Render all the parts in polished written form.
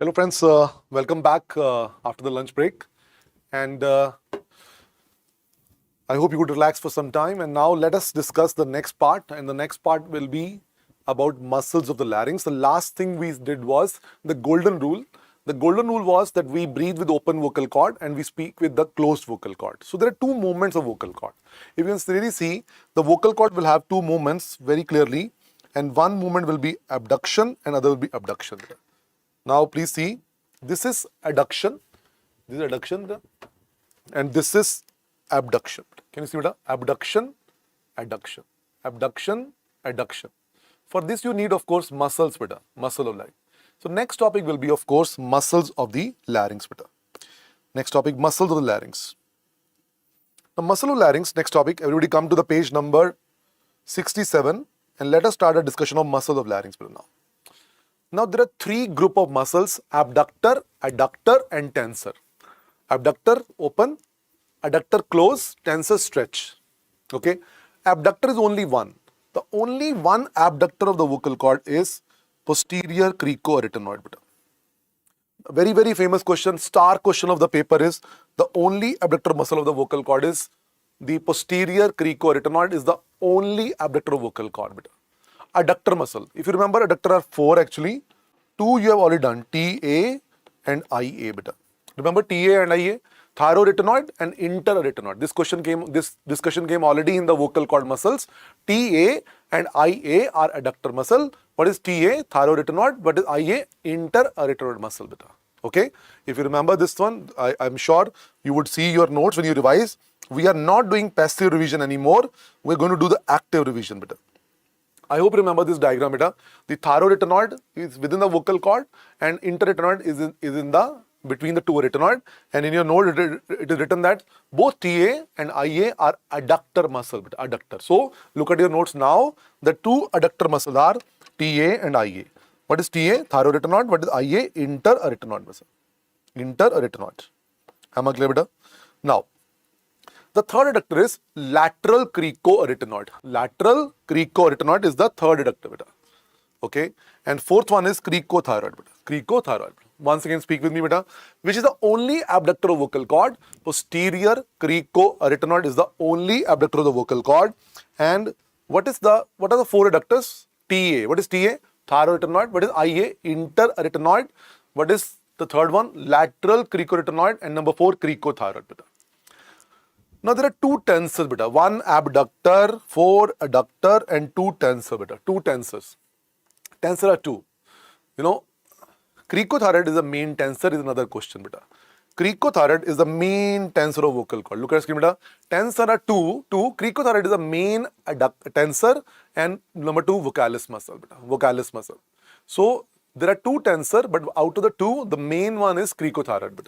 Hello friends, welcome back after the lunch break, and I hope you could relax for some time. And now let us discuss the next part, and the next part will be about muscles of the larynx. The last thing we did was the golden rule. The golden rule was that we breathe with open vocal cord and we speak with the closed vocal cord. So there are two movements of vocal cord. If you can really see, the vocal cord will have two movements very clearly, and one movement will be abduction and other will be abduction. Now please see, this is adduction, and this is abduction. Can you see what? Abduction, adduction, abduction, adduction. For this you need, of course, muscles, muscle of larynx. So next topic will be, of course, muscles of the larynx. Next topic, muscles of the larynx. Now muscle of larynx, next topic, everybody come to the page number 67 and let us start a discussion of muscles of larynx now. Now there are three group of muscles: abductor, adductor and tensor. Abductor open, adductor close, tensor stretch. Okay, abductor is only one. The only one abductor of the vocal cord is posterior cricoarytenoid. A very, very famous question, star question of the paper is the only abductor muscle of the vocal cord is the posterior cricoarytenoid is the only abductor of vocal cord. Adductor muscle. If you remember, adductor are four actually. Two you have already done, TA and IA. Remember TA and IA? Thyroarytenoid and interarytenoid. This discussion came already in the vocal cord muscles. TA and IA are adductor muscle. What is TA? Thyroarytenoid. What is IA? Interarytenoid muscle. Okay? If you remember this one, I'm sure you would see your notes when you revise. We are not doing passive revision anymore. We're going to do the active revision. I hope you remember this diagram. The thyroarytenoid is within the vocal cord and interarytenoid is in the between the two arytenoid, and in your note it is written that both TA and IA are adductor muscle. Adductor. So look at your notes now. The two adductor muscles are TA and IA. What is TA? Thyroarytenoid. What is IA? Interarytenoid muscle. Interarytenoid. Am I clear, beta? Now, the third adductor is lateral cricoarytenoid. Lateral cricoarytenoid is the third adductor. Okay. And fourth one is cricothyroid. Cricothyroid. Once again, speak with me, beta. Which is the only abductor of vocal cord? Posterior cricoarytenoid is the only abductor of the vocal cord. And what are the four adductors? TA. What is TA? Thyroarytenoid. What is IA? Interarytenoid. What is the third one? Lateral cricoarytenoid. And number four, cricothyroid. Now there are two tensors, one abductor, four adductor and two tensor, two tensors. Tensor are two. You know, cricothyroid is the main tensor is another question. Cricothyroid is the main tensor of vocal cord. Look at the screen. Tensor are two. Cricothyroid is the main tensor and number two vocalis muscle. Vocalis muscle. So there are two tensor, but out of the two, the main one is cricothyroid.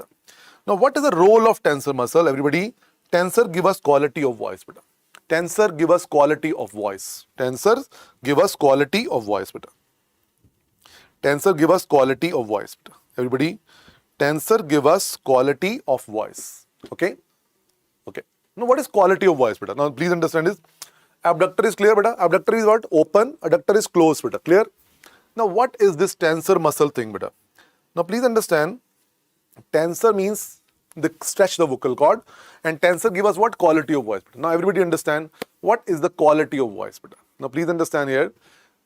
Now what is the role of tensor muscle? Everybody. Tensor give us quality of voice. Tensor give us quality of voice. Tensors give us quality of voice. Tensor give us quality of voice. Everybody, tensor give us quality of voice. Okay? Okay. Now what is quality of voice? Now please understand this. Abductor is clear. Abductor is what? Open. Adductor is closed. Clear? Now what is this tensor muscle thing? Now please understand, tensor means the stretch the vocal cord, and tensor give us what? Quality of voice. Now everybody understand what is the quality of voice. Now please understand here,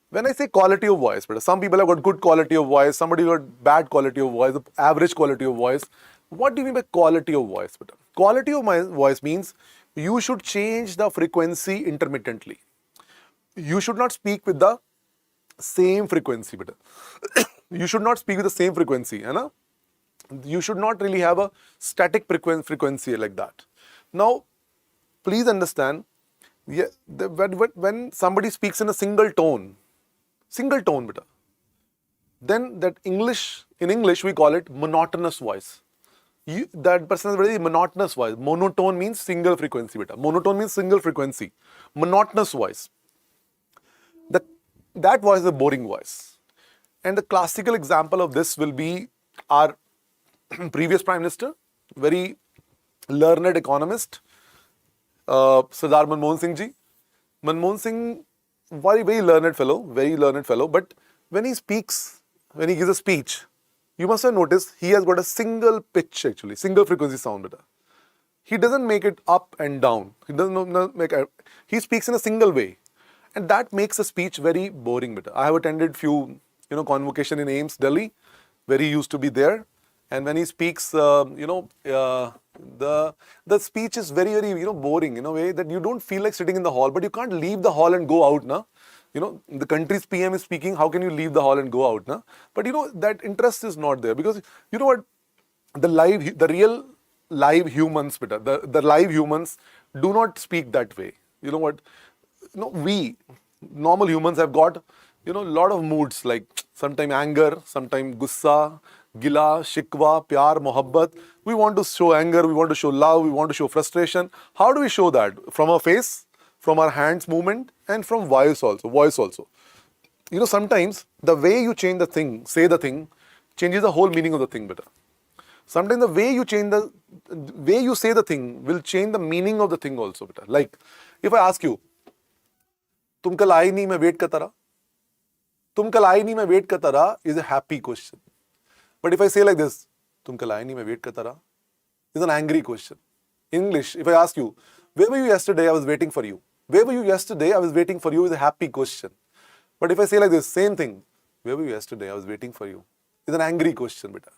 when I say quality of voice, some people have got good quality of voice, somebody got bad quality of voice, average quality of voice. What do you mean by quality of voice? Quality of my voice means you should change the frequency intermittently. You should not speak with the same frequency. You should not speak with the same frequency. You should not really have a static frequency like that. Now, please understand, when somebody speaks in a single tone, then that in English we call it monotonous voice. That person has very monotonous voice. Monotone means single frequency. Monotone means single frequency. Monotonous voice. That voice is a boring voice. And the classical example of this will be our previous Prime Minister, very learned economist, Sardar Manmohan Singh ji. Manmohan Singh, very learned fellow, but when he speaks, when he gives a speech, you must have noticed he has got a single pitch actually, single frequency sound beta. He doesn't make it up and down. He doesn't make it, he speaks in a single way. And that makes a speech very boring beta. I have attended few, convocation in AIMS, Delhi, where he used to be there. And when he speaks, the speech is very, very, boring in a way that you don't feel like sitting in the hall, but you can't leave the hall and go out, na? The country's PM is speaking, how can you leave the hall and go out, na? But that interest is not there because you know what, the real live humans, beta, the live humans do not speak that way. You know what? We normal humans have got lot of moods, like sometime anger, sometime gussa, gila, shikwa, pyar, mohabbat. We want to show anger, we want to show love, we want to show frustration. How do we show that? From our face, from our hands movement, and from voice also. Sometimes the way you change the thing, say the thing, changes the whole meaning of the thing better. Sometimes the way you say the thing will change the meaning of the thing also better. Like if I ask you, तुम कल आई नहीं मैं wait करता रहा, तुम कल आई नहीं मैं वेट करता रहा is a happy question. But if I say like this, तुम कल आई नहीं मैं वेट करता रहा, is an angry question. In English, if I ask you, where were you yesterday? I was waiting for you. Where were you yesterday? I was waiting for you is a happy question. But if I say like this, same thing, where were you yesterday? I was waiting for you, is an angry question, beta.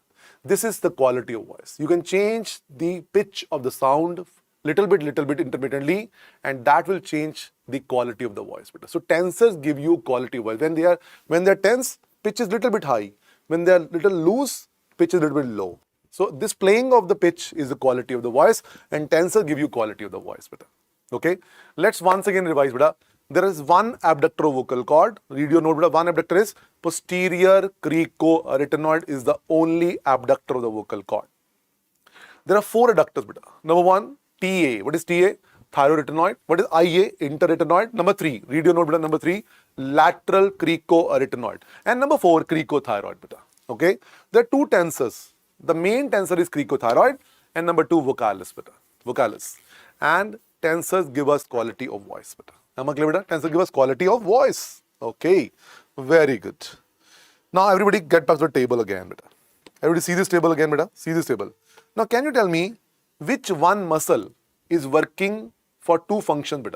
This is the quality of voice. You can change the pitch of the sound little bit intermittently, and that will change the quality of the voice. So tensors give you quality of voice. When they're tense, pitch is little bit high. When they're little loose, pitch is little bit low. So this playing of the pitch is the quality of the voice, and tensors give you quality of the voice. Okay, let's once again revise. There is one abductor of vocal cord. Read your note. One abductor is posterior cricoarytenoid is the only abductor of the vocal cord. There are four adductors. Number one, TA. What is TA? Thyroarytenoid. What is IA? Interarytenoid. Number three, read your note. Number three, lateral cricoarytenoid. And number four, cricothyroid. Okay, there are two tensors. The main tensor is cricothyroid, and number two, vocalis. Vocalis. And tensors give us quality of voice. Am I clear? Tensor give us quality of voice. Okay, very good. Now everybody get back to the table again. Everybody see this table again. See this table. Now can you tell me which one muscle is working for two functions?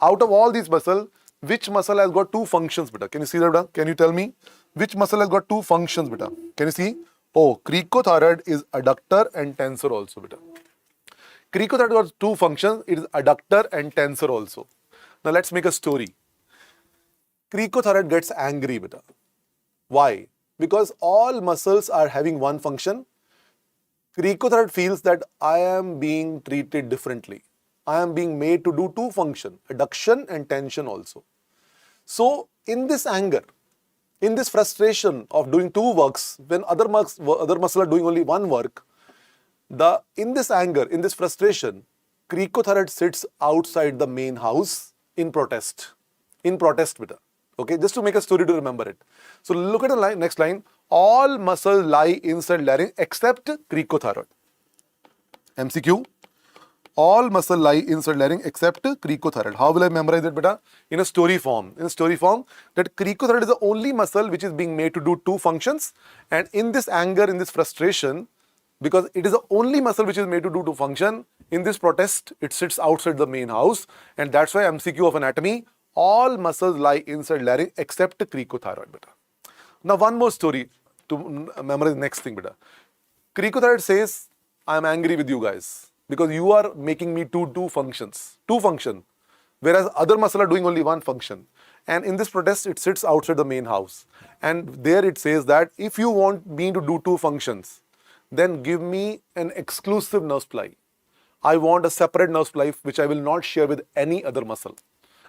Out of all these muscles, which muscle has got two functions? Can you see that? Can you tell me which muscle has got two functions? Can you see? Oh, cricothyroid is adductor and tensor also. Cricothyroid got two functions. It is adductor and tensor also. Now let's make a story. Cricothyroid gets angry. Why? Because all muscles are having one function. Cricothyroid feels that I am being treated differently. I am being made to do two functions, adduction and tension also. So in this anger, in this frustration of doing two works, when other muscles are doing only one work, in this anger, in this frustration, cricothyroid sits outside the main house in protest. Okay, just to make a story to remember it. So look at the next line. All muscles lie inside larynx except cricothyroid. MCQ. All muscles lie inside larynx except cricothyroid. How will I memorize it, beta? In a story form. In a story form, that cricothyroid is the only muscle which is being made to do two functions. And in this anger, in this frustration, because it is the only muscle which is made to do two functions, in this protest, it sits outside the main house. And that's why MCQ of anatomy, all muscles lie inside larynx except cricothyroid, beta. Now one more story to memorize the next thing, beta. Cricothyroid says, I am angry with you guys because you are making me do two functions, whereas other muscles are doing only one function. And in this protest, it sits outside the main house. And there it says that if you want me to do two functions, then give me an exclusive nerve supply. I want a separate nerve supply which I will not share with any other muscle.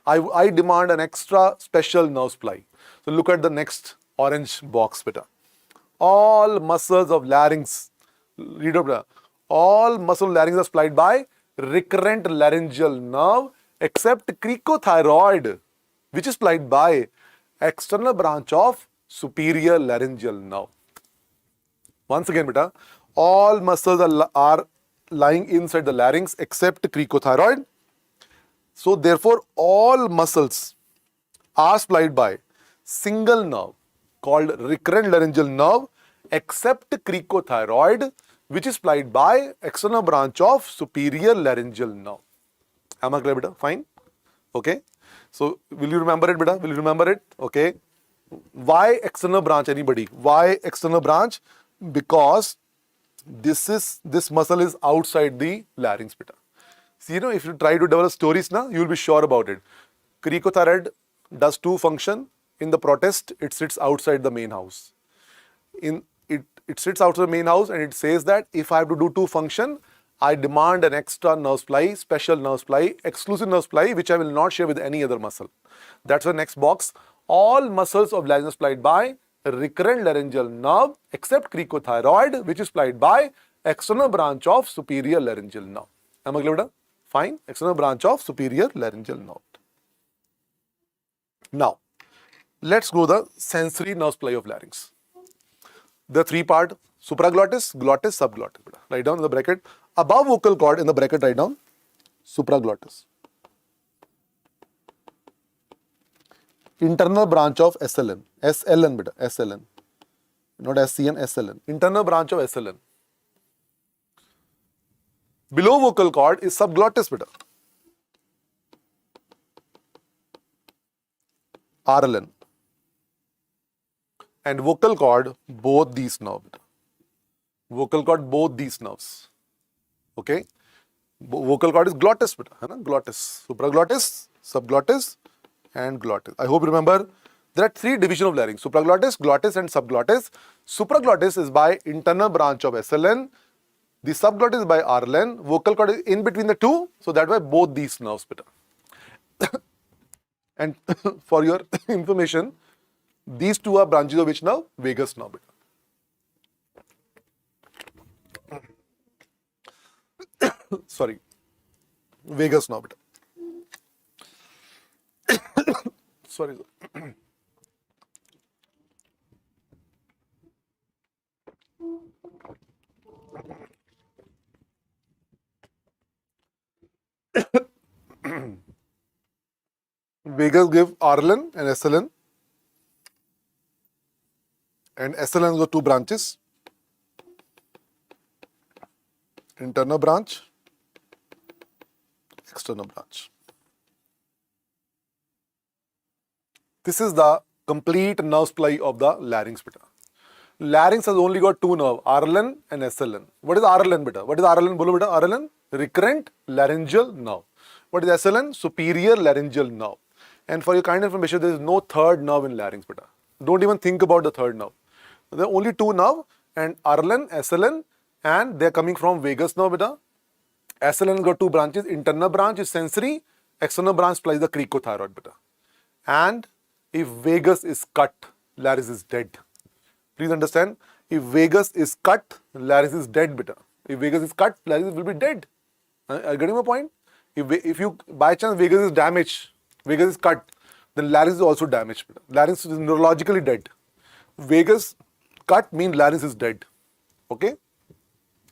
I demand an extra special nerve supply. So look at the next orange box, beta. All muscles of larynx, read up, all muscle larynx are supplied by recurrent laryngeal nerve except cricothyroid, which is supplied by external branch of superior laryngeal nerve. Once again, beta, all muscles are lying inside the larynx except cricothyroid. So therefore, all muscles are supplied by single nerve called recurrent laryngeal nerve except cricothyroid, which is supplied by external branch of superior laryngeal nerve. Am I clear, beta? Fine. Okay. So will you remember it, beta? Will you remember it? Okay. Why external branch? Anybody? Why external branch? Because this muscle is outside the larynx, beta. See, if you try to develop stories now, you will be sure about it. Cricothyroid does two function. In the protest, it sits outside the main house. It sits outside the main house and it says that if I have to do two function, I demand an extra nerve supply, special nerve supply, exclusive nerve supply, which I will not share with any other muscle. That's the next box. All muscles of larynx supplied by recurrent laryngeal nerve except cricothyroid, which is supplied by external branch of superior laryngeal nerve. Am I clear? Fine. External branch of superior laryngeal nerve. Now, let's go the sensory nerve supply of larynx. The three part: supraglottis, glottis, subglottis. Write down in the bracket. Above vocal cord, in the bracket write down supraglottis. Internal branch of SLN. SLN, beta. SLN. Not SCN, SLN. Internal branch of SLN. Below vocal cord is subglottis, beta. RLN. And vocal cord, both these nerves. Vocal cord, both these nerves. Okay? Vocal cord is glottis, beta. Glottis. Supraglottis, subglottis, and glottis. I hope you remember there are three divisions of larynx: supraglottis, glottis, and subglottis. Supraglottis is by internal branch of SLN. The subglottis is by RLN. Vocal cord is in between the two, so that's why both these nerves, beta. And for your information, these two are branches of which nerve? Vagus nerve, beta. Sorry, vagus nerve, beta. Sorry. Vagus give RLN and SLN, and SLN got two branches: internal branch, external branch. This is the complete nerve supply of the larynx, beta. Larynx has only got two nerves, RLN and SLN. What is RLN, beta? What is RLN? Bolo, beta. RLN, recurrent laryngeal nerve. What is SLN? Superior laryngeal nerve. And for your kind information, there is no third nerve in larynx, beta. Don't even think about the third nerve. There are only two nerves, and RLN, SLN, and they are coming from vagus nerve, beta. SLN got two branches. Internal branch is sensory. External branch supplies the cricothyroid, beta. And if vagus is cut, larynx is dead. Please understand, if vagus is cut, larynx is dead, beta. If vagus is cut, larynx will be dead. Are you getting my point? If you, by chance, vagus is damaged, vagus is cut, then larynx is also damaged, beta. Larynx is neurologically dead. Vagus cut means larynx is dead. Okay?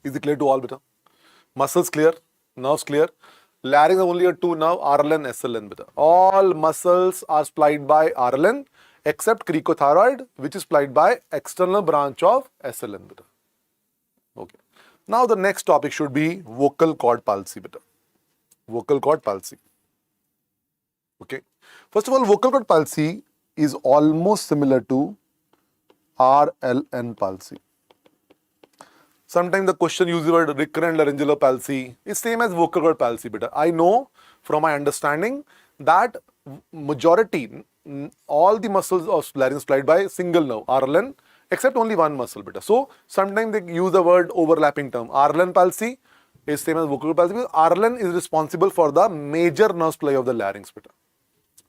Is it clear to all, beta? Muscles clear, nerves clear. Larynx has only two nerves, RLN, SLN, beta. All muscles are supplied by RLN except cricothyroid, which is supplied by external branch of SLN, beta. Okay. Now the next topic should be vocal cord palsy, beta. Vocal cord palsy. Okay. First of all, vocal cord palsy is almost similar to RLN palsy. Sometimes the question uses the word recurrent laryngeal palsy. It's same as vocal cord palsy, beta. I know from my understanding that majority, all the muscles of larynx supplied by single nerve, RLN, except only one muscle, beta. So sometimes they use the word overlapping term. RLN palsy is same as vocal cord palsy because RLN is responsible for the major nerve supply of the larynx, beta.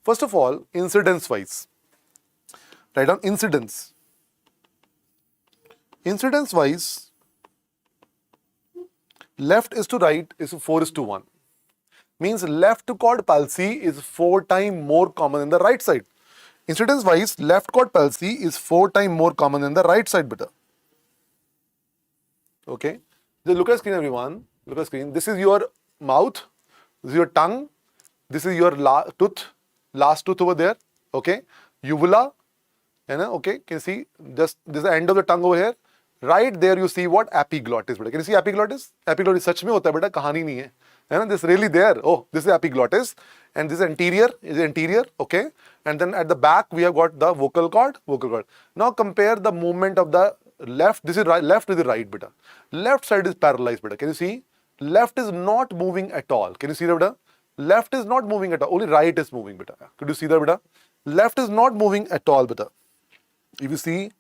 First of all, incidence wise. Write down incidence. Incidence wise, left is to right is 4:1. Means left cord palsy is 4 times more common than the right side. Incidence wise, left cord palsy is 4 times more common than the right side, beta. Okay. Just look at screen, everyone. Look at screen. This is your mouth. This is your tongue. This is your tooth. Last tooth over there. Okay. Uvula. Okay. Can you see? Just this is the end of the tongue over here. Right there you see what? Epiglottis. Can you see epiglottis? Epiglottis सच में होता है बेटा, कहानी नहीं है, है ना? This really there. Oh, this is epiglottis, and this is anterior, okay? And then at the back we have got the vocal cord, Now compare the movement of the left. This is right, left with the right, beta. Left side is paralyzed, beta. Can you see? Left is not moving at all. Can you see that, beta? Left is not moving at all. Only right is moving, beta. Could you see that, beta? Left is not moving at all, beta. If you see,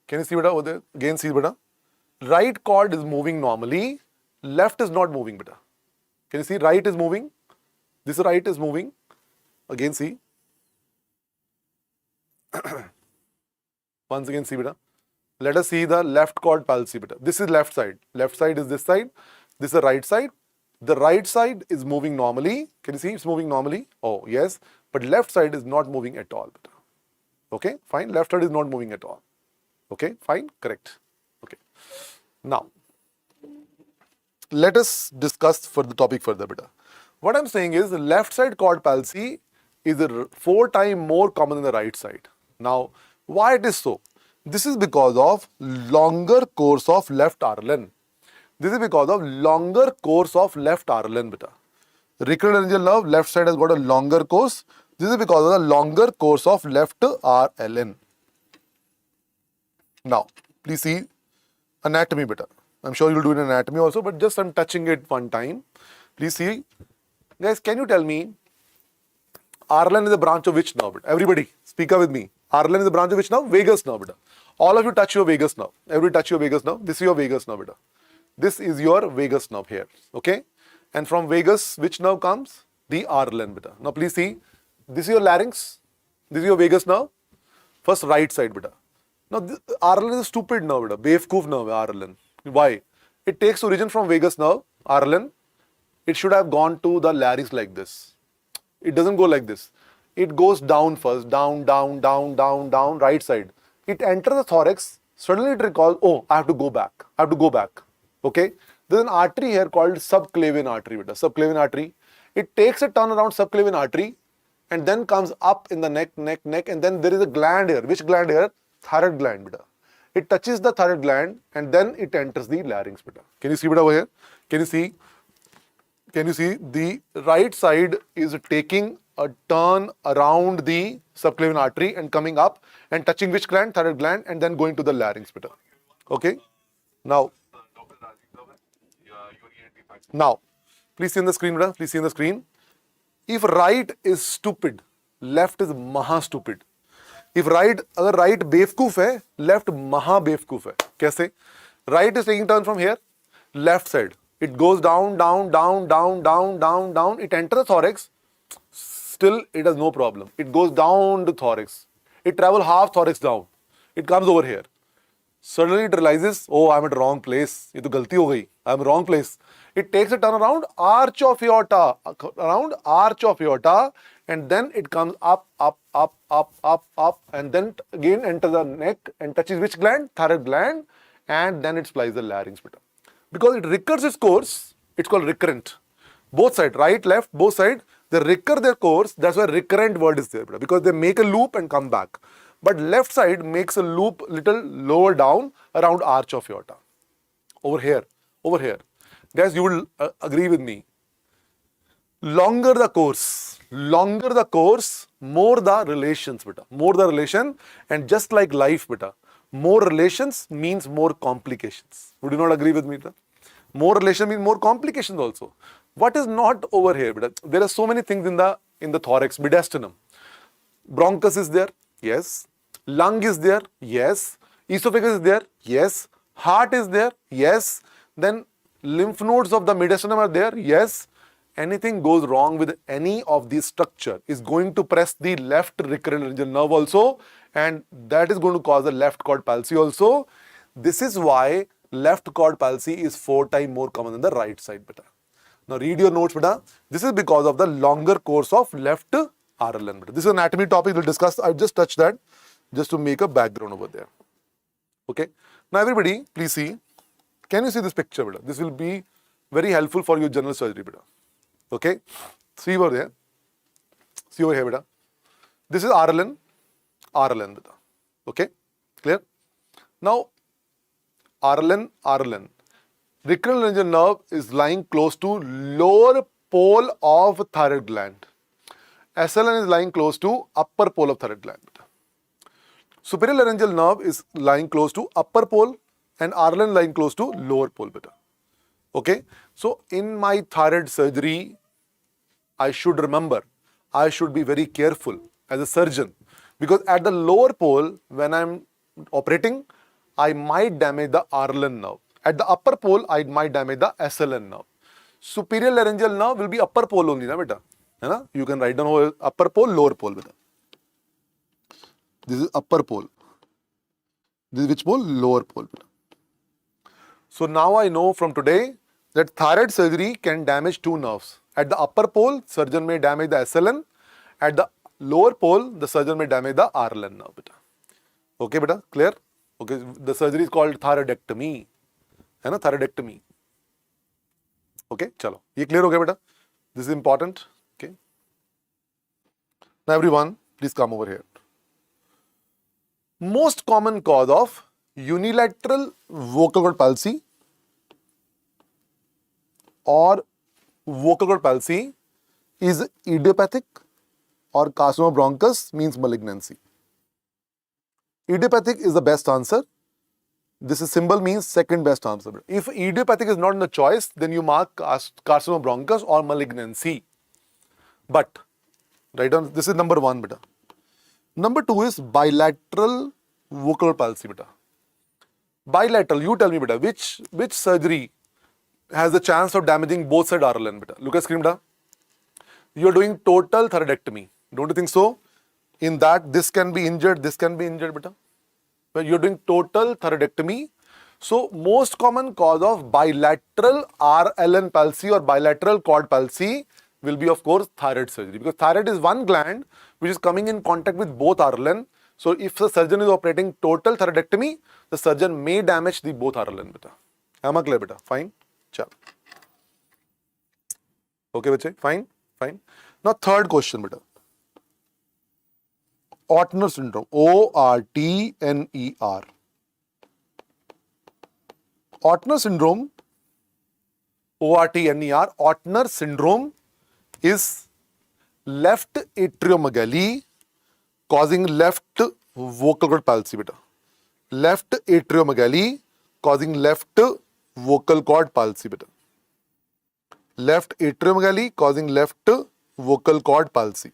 can you see, beta, over there? Again, see, beta. Right cord is moving normally. Left is not moving, beta. Can you see? Right is moving. This right is moving. Again, see. Once again, see, beta. Let us see the left cord palsy, beta. This is left side. Left side is this side. This is the right side. The right side is moving normally. Can you see? It's moving normally. Oh, yes. But left side is not moving at all, beta. Okay, fine. Left side is not moving at all. Okay, fine. Correct. Okay. Now, let us discuss for the topic further, beta. What I'm saying is the left side cord palsy is 4 times more common than the right side. Now, why it is so? This is because of longer course of left RLN. This is because of longer course of left RLN, beta. Recurrent nerve, left side has got a longer course. This is because of the longer course of left RLN. Now, please see anatomy, beta. I'm sure you'll do it in anatomy also, but just I'm touching it one time. Please see. Guys, can you tell me, RLN is a branch of which nerve? Everybody, speak up with me. RLN is a branch of which nerve? Vagus nerve, beta. All of you touch your vagus nerve. Everybody touch your vagus nerve. This is your vagus nerve, beta. This is your vagus nerve here, okay? And from vagus, which nerve comes? The RLN, beta. Now, please see. This is your larynx. This is your vagus nerve. First, right side, beta. Now, RLN is a stupid nerve, beta. Bevkoof nerve, RLN. Why? It takes origin from vagus nerve, RLN. It should have gone to the larynx like this. It doesn't go like this. It goes down first, down, right side. It enters the thorax. Suddenly it recalls, oh, I have to go back. Okay? There's an artery here called subclavian artery, beta. Subclavian artery. It takes a turn around subclavian artery and then comes up in the neck, and then there is a gland here. Which gland here? Thyroid gland, beta. It touches the thyroid gland and then it enters the larynx, beta. Can you see, beta, over here? Can you see? The right side is taking a turn around the subclavian artery and coming up and touching which gland? Thyroid gland, and then going to the larynx, beta. Okay? Now, please see on the screen, beta. Please see on the screen. If right is stupid, left is maha stupid. If अगर right बेवकूफ है, left maha बेवकूफ है. कैसे? Right is taking turn from here, left side. It goes down. It enters the thorax. Still, it has no problem. It goes down to thorax. It travels half thorax down. It comes over here. Suddenly it realizes, oh, I'm at the wrong place. ये तो गलती हो गई. I'm wrong place. It takes a turn around arch of aorta, and then it comes up, and then again enters the neck and touches which gland? Thyroid gland, and then it supplies the larynx, beta. Because it recurs its course, it's called recurrent. Both sides, right, left, both sides, they recur their course. That's why recurrent word is there, beta, because they make a loop and come back. But left side makes a loop little lower down around arch of aorta. Over here. Guys, you will agree with me. Longer the course, more the relations, beta. More the relation, and just like life, beta, more relations means more complications. Would you not agree with me, beta? More relation means more complications also. What is not over here, beta? There are so many things in the thorax, mediastinum. Bronchus is there, yes. Lung is there, yes. Esophagus is there, yes. Heart is there, yes. Then lymph nodes of the mediastinum are there, yes. Anything goes wrong with any of these structure is going to press the left recurrent laryngeal nerve also, and that is going to cause the left cord palsy also. This is why left cord palsy is 4 times more common than the right side, beta. Now read your notes, beta. This is because of the longer course of left RLN, beta. This is an anatomy topic we'll discuss. I'll just touch that just to make a background over there. Okay. Now everybody, please see. Can you see this picture, beta? This will be very helpful for your general surgery, beta. Okay. See over there. See over here, beta. This is RLN, beta. Okay. Clear? Now, RLN. Recurrent laryngeal nerve is lying close to lower pole of thyroid gland. SLN is lying close to upper pole of thyroid gland. Superior laryngeal nerve is lying close to upper pole and RLN lying close to lower pole. Beta. Okay. So in my thyroid surgery, I should remember, I should be very careful as a surgeon because at the lower pole, when I'm operating, I might damage the RLN nerve. At the upper pole, I might damage the SLN nerve. Superior laryngeal nerve will be upper pole only, na beta. है ना? You can write down upper pole, lower pole. Beta. This is upper pole. This is which pole? Lower pole. Beta. So now I know from today that thyroid surgery can damage two nerves. At the upper pole, surgeon may damage the SLN. At the lower pole, the surgeon may damage the RLN nerve. Beta. Okay, beta? Clear? Okay, the surgery is called thyroidectomy. है ना? Thyroidectomy. Okay, चलो. ये clear हो गया बेटा? This is important. Okay. Now everyone, please come over here. Most common cause of unilateral vocal cord palsy or vocal cord palsy is idiopathic or carcinoma bronchus means malignancy. Idiopathic is the best answer. This is symbol means second best answer. If idiopathic is not in the choice, then you mark carcinoma bronchus or malignancy. But, write down, this is number one, beta. Number two is bilateral vocal palsy, beta. Bilateral, you tell me, beta, which surgery has the chance of damaging both side RLN, beta? Look at screen, beta. You are doing total thyroidectomy. Don't you think so? In that, this can be injured, this can be injured, beta. But you're doing total thyroidectomy. So, most common cause of bilateral RLN palsy or bilateral cord palsy will be, of course, thyroid surgery. Because thyroid is one gland which is coming in contact with both RLN. So, if the surgeon is operating total thyroidectomy, the surgeon may damage the both RLN. Beta. Am I clear, beta? Fine. Chal. Okay, bache? Fine. Fine. Now, third question, beta. Ortner syndrome, O-R-T-N-E-R. Ortner syndrome, O-R-T-N-E-R, Ortner syndrome is left atriomegaly causing left vocal cord palsy. Beta. Left atriomegaly causing left vocal cord palsy. Beta. Left atriomegaly causing left vocal cord palsy.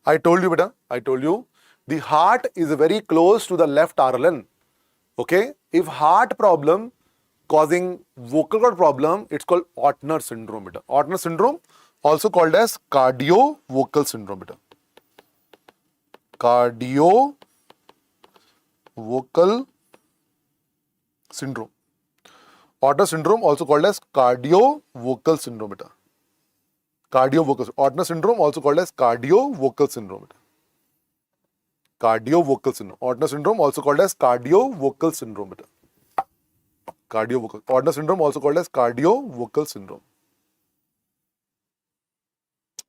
I told you, beta, I told you, the heart is very close to the left RLN. Okay? If heart problem causing vocal cord problem, it's called Ortner syndrome, beta. Ortner syndrome also called as cardio-vocal syndrome, beta. Cardio-vocal syndrome. Ortner syndrome also called as cardio-vocal syndrome, beta. Cardio-vocal. Ortner syndrome also called as cardio-vocal syndrome. Cardio-vocal syndrome. Ortner syndrome also called as cardio-vocal syndrome. Cardio-vocal. Ortner syndrome also called as cardio-vocal syndrome.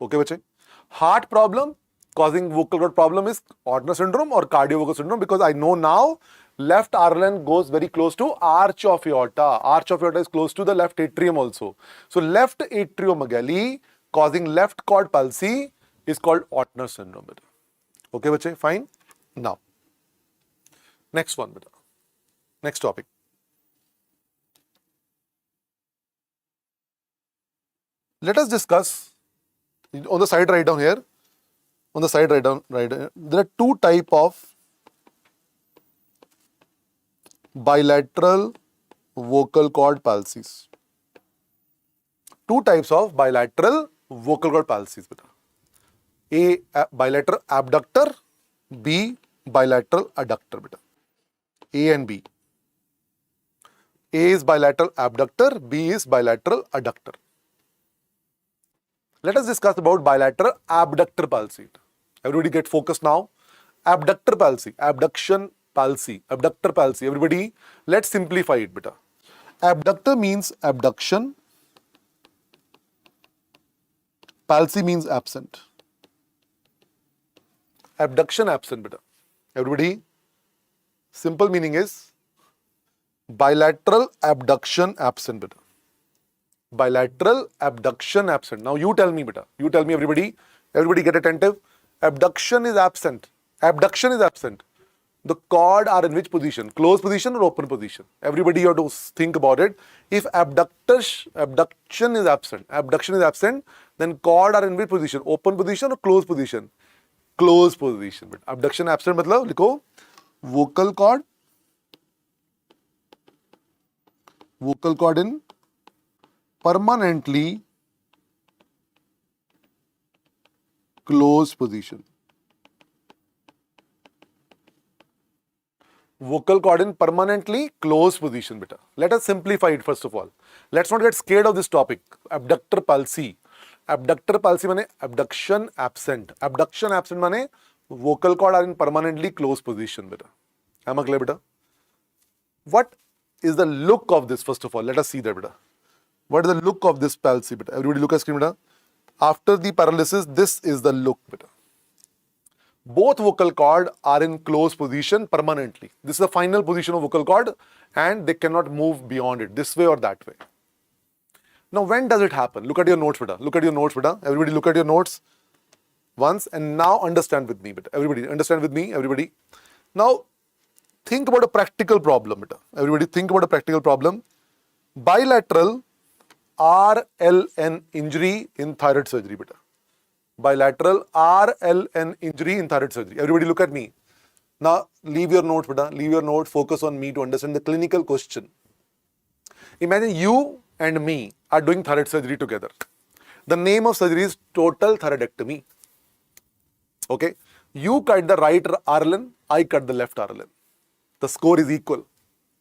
Okay, bache? Heart problem causing vocal cord problem is Ortner syndrome or cardio-vocal syndrome because I know now left RLN goes very close to arch of aorta. Arch of aorta is close to the left atrium also. So, left atriomegaly causing left cord palsy is called Ortner syndrome. Beta. Okay, bache? Fine. Now, next one, beta. Next topic. Let us discuss, on the side write down here, on the side write down, there are two types of bilateral vocal cord palsies. Two types of bilateral vocal cord palsies. A bilateral abductor, B bilateral adductor. Beta. A and B. A is bilateral abductor, B is bilateral adductor. Let us discuss about bilateral abductor palsy. Everybody get focused now. Abductor palsy, abduction palsy, abductor palsy. Everybody, let's simplify it, beta. Abductor means abduction. Palsy means absent. Abduction absent, beta. Everybody, Simple meaning is bilateral abduction absent, beta. Bilateral abduction absent. Now you tell me, beta. You tell me, everybody. Everybody get attentive. Abduction is absent. Abduction is absent. The cord are in which position? Closed position or open position? Everybody, you have to think about it. If abduction is absent, then cord are in which position? Open position or closed position? Closed position. But abduction absent मतलब लिखो vocal cord in permanently closed position. Vocal cord in permanently closed position, beta. Let us simplify it first of all. Let's not get scared of this topic. Abductor palsy. Abductor palsy माने abduction absent. Abduction absent माने vocal cord are in permanently closed position, beta. Am I clear, beta? What is the look of this first of all? Let us see that, beta. What is the look of this palsy, beta? Everybody look at screen, beta. After the paralysis, this is the look, beta. Both vocal cord are in closed position permanently. This is the final position of vocal cord and they cannot move beyond it, this way or that way. Now, when does it happen? Look at your notes, beta. Look at your notes, beta. Everybody look at your notes once and now understand with me, beta. Everybody understand with me, everybody. Now, think about a practical problem, beta. Everybody think about a practical problem. Bilateral RLN injury in thyroid surgery, beta. Bilateral RLN injury in thyroid surgery. Everybody look at me. Now, leave your notes, beta. Leave your notes. Focus on me to understand the clinical question. Imagine you and me are doing thyroid surgery together. The name of surgery is total thyroidectomy. Okay? You cut the right RLN, I cut the left RLN. The score is equal.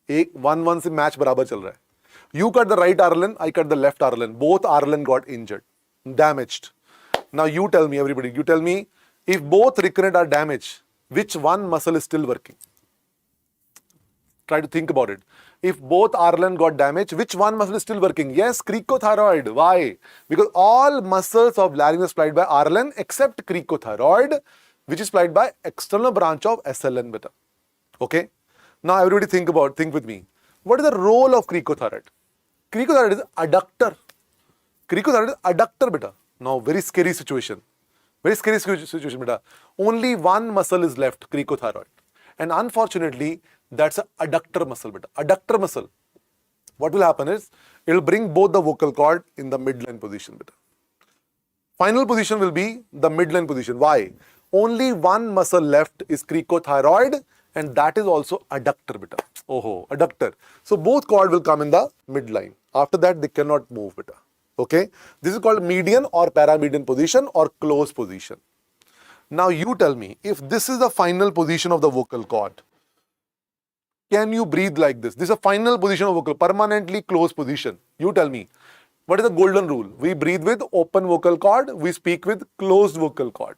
1-1 से match बराबर चल रहा है. You cut the right RLN, I cut the left RLN. Both RLN got injured, damaged. Now you tell me, everybody, you tell me, if both recurrent are damaged, which one muscle is still working? Try to think about it. If both RLN got damaged, which one muscle is still working? Yes, cricothyroid. Why? Because all muscles of larynx are supplied by RLN except cricothyroid, which is supplied by external branch of SLN, beta. Okay? Now everybody think with me. What is the role of cricothyroid? Cricothyroid is adductor. Cricothyroid is adductor, beta. Now, very scary situation. Very scary situation, beta. Only one muscle is left, cricothyroid. And unfortunately, that's an adductor muscle, beta. Adductor muscle. What will happen is, it will bring both the vocal cord in the midline position, beta. Final position will be the midline position. Why? Only one muscle left is cricothyroid and that is also adductor, beta. Oh, adductor. So, both cord will come in the midline. After that, they cannot move, beta. Okay, this is called median or paramedian position or closed position. Now you tell me, if this is the final position of the vocal cord, can you breathe like this? This is a final position of vocal, permanently closed position. You tell me, what is the golden rule? We breathe with open vocal cord, we speak with closed vocal cord.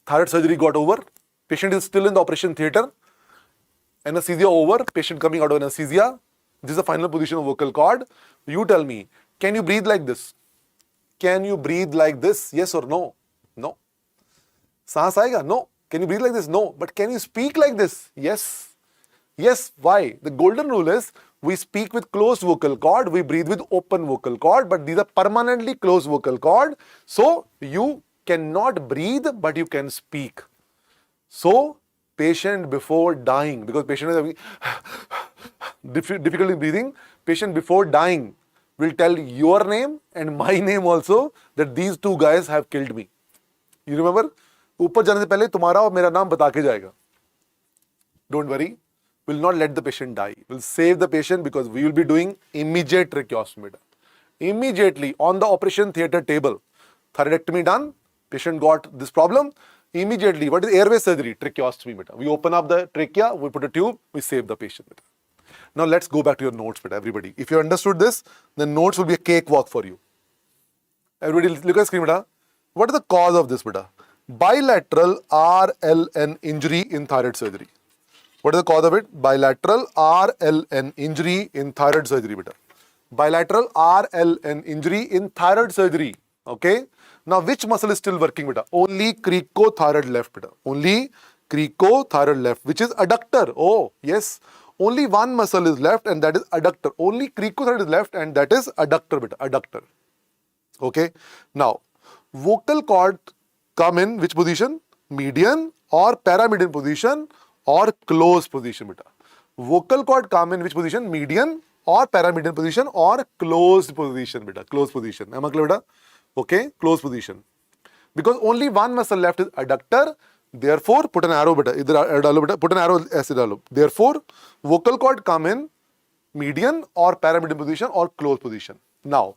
Thyroid surgery got over, patient is still in the operation theatre, anesthesia over, patient coming out of anesthesia. This is the final position of vocal cord. You tell me, can you breathe like this? Can you breathe like this? Yes or no? No. Saans aayega? No. Can you breathe like this? No. But can you speak like this? Yes. Yes. Why? The golden rule is we speak with closed vocal cord, we breathe with open vocal cord, but these are permanently closed vocal cord. So you cannot breathe, but you can speak. So patient before dying, because patient is having difficulty breathing, patient before dying will tell your name and my name also that these two guys have killed me. You remember? ऊपर जाने से पहले तुम्हारा और मेरा नाम बता के जाएगा. Don't worry. We'll not let the patient die. We'll save the patient because we will be doing immediate tracheostomy. Immediately on the operation theatre table, thyroidectomy done, patient got this problem. Immediately, what is airway surgery? Tracheostomy. We open up the trachea, we put a tube, we save the patient. Now let's go back to your notes, everybody. If you understood this, then notes will be a cakewalk for you. Everybody look at screen, beta. What is the cause of this, beta? Bilateral RLN injury in thyroid surgery. What is the cause of it? Bilateral RLN injury in thyroid surgery, beta. Bilateral RLN injury in thyroid surgery. Okay. Now, which muscle is still working, beta? Only cricothyroid left, beta. Only Cricothyroid left, which is adductor. Oh, yes. Only one muscle is left and that is adductor. Only cricothyroid is left and that is adductor, beta, adductor. Okay. Now, vocal cord come in which position? Median or paramedian position or closed position, beta. Vocal cord come in which position? Median or paramedian position or closed position, beta. Closed position. Am I clear, beta? Okay. Closed position. Because only one muscle left is adductor. Therefore, put an arrow, beta. Idhar डालो beta. Put an arrow ऐसे डालो. Therefore, vocal cord come in median or paramedian position or closed position. Now,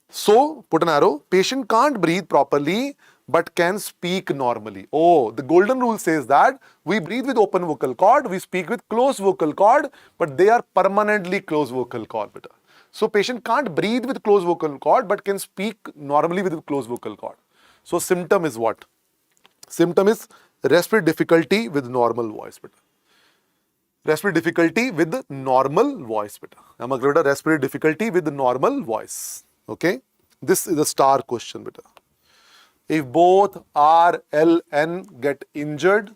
so put an arrow. Patient can't breathe properly but can speak normally. Oh, the golden rule says that we breathe with open vocal cord, we speak with closed vocal cord, but they are permanently closed vocal cord, beta. So patient can't breathe with closed vocal cord but can speak normally with closed vocal cord. So symptom is what? Symptom is respiratory difficulty with normal voice, beta. Respiratory difficulty with normal voice, beta. Am I clear, beta? Respiratory difficulty with normal voice. Okay. This is a star question, beta. If both R, L, N get injured,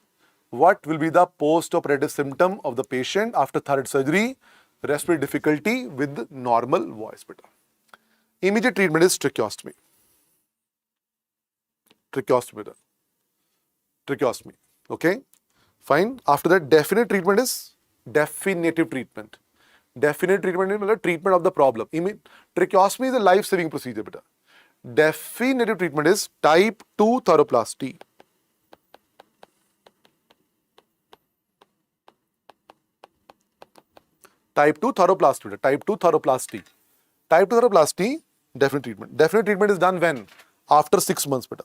what will be the post-operative symptom of the patient after thyroid surgery? Respiratory difficulty with normal voice, beta. Immediate treatment is tracheostomy. Tracheostomy, beta. Tracheostomy. Okay. Fine. After that, definitive treatment is definitive treatment. Definitive treatment is treatment of the problem. Tracheostomy is a life-saving procedure, beta. Definitive treatment is type 2 thyroplasty. Type 2 thyroplasty. Type 2 thyroplasty. Type 2 thyroplasty, definite treatment. Definite treatment is done when? After 6 months, beta.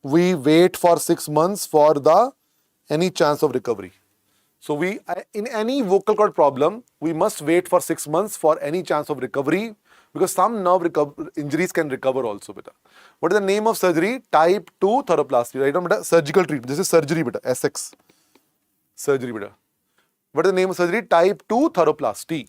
We wait for 6 months for the any chance of recovery. So we, in any vocal cord problem, we must wait for 6 months for any chance of recovery because some nerve injuries can recover also, beta. What is the name of surgery? Type 2 thyroplasty. Right now, beta, surgical treatment. This is surgery, beta. SX. Surgery, beta. What is the name of surgery? Type 2 thyroplasty.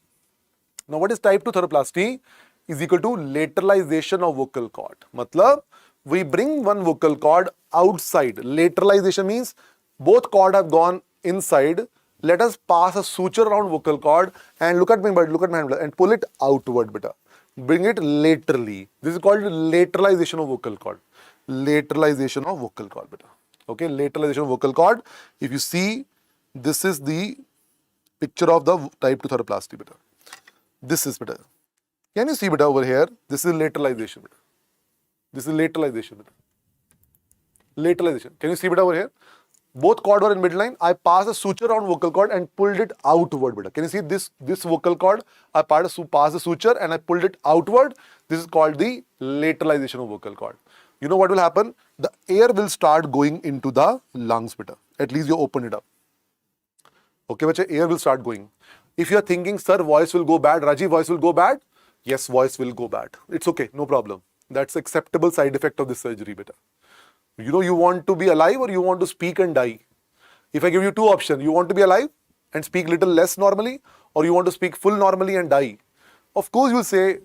Now, what is type 2 thyroplasty? Is equal to lateralization of vocal cord. Matlab, we bring one vocal cord outside. Lateralization means both cord have gone inside. Let us pass a suture around vocal cord and look at me, but look at my hand and pull it outward, beta. Bring it laterally. This is called lateralization of vocal cord. Lateralization of vocal cord, beta. Okay, lateralization of vocal cord. If you see, this is the picture of the type 2 thyroplasty, beta. This is, beta. Can you see, beta, over here? This is lateralization, beta. This is lateralization, beta. Lateralization. Can you see, beta, over here? Both cord were in midline. I passed a suture around vocal cord and pulled it outward, beta. Can you see this vocal cord? I passed a suture and I pulled it outward. This is called the lateralization of vocal cord. You know what will happen? The air will start going into the lungs, beta. At least you open it up. Okay, bache, air will start going. If you are thinking, sir, voice will go bad, Rajiv, voice will go bad. Yes, voice will go bad. It's okay, no problem. That's acceptable side effect of this surgery, beta. You know, you want to be alive or you want to speak and die. If I give you two options, you want to be alive and speak little less normally, or you want to speak full normally and die. Of course, you'll say,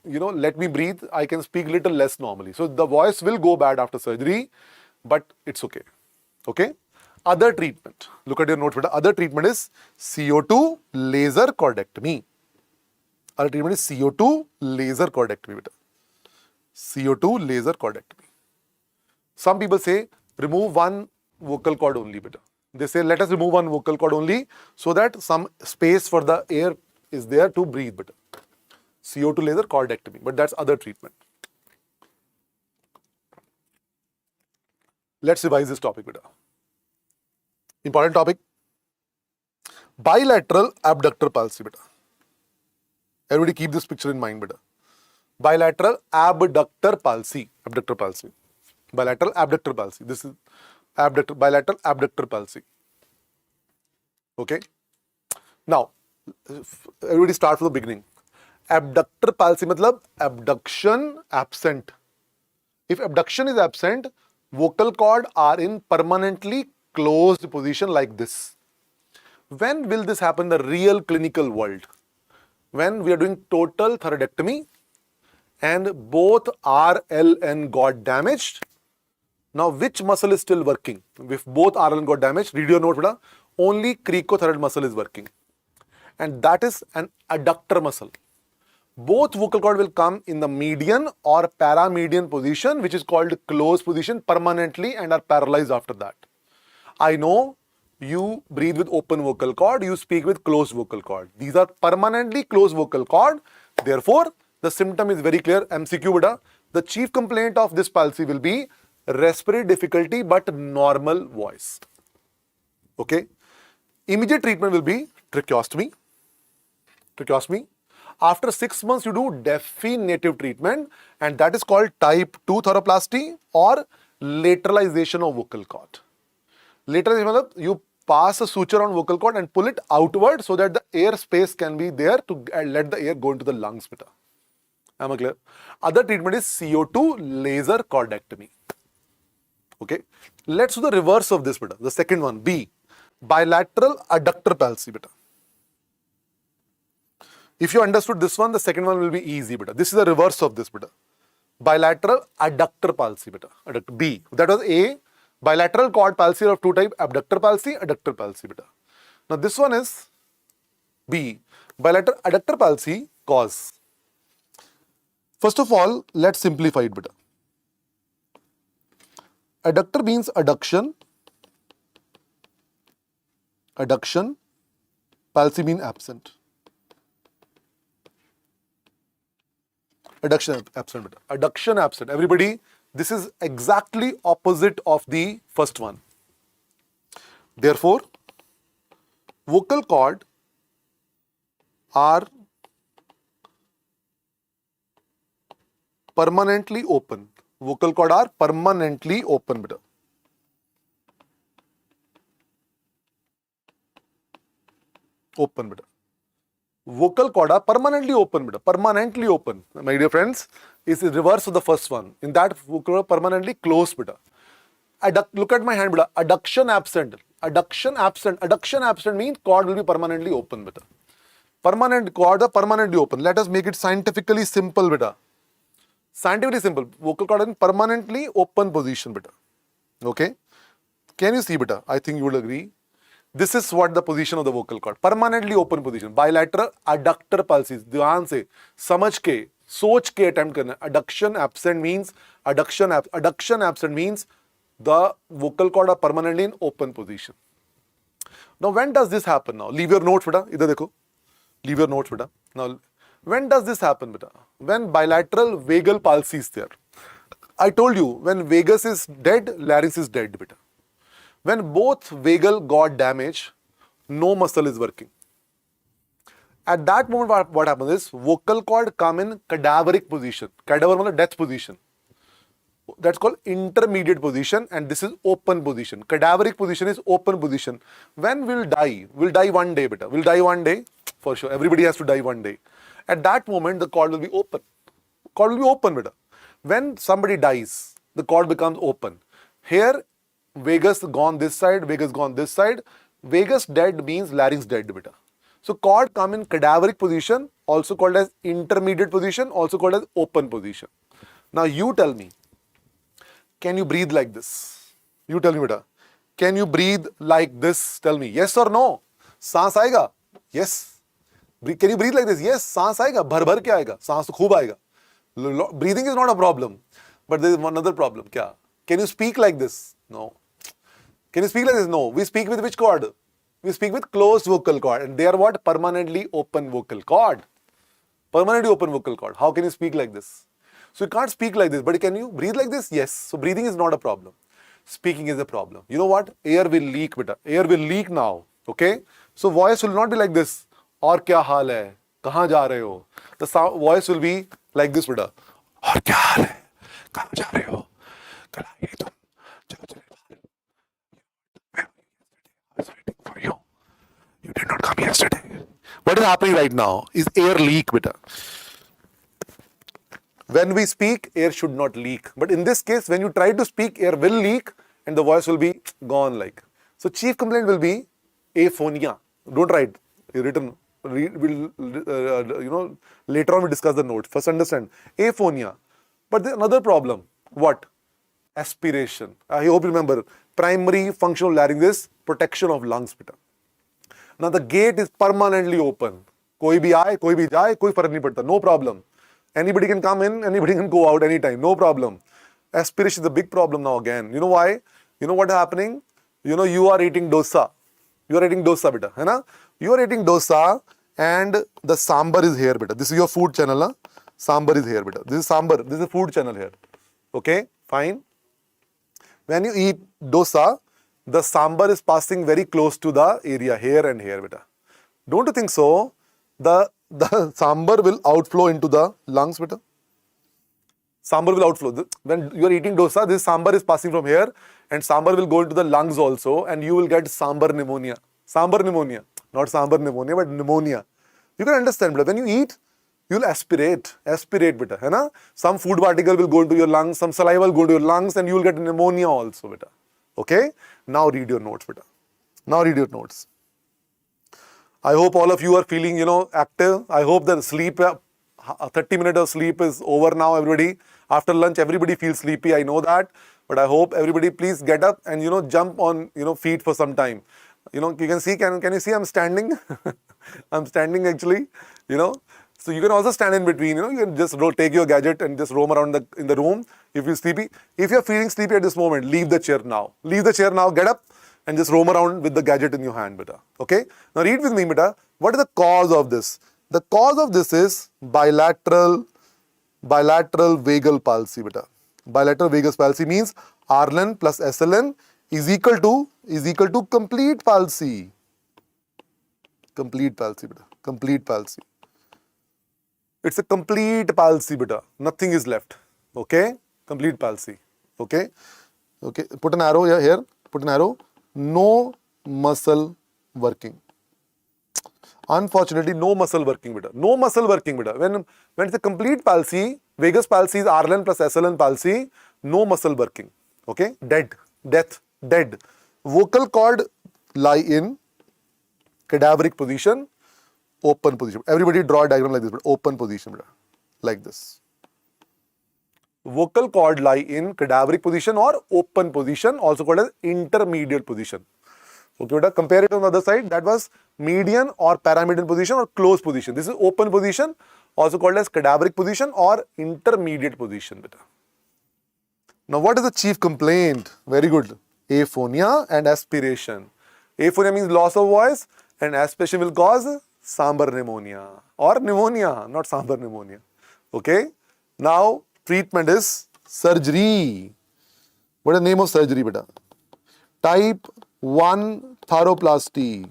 you know, let me breathe. I can speak little less normally. So the voice will go bad after surgery, but it's okay. Okay. Other treatment. Look at your notes. Other treatment is CO2 laser cordectomy. Other treatment is CO2 laser cordectomy. CO2 laser cordectomy. Some people say remove one vocal cord only, beta. They say let us remove one vocal cord only so that some space for the air is there to breathe, beta. CO2 laser cordectomy, but that's other treatment. Let's revise this topic, beta. Important topic. Bilateral abductor palsy, beta. Everybody keep this picture in mind, beta. Bilateral abductor palsy. Abductor palsy. Bilateral abductor palsy. This is bilateral abductor palsy. Okay. Now, everybody start from the beginning. Abductor palsy matlab abduction absent. If abduction is absent, vocal cord are in permanently closed position like this. When will this happen in the real clinical world? When we are doing total thyroidectomy and both R, L, N got damaged, Now, which muscle is still working? If both RLN got damaged, read your note, beta. Only cricothyroid muscle is working. And that is an adductor muscle. Both vocal cord will come in the median or paramedian position, which is called closed position permanently, and are paralyzed after that. I know you breathe with open vocal cord, you speak with closed vocal cord. These are permanently closed vocal cord. Therefore, the symptom is very clear. MCQ beta. The chief complaint of this palsy will be respiratory difficulty but normal voice. Okay. Immediate treatment will be tracheostomy. Tracheostomy. After 6 months, you do definitive treatment, and that is called type 2 thoroplasty or lateralization of vocal cord. Lateralization means you pass a suture on vocal cord and pull it outward so that the air space can be there to let the air go into the lungs. Beta. Am I clear? Other treatment is CO2 laser cordectomy. Okay. Let's do the reverse of this, beta. The second one, B. Bilateral adductor palsy, beta. If you understood this one, the second one will be easy, beta. This is the reverse of this, beta. Bilateral adductor palsy, beta. Adductor, B. That was A. Bilateral cord palsy of two types, abductor palsy, adductor palsy, beta. Now this one is B. Bilateral adductor palsy cause. First of all, let's simplify it, beta. Adductor means adduction. Adduction. Palsy means absent. Adduction absent, beta. Adduction absent. Everybody, this is exactly opposite of the first one. Therefore, vocal cord are permanently open. Vocal cord are permanently open, beta. Open, beta. Vocal cord are permanently open, beta. Permanently open. My dear friends, is the reverse of the first one. In that, vocal cord permanently closed, beta. Look at my hand, beta. Adduction absent. Adduction absent. Adduction absent means cord will be permanently open, beta. Permanent cord are permanently open. Let us make it scientifically simple, beta. Scientifically simple. Vocal cord in permanently open position, beta. Okay. Can you see, beta? I think you would agree. This is what the position of the vocal cord. Permanently open position. Bilateral adductor palsy. ध्यान से समझ के सोच के attempt करना. Adduction absent means adduction absent means the vocal cord are permanently in open position. Now when does this happen? Now leave your notes, beta. इधर देखो. Leave your notes, beta. Now when does this happen, beta? When bilateral vagal palsy is there. I told you when vagus is dead, larynx is dead, beta. When both vagal got damaged, no muscle is working. At that moment, what happens is vocal cord come in cadaveric position. Cadaver means death position. That's called intermediate position, and this is open position. Cadaveric position is open position. When we'll die? We'll die one day, beta. We'll die one day for sure. Everybody has to die one day. At that moment, the cord will be open. Cord will be open, beta. When somebody dies, the cord becomes open. Here, vagus gone this side, vagus gone this side. Vagus dead means larynx dead, beta. So cord come in cadaveric position, also called as intermediate position, also called as open position. Now you tell me, can you breathe like this? You tell me, beta. Can you breathe like this? Tell me, yes or no? सांस आएगा? Yes. Can you breathe like this? Yes. सांस आएगा? भर भर के आएगा? सांस तो खूब आएगा. Breathing is not a problem, but there is one other problem. क्या? Can you speak like this? No. Can you speak like this? No. We speak with which cord? We speak with closed vocal cord, and they are what? Permanently open vocal cord. Permanently open vocal cord. How can you speak like this? So you can't speak like this, but can you breathe like this? Yes. So breathing is not a problem. Speaking is a problem. You know what? Air will leak, beta. Air will leak now. Okay? So voice will not be like this. और क्या हाल है? कहाँ जा रहे हो? The voice will be like this, beta. और क्या हाल है? कहाँ जा रहे हो? कल आइए तुम. चलो चलो बाहर. Where were you yesterday? I was waiting for you. You did not come yesterday. What is happening right now is air leak, beta. When we speak, air should not leak. But in this case, when you try to speak, air will leak and the voice will be gone like. So chief complaint will be aphonia. Don't write. Written. We'll, later on we discuss the note. First understand. Aphonia. But there's another problem. What? Aspiration. I hope you remember. Primary function of larynx is protection of lungs. Beta. Now the gate is permanently open. कोई भी आए, कोई भी जाए, कोई फर्क नहीं पड़ता. No problem. Anybody can come in, anybody can go out anytime. No problem. Aspiration is a big problem now again. You know why? You know what is happening? You know, you are eating dosa. You are eating dosa, beta. है ना? You are eating dosa and the sambar is here, beta. This is your food channel, huh? Sambar is here, beta. This is sambar. This is a food channel here. Okay? Fine. When you eat dosa, the sambar is passing very close to the area here and here, beta. Don't you think so? The sambar will outflow into the lungs, beta. Sambar will outflow. When you are eating dosa, this sambar is passing from here and sambar will go into the lungs also and you will get sambar pneumonia. Sambar pneumonia. Not sambar pneumonia, but pneumonia. You can understand, beta. When you eat, you will aspirate, beta. Hai na? Some food particle will go into your lungs, some saliva will go into your lungs and you will get pneumonia also, beta. Okay? Now read your notes, beta. Now read your notes. I hope all of you are feeling, active. I hope that sleep, 30 minutes of sleep is over now, everybody. After lunch, everybody feels sleepy. I know that. But I hope everybody please get up and, jump on, feet for some time. You can see, can you see I'm standing? I'm standing actually, So you can also stand in between, you can just take your gadget and just roam around in the room if you're sleepy. If you're feeling sleepy at this moment, leave the chair now. Leave the chair now, get up and just roam around with the gadget in your hand, beta. Okay? Now read with me, beta. What is the cause of this? The cause of this is bilateral vagal palsy, beta. Bilateral vagus palsy means RLN plus SLN is equal to complete palsy. Complete palsy, beta. Complete palsy. It's a complete palsy, beta. Nothing is left. Okay? Complete palsy. Okay? Okay. Put an arrow here. Put an arrow. No muscle working. Unfortunately, no muscle working, beta. No muscle working, beta. When it's a complete palsy, vagus palsy is RLN plus SLN palsy, no muscle working. Okay? Dead. Death. Dead. Vocal cord lie in cadaveric position, open position. Everybody draw a diagram like this, but open position, beta. Like this. Vocal cord lie in cadaveric position or open position, also called as intermediate position. Okay, beta, compare it on the other side. That was median or paramedian position or closed position. This is open position, also called as cadaveric position or intermediate position, beta. Now, what is the chief complaint? Very good. Aphonia and aspiration. Aphonia means loss of voice and aspiration will cause sambar pneumonia or pneumonia, not sambar pneumonia. Okay. Now, treatment is surgery. What is the name of surgery, beta? Type 1 tharoplasty.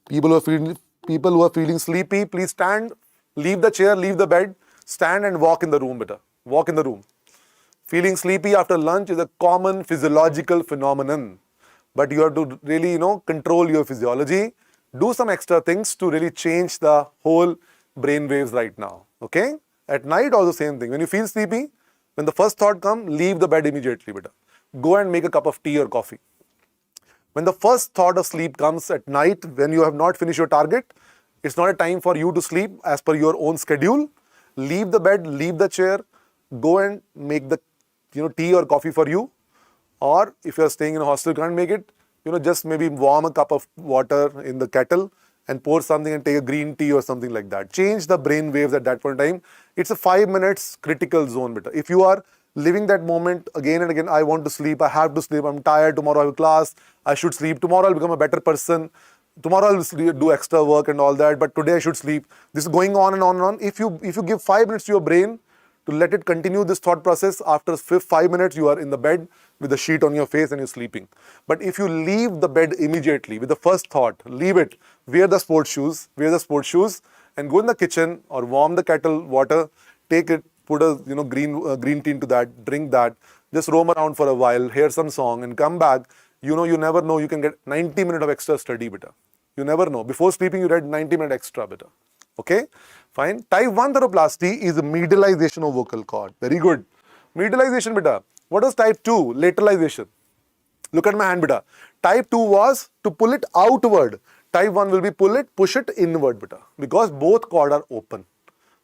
People who are feeling sleepy, please stand, leave the chair, leave the bed, stand and walk in the room, beta. Walk in the room. Feeling sleepy after lunch is a common physiological phenomenon. But you have to really, control your physiology. Do some extra things to really change the whole brain waves right now. Okay? At night, also same thing. When you feel sleepy, when the first thought comes, leave the bed immediately, beta. Go and make a cup of tea or coffee. When the first thought of sleep comes at night, when you have not finished your target, it's not a time for you to sleep as per your own schedule. Leave the bed, leave the chair, go and make the tea or coffee for you. Or if you're staying in a hostel, can't make it, just maybe warm a cup of water in the kettle and pour something and take a green tea or something like that. Change the brain waves at that point in time. It's a 5 minutes critical zone, beta. If you are living that moment again and again, I want to sleep, I have to sleep, I'm tired, tomorrow I have class, I should sleep, tomorrow I'll become a better person, tomorrow I'll do extra work and all that, but today I should sleep. This is going on and on and on. If you give 5 minutes to your brain to let it continue this thought process, after 5 minutes you are in the bed with the sheet on your face and you're sleeping. But if you leave the bed immediately with the first thought, leave it, wear the sports shoes and go in the kitchen or warm the kettle water, take it, put a green tea into that, drink that, just roam around for a while, hear some song and come back. You never know, you can get 90 minutes of extra study, beta. You never know. Before sleeping, you read 90 minutes extra, beta. Okay? Fine. Type 1 tharoplasty is a medialization of vocal cord. Very good. Medialization, beta. What was type 2? Lateralization. Look at my hand, beta. Type 2 was to pull it outward. Type 1 will be push it inward, beta. Because both cords are open.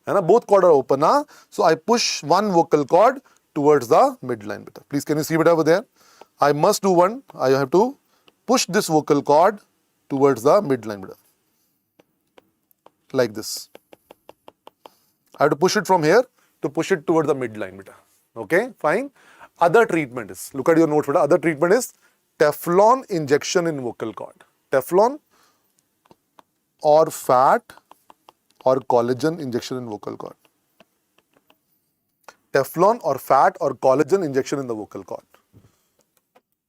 Both cords are open. So I push one vocal cord towards the midline beta. Please, can you see beta over there? I must do one. I have to push this vocal cord towards the midline beta. Like this. I have to push it from here to push it towards the midline beta. Okay, fine. Other treatment is, look at your note beta. Other treatment is Teflon injection in vocal cord. Teflon or fat or collagen injection in vocal cord. Teflon or fat or collagen injection in the vocal cord.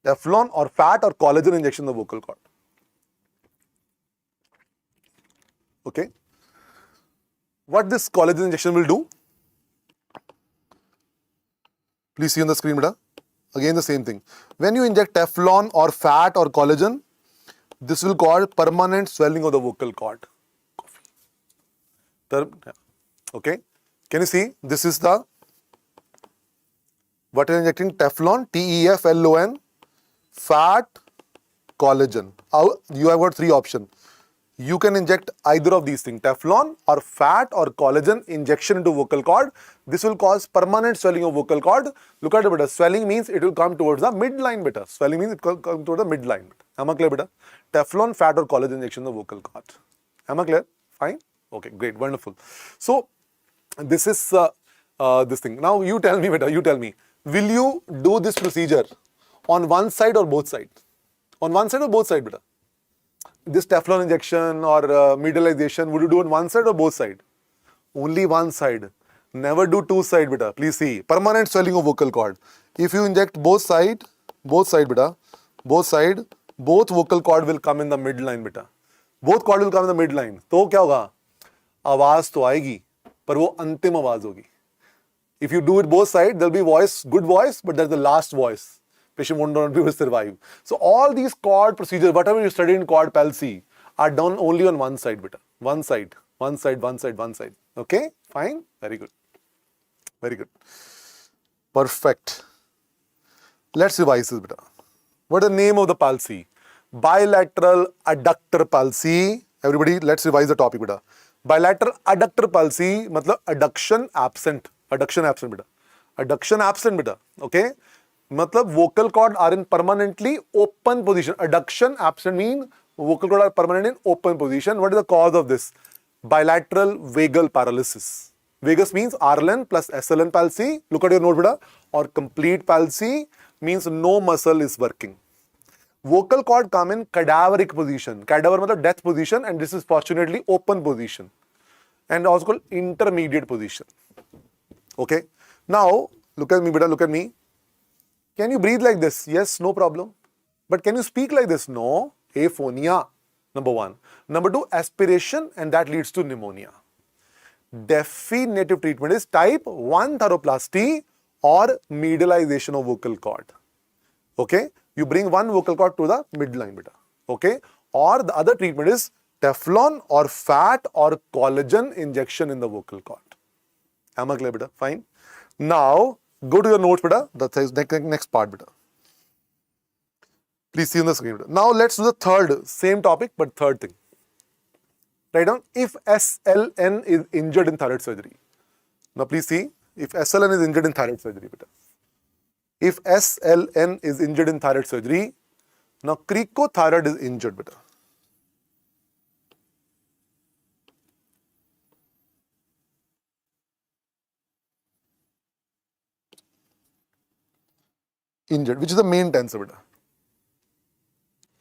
Teflon or fat or collagen injection in the vocal cord. Okay. What this collagen injection will do? Please see on the screen, beta. Again the same thing. When you inject Teflon or fat or collagen, this will cause permanent swelling of the vocal cord. Okay. Can you see? This is the, what is injecting? Teflon, Teflon, fat, collagen. You have got three options. You can inject either of these things, Teflon or fat or collagen injection into vocal cord. This will cause permanent swelling of vocal cord. Look at it, beta. Swelling means it will come towards the midline, beta. Swelling means it will come towards the midline. Am I clear, beta? Teflon, fat or collagen injection in the vocal cord. Am I clear? Fine? Okay, great, wonderful. So, this is this thing. Now, you tell me, beta, you tell me. Will you do this procedure on one side or both sides? On one side or both sides, beta? This Teflon injection or medialization, would you do on one side or both side? Only one side. Never do two side, beta. Please see. Permanent swelling of vocal cord. If you inject both side, beta, both side, both vocal cord will come in the midline, beta. Both cord will come in the midline. तो क्या होगा? आवाज तो आएगी, पर वो अंतिम आवाज होगी. If you do it both sides, there will be voice, good voice, but that's the last voice. Patient won't not be able to survive. So all these cord procedures, whatever you study in cord palsy, are done only on one side, beta. One side, one side, one side, one side. Okay? Fine? Very good. Very good. Perfect. Let's revise this, beta. What is the name of the palsy? Bilateral adductor palsy. Everybody, let's revise the topic, beta. Bilateral adductor palsy, matlab adduction absent. Adduction absent, beta. Adduction absent, beta. Okay? मतलब vocal cord are in permanently open position. Adduction absent mean vocal cord are permanent in open position. What is the cause of this? Bilateral vagal paralysis. Vagus means RLN plus SLN palsy. Look at your note, beta. Or complete palsy means no muscle is working. Vocal cord come in cadaveric position. Cadaver means death position, and this is fortunately open position. And also called intermediate position. Okay. Now, look at me, beta. Look at me. Can you breathe like this? Yes, no problem. But can you speak like this? No. Aphonia, number one. Number two, aspiration, and that leads to pneumonia. Definitive treatment is type 1 tharoplasty or medialization of vocal cord. Okay? You bring one vocal cord to the midline, beta. Okay? Or the other treatment is Teflon or fat or collagen injection in the vocal cord. Am I clear, beta? Fine. Now, go to your notes, beta. That's next part, beta. Please see on the screen, beta. Now, let's do the third, same topic, but third thing. Write down, if SLN is injured in thyroid surgery. Now, please see, if SLN is injured in thyroid surgery, beta. If SLN is injured in thyroid surgery, now cricothyroid is injured, beta. Injured, which is the main tensor, beta.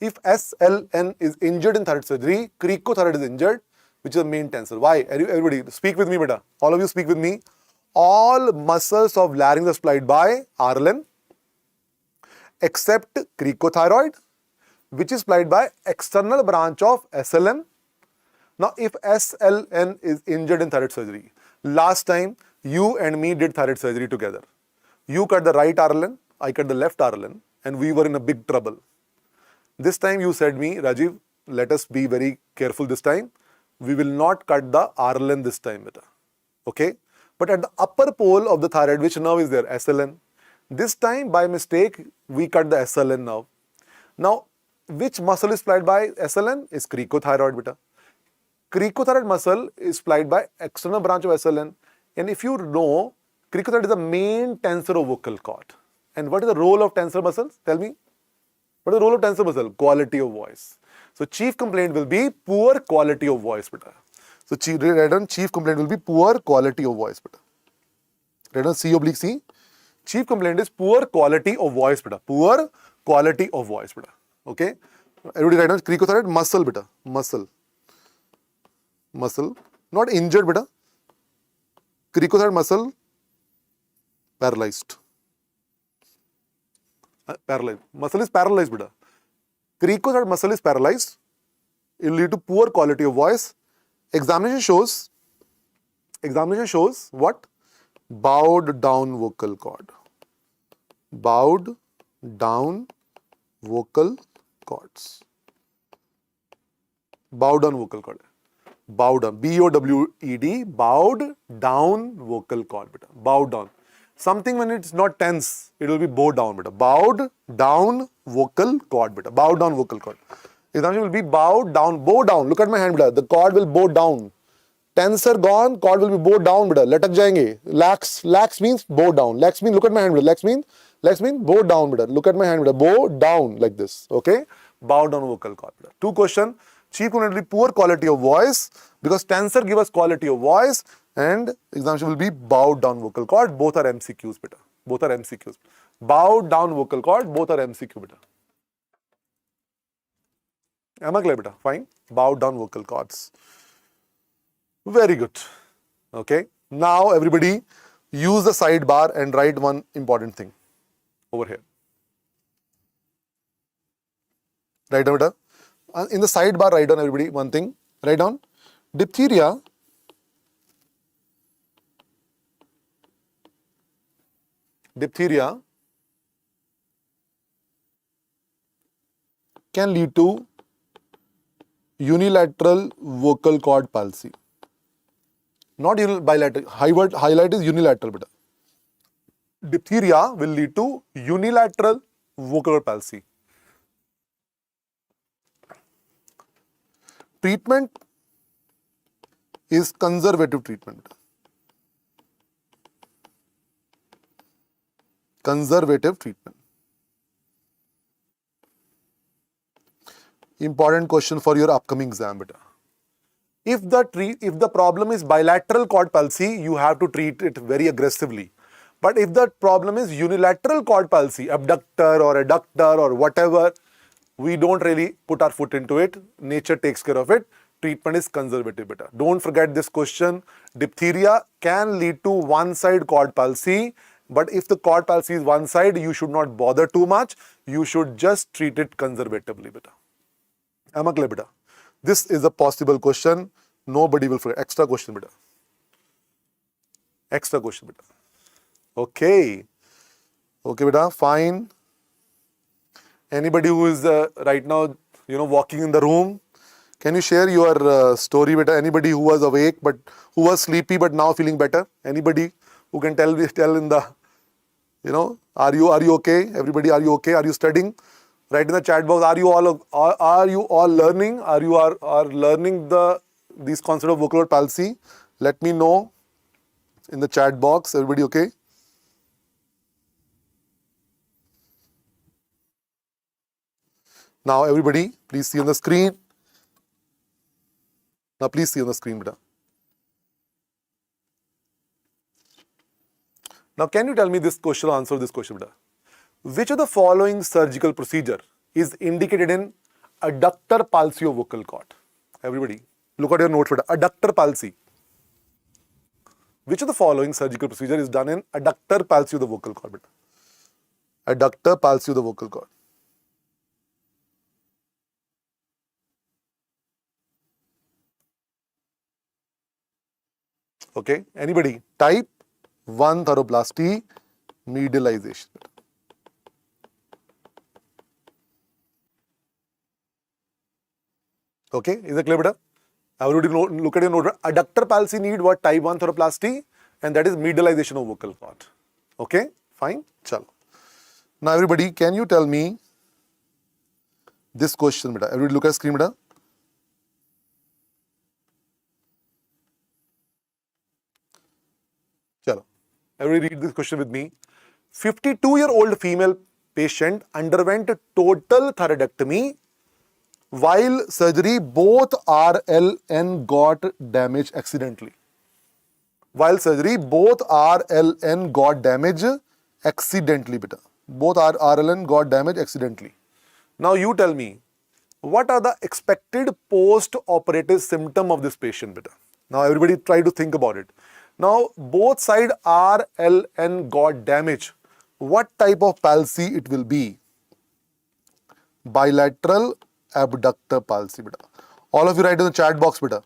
If SLN is injured in thyroid surgery, cricothyroid is injured, which is the main tensor. Why? Everybody, speak with me, beta. All of you speak with me. All muscles of larynx are supplied by RLN, except cricothyroid, which is supplied by external branch of SLN. Now, if SLN is injured in thyroid surgery, last time you and me did thyroid surgery together. You cut the right RLN, I cut the left RLN, and we were in a big trouble. This time you said me, Rajiv, let us be very careful this time. We will not cut the RLN this time, beta. Okay? But at the upper pole of the thyroid, which nerve is there? SLN. This time, by mistake, we cut the SLN nerve. Now, which muscle is supplied by SLN? Is cricothyroid, beta. Cricothyroid muscle is supplied by external branch of SLN. And if you know, Cricoid is the main tensor of vocal cord. And what is the role of tensor muscles? Tell me. What is the role of tensor muscle? Quality of voice. So chief complaint will be poor quality of voice, beta. So write down chief complaint will be poor quality of voice, beta. Write down C/C. Chief complaint is poor quality of voice, beta. Poor quality of voice, beta. Okay. Everybody write down cricothyroid muscle, beta. Muscle. Muscle. Not injured, beta. Cricothyroid muscle paralyzed. Paralyzed. Muscle is paralyzed, beta. Cricothyroid muscle is paralyzed. It will lead to poor quality of voice. Examination shows what? Bowed down vocal cord. Bowed down vocal cords. Bowed down vocal cord. Bowed down. B-O-W-E-D. Bowed down vocal cord. Beta. Bowed down. Something when it's not tense, it will be bowed down. Beta. Bowed down vocal cord. Beta. Bowed down vocal cord. Example will be bowed down. Bow down. Look at my hand. Beta. The cord will bow down. Tensor gone, cord will be bow down, beta. Latak jayenge. Lax means bow down. Lax means, look at my hand, beta. Lax means bow down, beta. Look at my hand, beta. Bow down like this. Okay? Bow down vocal cord, beta. Two question. Chief complaint will be poor quality of voice because tensor give us quality of voice and example will be bowed down vocal cord. Both are MCQs, beta. Both are MCQs. Bowed down vocal cord, both are MCQ, beta. Am I clear, beta? Fine. Bowed down vocal cords. Very good. Okay. Now everybody use the sidebar and write one important thing over here. Write down, beta. In the sidebar, write down everybody one thing. Write down diphtheria can lead to unilateral vocal cord palsy. Not bilateral. Highlight is unilateral, beta. Diphtheria will lead to unilateral vocal cord palsy. Treatment is conservative treatment. Conservative treatment. Important question for your upcoming exam, beta. If the problem is bilateral cord palsy, you have to treat it very aggressively. But if the problem is unilateral cord palsy, abductor or adductor or whatever, we don't really put our foot into it. Nature takes care of it. Treatment is conservative, beta. Don't forget this question. Diphtheria can lead to one-side cord palsy. But if the cord palsy is one side, you should not bother too much. You should just treat it conservatively, beta. Am I clear, beta? This is a possible question. Nobody will forget. Extra question, beta. Extra question, beta. Okay. Okay, beta. Fine. Anybody who is right now, walking in the room, can you share your story, beta? Anybody who was awake but who was sleepy but now feeling better? Anybody who can tell in the, are you okay? Everybody, are you okay? Are you studying? Write in the chat box. Are you all learning? Are you learning these concepts of vocal cord palsy? Let me know in the chat box. Everybody okay? Now everybody, please see on the screen. Now please see on the screen, beta. Now can you tell me this question, answer this question, beta? Which of the following surgical procedure is indicated in adductor palsy of vocal cord? Everybody, look at your notes, beta. Adductor palsy. Which of the following surgical procedure is done in adductor palsy of the vocal cord, beta? Adductor palsy of the vocal cord. Okay, anybody? Type 1 thyroplasty, medialization. Okay, is it clear, beta? Everybody look at your note. Adductor palsy need what? Type 1 thyroplasty, and that is medialization of vocal cord. Okay, fine. Chalo. Now everybody, can you tell me this question, beta? Everybody look at screen, beta. Chalo. Everybody read this question with me. 52-year-old female patient underwent total thyroidectomy. While surgery, both RLN got damaged accidentally. While surgery, both RLN got damaged accidentally, beta. Both RLN got damaged accidentally. Now you tell me, what are the expected post-operative symptom of this patient, beta? Now everybody try to think about it. Now both side RLN got damaged. What type of palsy it will be? Bilateral abductor palsy, beta. All of you write in the chat box, beta.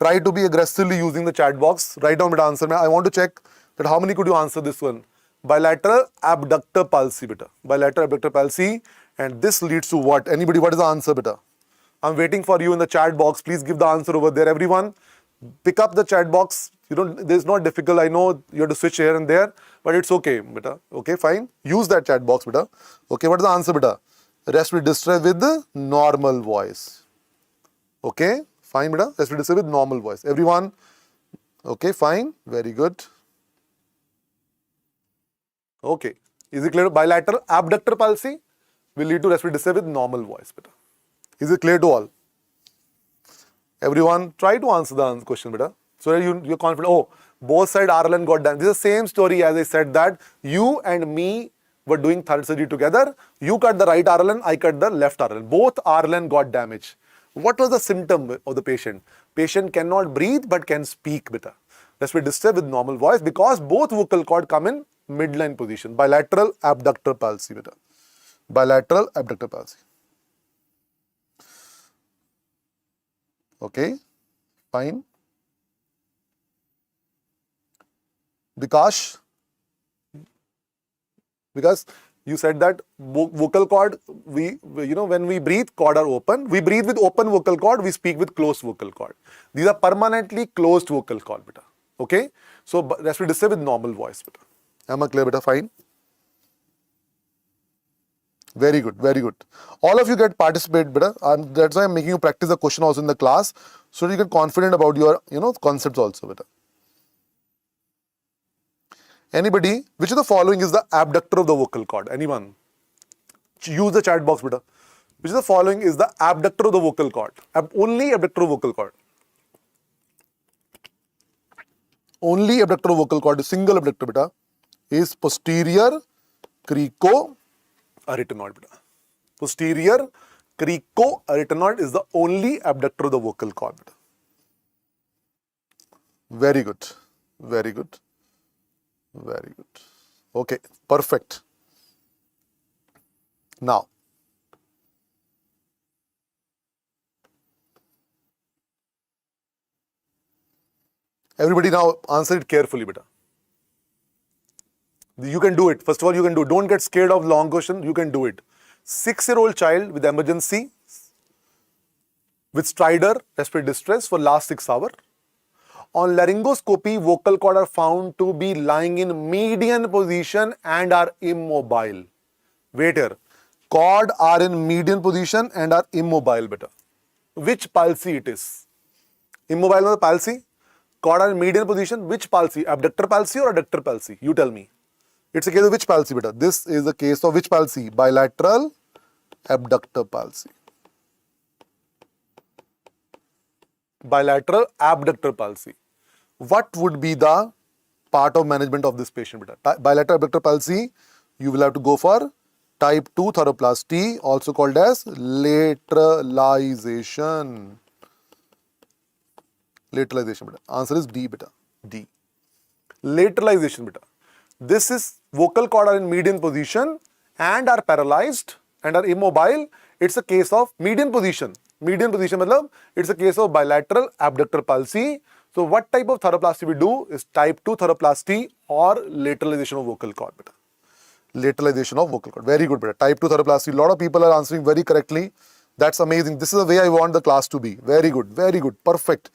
Try to be aggressively using the chat box. Write down beta answer. I want to check that how many could you answer this one. Bilateral abductor palsy, beta. Bilateral abductor palsy. And this leads to what? Anybody, what is the answer, beta? I'm waiting for you in the chat box. Please give the answer over there. Everyone, pick up the chat box. This is not difficult. I know you have to switch here and there, but it's okay, beta. Okay, fine. Use that chat box, beta. Okay, what is the answer, beta? Respiratory distress with the normal voice. Okay, fine, beta. Respiratory distress with normal voice. Everyone, okay, fine. Very good. Okay, is it clear? Bilateral abductor palsy will lead to respiratory distress with normal voice, beta. Is it clear to all? Everyone, try to answer the question, beta. So that you're confident. Oh, both sides RLN got done. This is the same story as I said that you and me were doing thyroid surgery together. You cut the right RLN, I cut the left RLN. Both RLN got damaged. What was the symptom of the patient? Patient cannot breathe but can speak, beta. Respiratory distress with normal voice because both vocal cord come in midline position. Bilateral abductor palsy, beta. Bilateral abductor palsy. Okay, fine. Because you said that vocal cord, when we breathe, cord are open. We breathe with open vocal cord, we speak with closed vocal cord. These are permanently closed vocal cord, beta. Okay, so respiratory distress with normal voice, beta. Am I clear, beta? Fine. Very good, very good. All of you get participate, beta. That's why I'm making you practice the question also in the class, so that you get confident about your, concepts also, beta. Anybody, which of the following is the abductor of the vocal cord? Anyone? Use the chat box, beta. Which of the following is the abductor of the vocal cord? Only abductor of vocal cord. Only abductor of vocal cord, single abductor, beta, is posterior cricoarytenoid, beta. Posterior cricoarytenoid is the only abductor of the vocal cord, beta. Very good. Very good. Very good. Okay, perfect. Now, everybody now answer it carefully, beta. You can do it. First of all, you can do it. Don't get scared of long question. You can do it. 6-year-old child with emergency, with stridor, respiratory distress for last 6 hours. On laryngoscopy, vocal cord are found to be lying in median position and are immobile. Wait here. Cord are in median position and are immobile, beta. Which palsy it is? Immobile is palsy. Cord are in median position. Which palsy? Abductor palsy or adductor palsy? You tell me. It's a case of which palsy, beta? This is a case of which palsy? Bilateral abductor palsy. Bilateral abductor palsy. What would be the part of management of this patient, beta? Bilateral abductor palsy, you will have to go for type 2 thyroplasty, also called as lateralization. Lateralization, beta. Answer is D, beta. D. Lateralization, beta. This is vocal cord are in median position and are paralyzed and are immobile. It's a case of median position. Median position, matlab, it's a case of bilateral abductor palsy. So what type of thyroplasty we do is type 2 thyroplasty or lateralization of vocal cord, beta. Lateralization of vocal cord. Very good, beta. Type 2 thyroplasty. A lot of people are answering very correctly. That's amazing. This is the way I want the class to be. Very good. Very good. Perfect.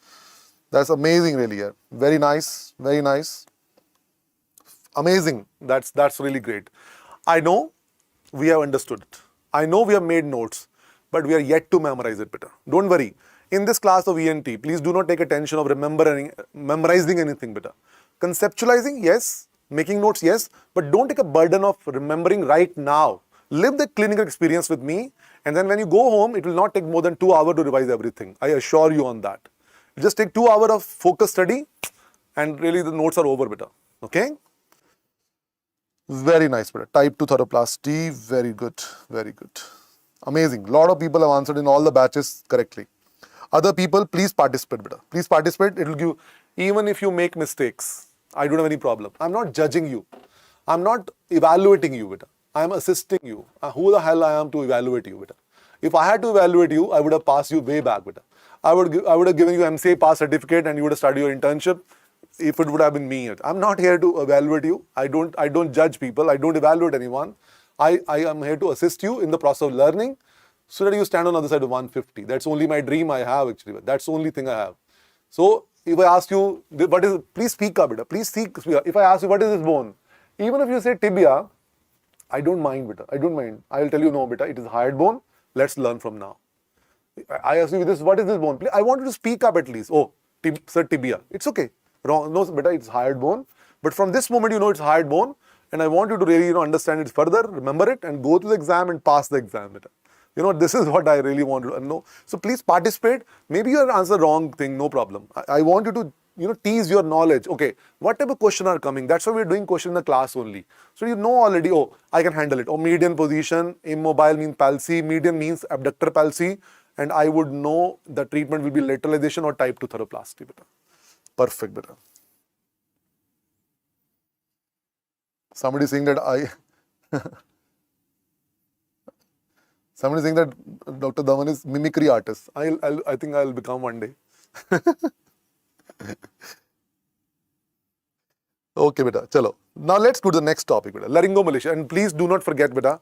That's amazing, really. Yeah. Very nice. Very nice. Amazing. That's really great. I know we have understood it. I know we have made notes, but we are yet to memorize it, beta. Don't worry. In this class of ENT, please do not take attention of memorizing anything, beta. Conceptualizing, yes, Making notes, yes, but don't take a burden of remembering right now. Live the clinical experience with me, and then when you go home, it will not take more than 2 hours to revise everything. I assure you on that. You just take 2 hours of focused study, and really the notes are over, beta. Okay? Very nice, beta. Type 2 thoroplasty, very good, very good. Amazing. A lot of people have answered in all the batches correctly. Other people, please participate, beta. Please participate. It will give, even if you make mistakes, I don't have any problem. I'm not judging you. I'm not evaluating you, beta. I'm assisting you. Who the hell I am to evaluate you, beta? If I had to evaluate you, I would have passed you way back, beta. I would have given you MCA pass certificate and you would have started your internship if it would have been me. I'm not here to evaluate you. I don't judge people. I don't evaluate anyone. I am here to assist you in the process of learning so that you stand on the other side of 150. That's only my dream I have actually. That's the only thing I have. So if I ask you, what is, please speak up, beta. Please speak up. If I ask you, what is this bone? Even if you say tibia, I don't mind, beta. I don't mind. I will tell you, no, beta, it is hyoid bone. Let's learn from now. I ask you this, what is this bone? I want you to speak up at least. Oh, sir, tibia. It's okay. Wrong. No, beta, it's hyoid bone. But from this moment, you know it's hyoid bone. And I want you to really, understand it further, remember it, and go to the exam and pass the exam, beta. This is what I really want to know. So please participate. Maybe you answer wrong thing, no problem. I want you to, tease your knowledge. Okay, what type of question are coming? That's why we're doing question in the class only. So you know already, oh, I can handle it. Oh, median position, immobile means palsy, median means abductor palsy, and I would know the treatment will be lateralization or type 2 thoroplasty, beta. Perfect, beta. Somebody saying that somebody saying that Dr. Dhawan is mimicry artist. I think I'll become one day. Okay, beta. Chalo. Now let's go to the next topic, beta. Laryngomalacia. And please do not forget, beta,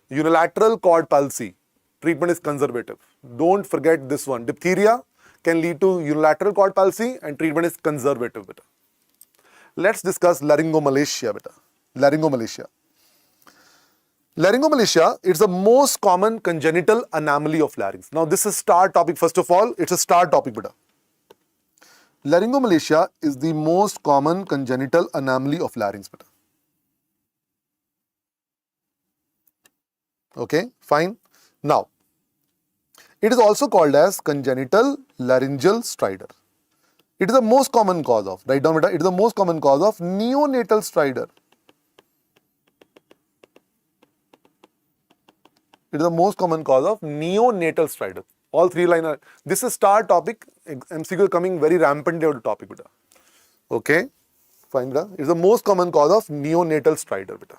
unilateral cord palsy. Treatment is conservative. Don't forget this one. Diphtheria can lead to unilateral cord palsy and treatment is conservative, beta. Let's discuss laryngomalacia, beta. Laryngomalacia. Laryngomalacia is the most common congenital anomaly of larynx. Now this is star topic. First of all, it's a star topic, beta. Laryngomalacia is the most common congenital anomaly of larynx, beta. Okay, fine. Now, it is also called as congenital laryngeal stridor. It is the most common cause of, write down, beta, it is the most common cause of neonatal stridor. It is the most common cause of neonatal stridor. All three liner. This is star topic. MCQ coming very rampantly out of topic, beta. Okay, fine, beta. It is the most common cause of neonatal stridor, beta.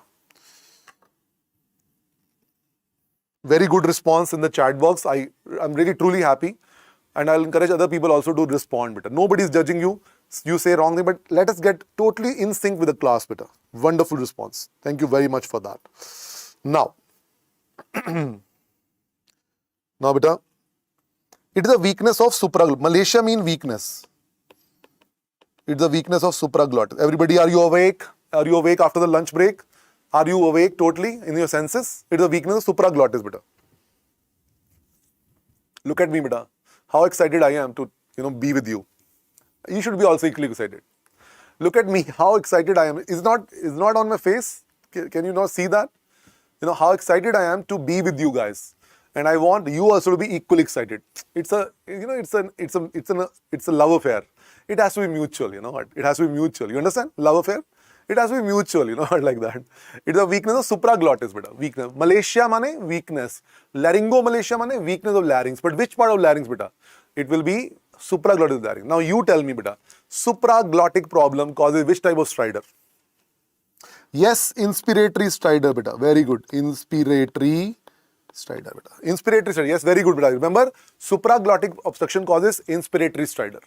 Very good response in the chat box. I'm really truly happy, and I'll encourage other people also to respond, beta. Nobody is judging you. You say wrong thing, but let us get totally in sync with the class, beta. Wonderful response. Thank you very much for that. Now, now, beta, it is a weakness of supraglottis. Malacia means weakness. It's the weakness of supraglottis. Everybody, are you awake? Are you awake after the lunch break? Are you awake totally in your senses? It's the weakness of supraglottis, beta. Look at me, beta. How excited I am to, be with you. You should be also equally excited. Look at me, how excited I am. Is not on my face? Can you not see that? How excited I am to be with you guys. And I want you also to be equally excited. It's a love affair. It has to be mutual, It has to be mutual. You understand? Love affair? It has to be mutual, like that. It's a weakness of supraglottis, beta. Weakness. Malacia mane weakness. Laryngomalacia mane weakness of larynx. But which part of larynx, beta? It will be supraglottis larynx. Now you tell me, beta. Supraglottic problem causes which type of stridor? Yes, inspiratory stridor, beta. Very good. Inspiratory stridor, beta. Inspiratory stridor. Yes, very good, beta. Remember, supraglottic obstruction causes inspiratory stridor.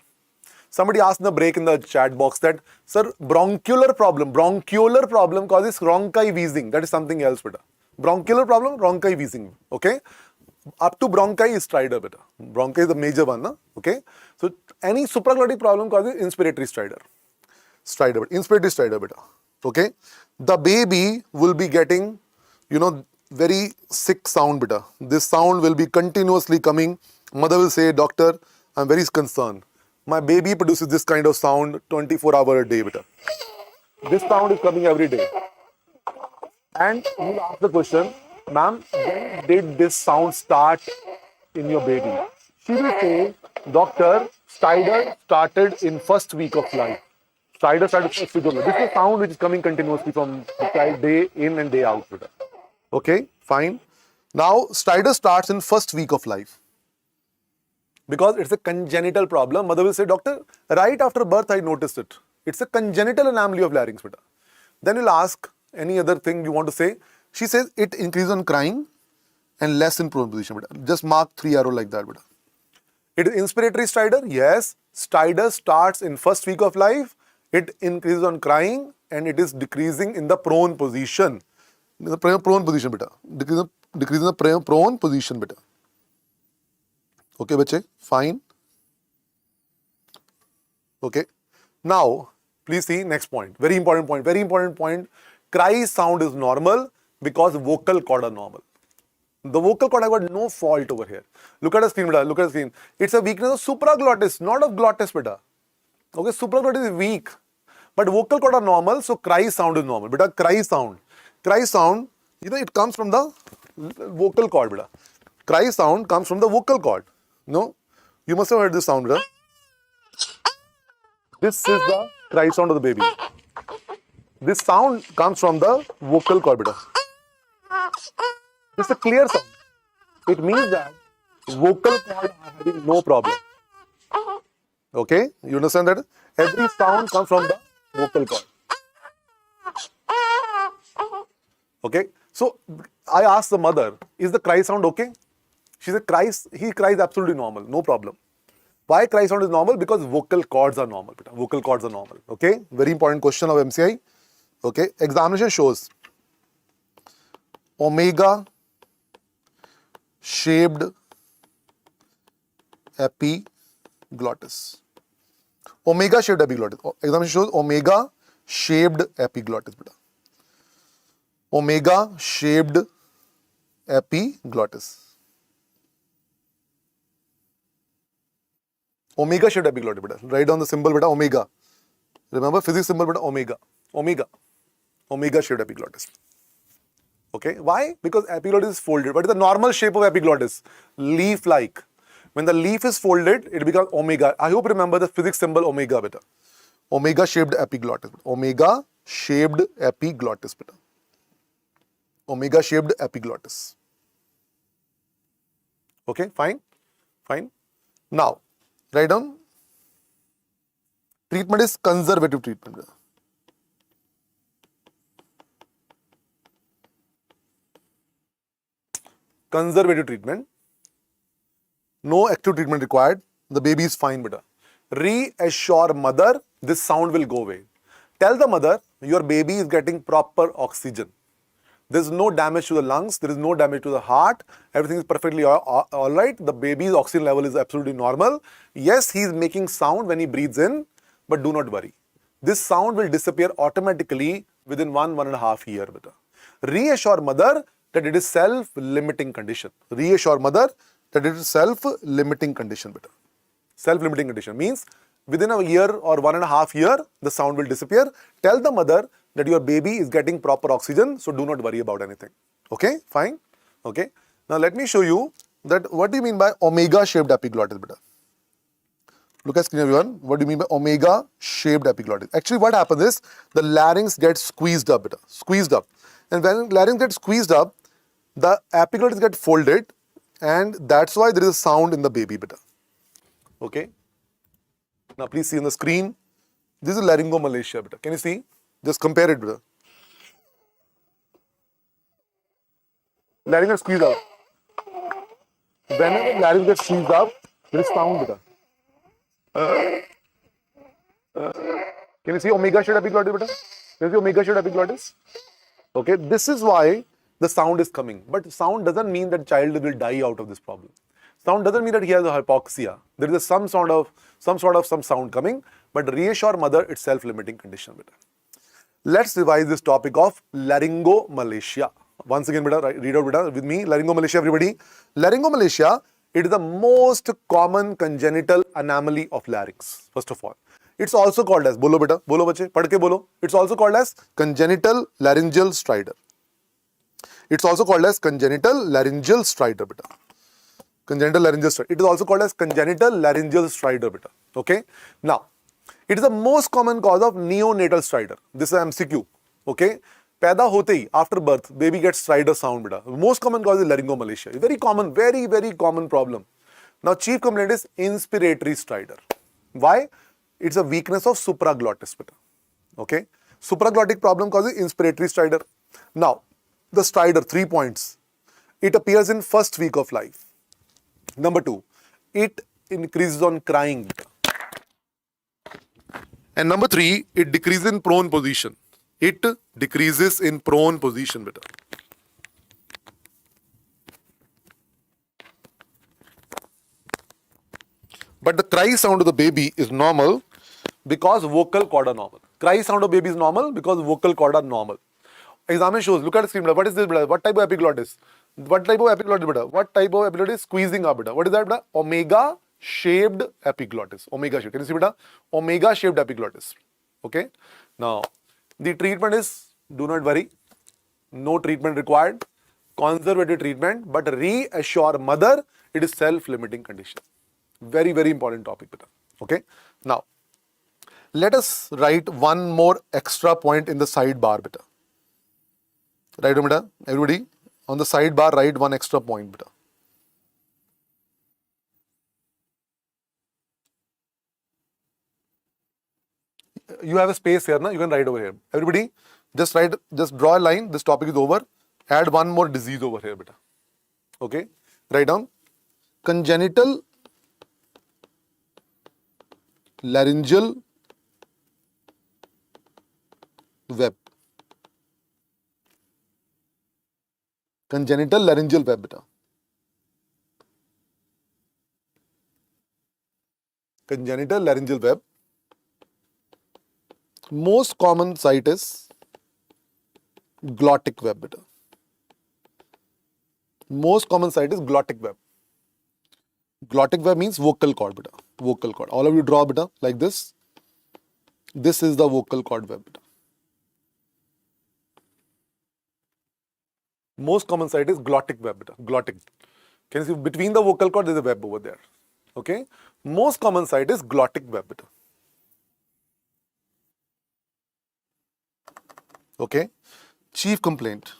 Somebody asked in the break in the chat box that, sir, bronchial problem causes rhonchi wheezing. That is something else, beta. Bronchial problem, rhonchi wheezing. Okay? Up to bronchi is stridor, beta. Bronchi is the major one, na? Okay? So, any supraglottic problem causes inspiratory stridor. Stridor, inspiratory stridor, beta. Okay? The baby will be getting, very sick sound, beta. This sound will be continuously coming. Mother will say, doctor, I'm very concerned. My baby produces this kind of sound 24 hours a day, beta. This sound is coming every day. And you will ask the question, ma'am, when did this sound start in your baby? She will say, doctor, Stider started in first week of life. Stider started first week of life. This is a sound which is coming continuously from the child day in and day out. Okay, fine. Now, Stider starts in first week of life. Because it's a congenital problem. Mother will say, doctor, right after birth I noticed it. It's a congenital anomaly of larynx. Beta. Then you'll ask any other thing you want to say. She says it increases on crying and less in prone position. Beta. Just mark 3 arrow like that. Beta. It is inspiratory Stider. Yes, Stider starts in first week of life. It increases on crying and it is decreasing in the prone position. The prone position. Beta. Decreasing the prone position. Beta. Okay, bache, fine. Okay. Now, please see next point. Very important point. Very important point. Cry sound is normal because vocal cord are normal. The vocal cord have got no fault over here. Look at the screen, beta. Look at the screen. It's a weakness of supraglottis, not of glottis, beta. Okay, supraglottis is weak. But vocal cord are normal, so cry sound is normal. Beta, cry sound. Cry sound, it comes from the vocal cord, beta. Cry sound comes from the vocal cord. No? You must have heard this sound, right? This is the cry sound of the baby. This sound comes from the vocal cord. This is a clear sound. It means that vocal cord are having no problem. Okay? You understand that? Every sound comes from the vocal cord. Okay? So, I asked the mother, is the cry sound okay? She said, he cries absolutely normal, no problem. Why cry sound is normal? Because vocal cords are normal. Vocal cords are normal. Okay? Very important question of MCI. Okay? Examination shows omega shaped epiglottis. Omega shaped epiglottis. Examination shows omega shaped epiglottis. Omega shaped epiglottis. Omega shaped epiglottis, beta. Write down the symbol, beta, omega. Remember physics symbol, beta, omega. Omega. Omega shaped epiglottis. Okay. Why? Because epiglottis is folded. What is the normal shape of epiglottis? Leaf-like. When the leaf is folded, it becomes omega. I hope you remember the physics symbol omega, beta. Omega shaped epiglottis. Omega shaped epiglottis, beta. Omega shaped epiglottis. Okay, fine. Fine. Now, write down. Treatment is conservative treatment. Conservative treatment. No active treatment required. The baby is fine, beta. Reassure mother, this sound will go away. Tell the mother, your baby is getting proper oxygen. There is no damage to the lungs. There is no damage to the heart. Everything is perfectly all right. The baby's oxygen level is absolutely normal. Yes, he is making sound when he breathes in, but do not worry. This sound will disappear automatically within 1.5 years. Reassure mother that it is self-limiting condition. Reassure mother that it is self-limiting condition. Self-limiting condition means within a year or 1.5 years, the sound will disappear. Tell the mother that your baby is getting proper oxygen, so do not worry about anything. Okay, fine. Okay. Now let me show you that what do you mean by omega shaped epiglottis, beta. Look at screen, everyone. What do you mean by omega shaped epiglottis? Actually, what happens is the larynx gets squeezed up, beta. Squeezed up. And when larynx gets squeezed up, the epiglottis get folded, and that's why there is a sound in the baby, beta. Okay. Now please see on the screen. This is laryngomalacia, beta. Can you see? Just compare it, beta. Larynx gets squeezed out. Whenever larynx gets squeezed up, there is sound, beta. Can you see omega shaped epiglottis, beta? Can you see omega shaped epiglottis? Okay, this is why the sound is coming. But sound doesn't mean that child will die out of this problem. Sound doesn't mean that he has a hypoxia. There is some sound coming, but reassure mother, it's self-limiting condition, beta. Let's revise this topic of laryngomalacia. Once again, beta, read out, beta, with me. Laryngomalacia, everybody. Laryngomalacia, it is the most common congenital anomaly of larynx, first of all. It's also called as, bolo beta, bolo bache, पढ़ के bolo. It's also called as congenital laryngeal stridor. It's also called as congenital laryngeal stridor beta. Congenital laryngeal stridor. It is also called as congenital laryngeal stridor beta. Okay. Now, it is the most common cause of neonatal stridor. This is MCQ. Okay. पैदा होते ही after birth, baby gets stridor sound beta. Most common cause is laryngomalacia. Very common, very common problem. Now, chief complaint is inspiratory stridor. Why? It's a weakness of supraglottis beta. Okay. Supraglottic problem causes inspiratory stridor. Now, the stridor, 3 points. It appears in first week of life. Number 2, it increases on crying. And number 3, it decreases in prone position. It decreases in prone position beta. But the cry sound of the baby is normal because vocal cord are normal. Cry sound of baby is normal because vocal cord are normal. Examiner shows, look at the screen. What is this? What type of epiglottis? What type of epiglottis? What type of epiglottis? Squeezing up. What is that? Omega shaped epiglottis. Omega shaped. Can you see? Omega shaped epiglottis. Okay. Now, the treatment is, do not worry. No treatment required. Conservative treatment. But reassure mother, it is self-limiting condition. Very important topic. Okay. Now, let us write one more extra point in the sidebar. Right, beta? Everybody, on the sidebar, write one extra point, beta. You have a space here, na? You can write over here. Everybody, just write, just draw a line. This topic is over. Add one more disease over here, beta. Okay? Write down congenital laryngeal web. Congenital laryngeal web beta. Congenital laryngeal web. Most common site is glottic web beta. Most common site is glottic web. Glottic web means vocal cord beta. Vocal cord. All of you draw beta like this. This is the vocal cord web beta. Most common site is glottic web beta. Glottic. Can you see between the vocal cord there is a web over there. Okay. Most common site is glottic web beta. Okay. Chief complaint.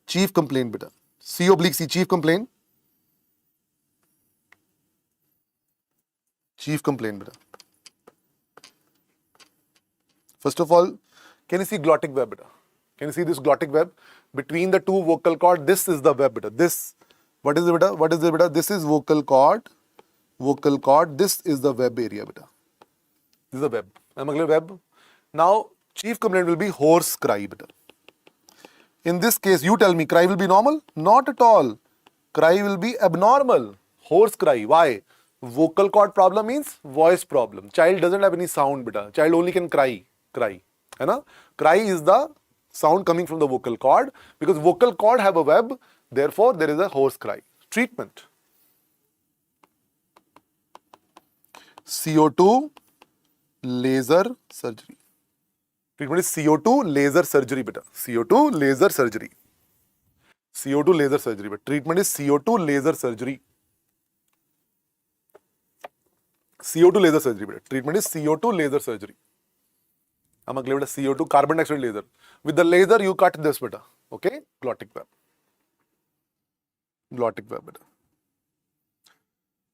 Chief complaint beta. C/C chief complaint. Chief complaint beta. First of all, can you see glottic web beta? Can you see this glottic web? Between the two vocal cord, this is the web beta. This, what is it beta? What is it beta? This is vocal cord. Vocal cord. This is the web area beta. This is the web. Web. Now, chief complaint will be hoarse cry beta. In this case, you tell me, cry will be normal? Not at all. Cry will be abnormal. Hoarse cry. Why? Vocal cord problem means voice problem. Child doesn't have any sound beta. Child only can cry. Cry. Cry is the sound coming from the vocal cord, because vocal cord have a web, therefore there is a hoarse cry. Treatment. CO2 laser surgery. Treatment is CO2 laser surgery beta. CO2 laser surgery. CO2 laser surgery. But treatment is CO2 laser surgery. CO2 laser surgery beta. Treatment is CO2 laser surgery. I'm going to CO2 carbon dioxide laser. With the laser, you cut this beta. Okay? Glottic web. Glottic web beta.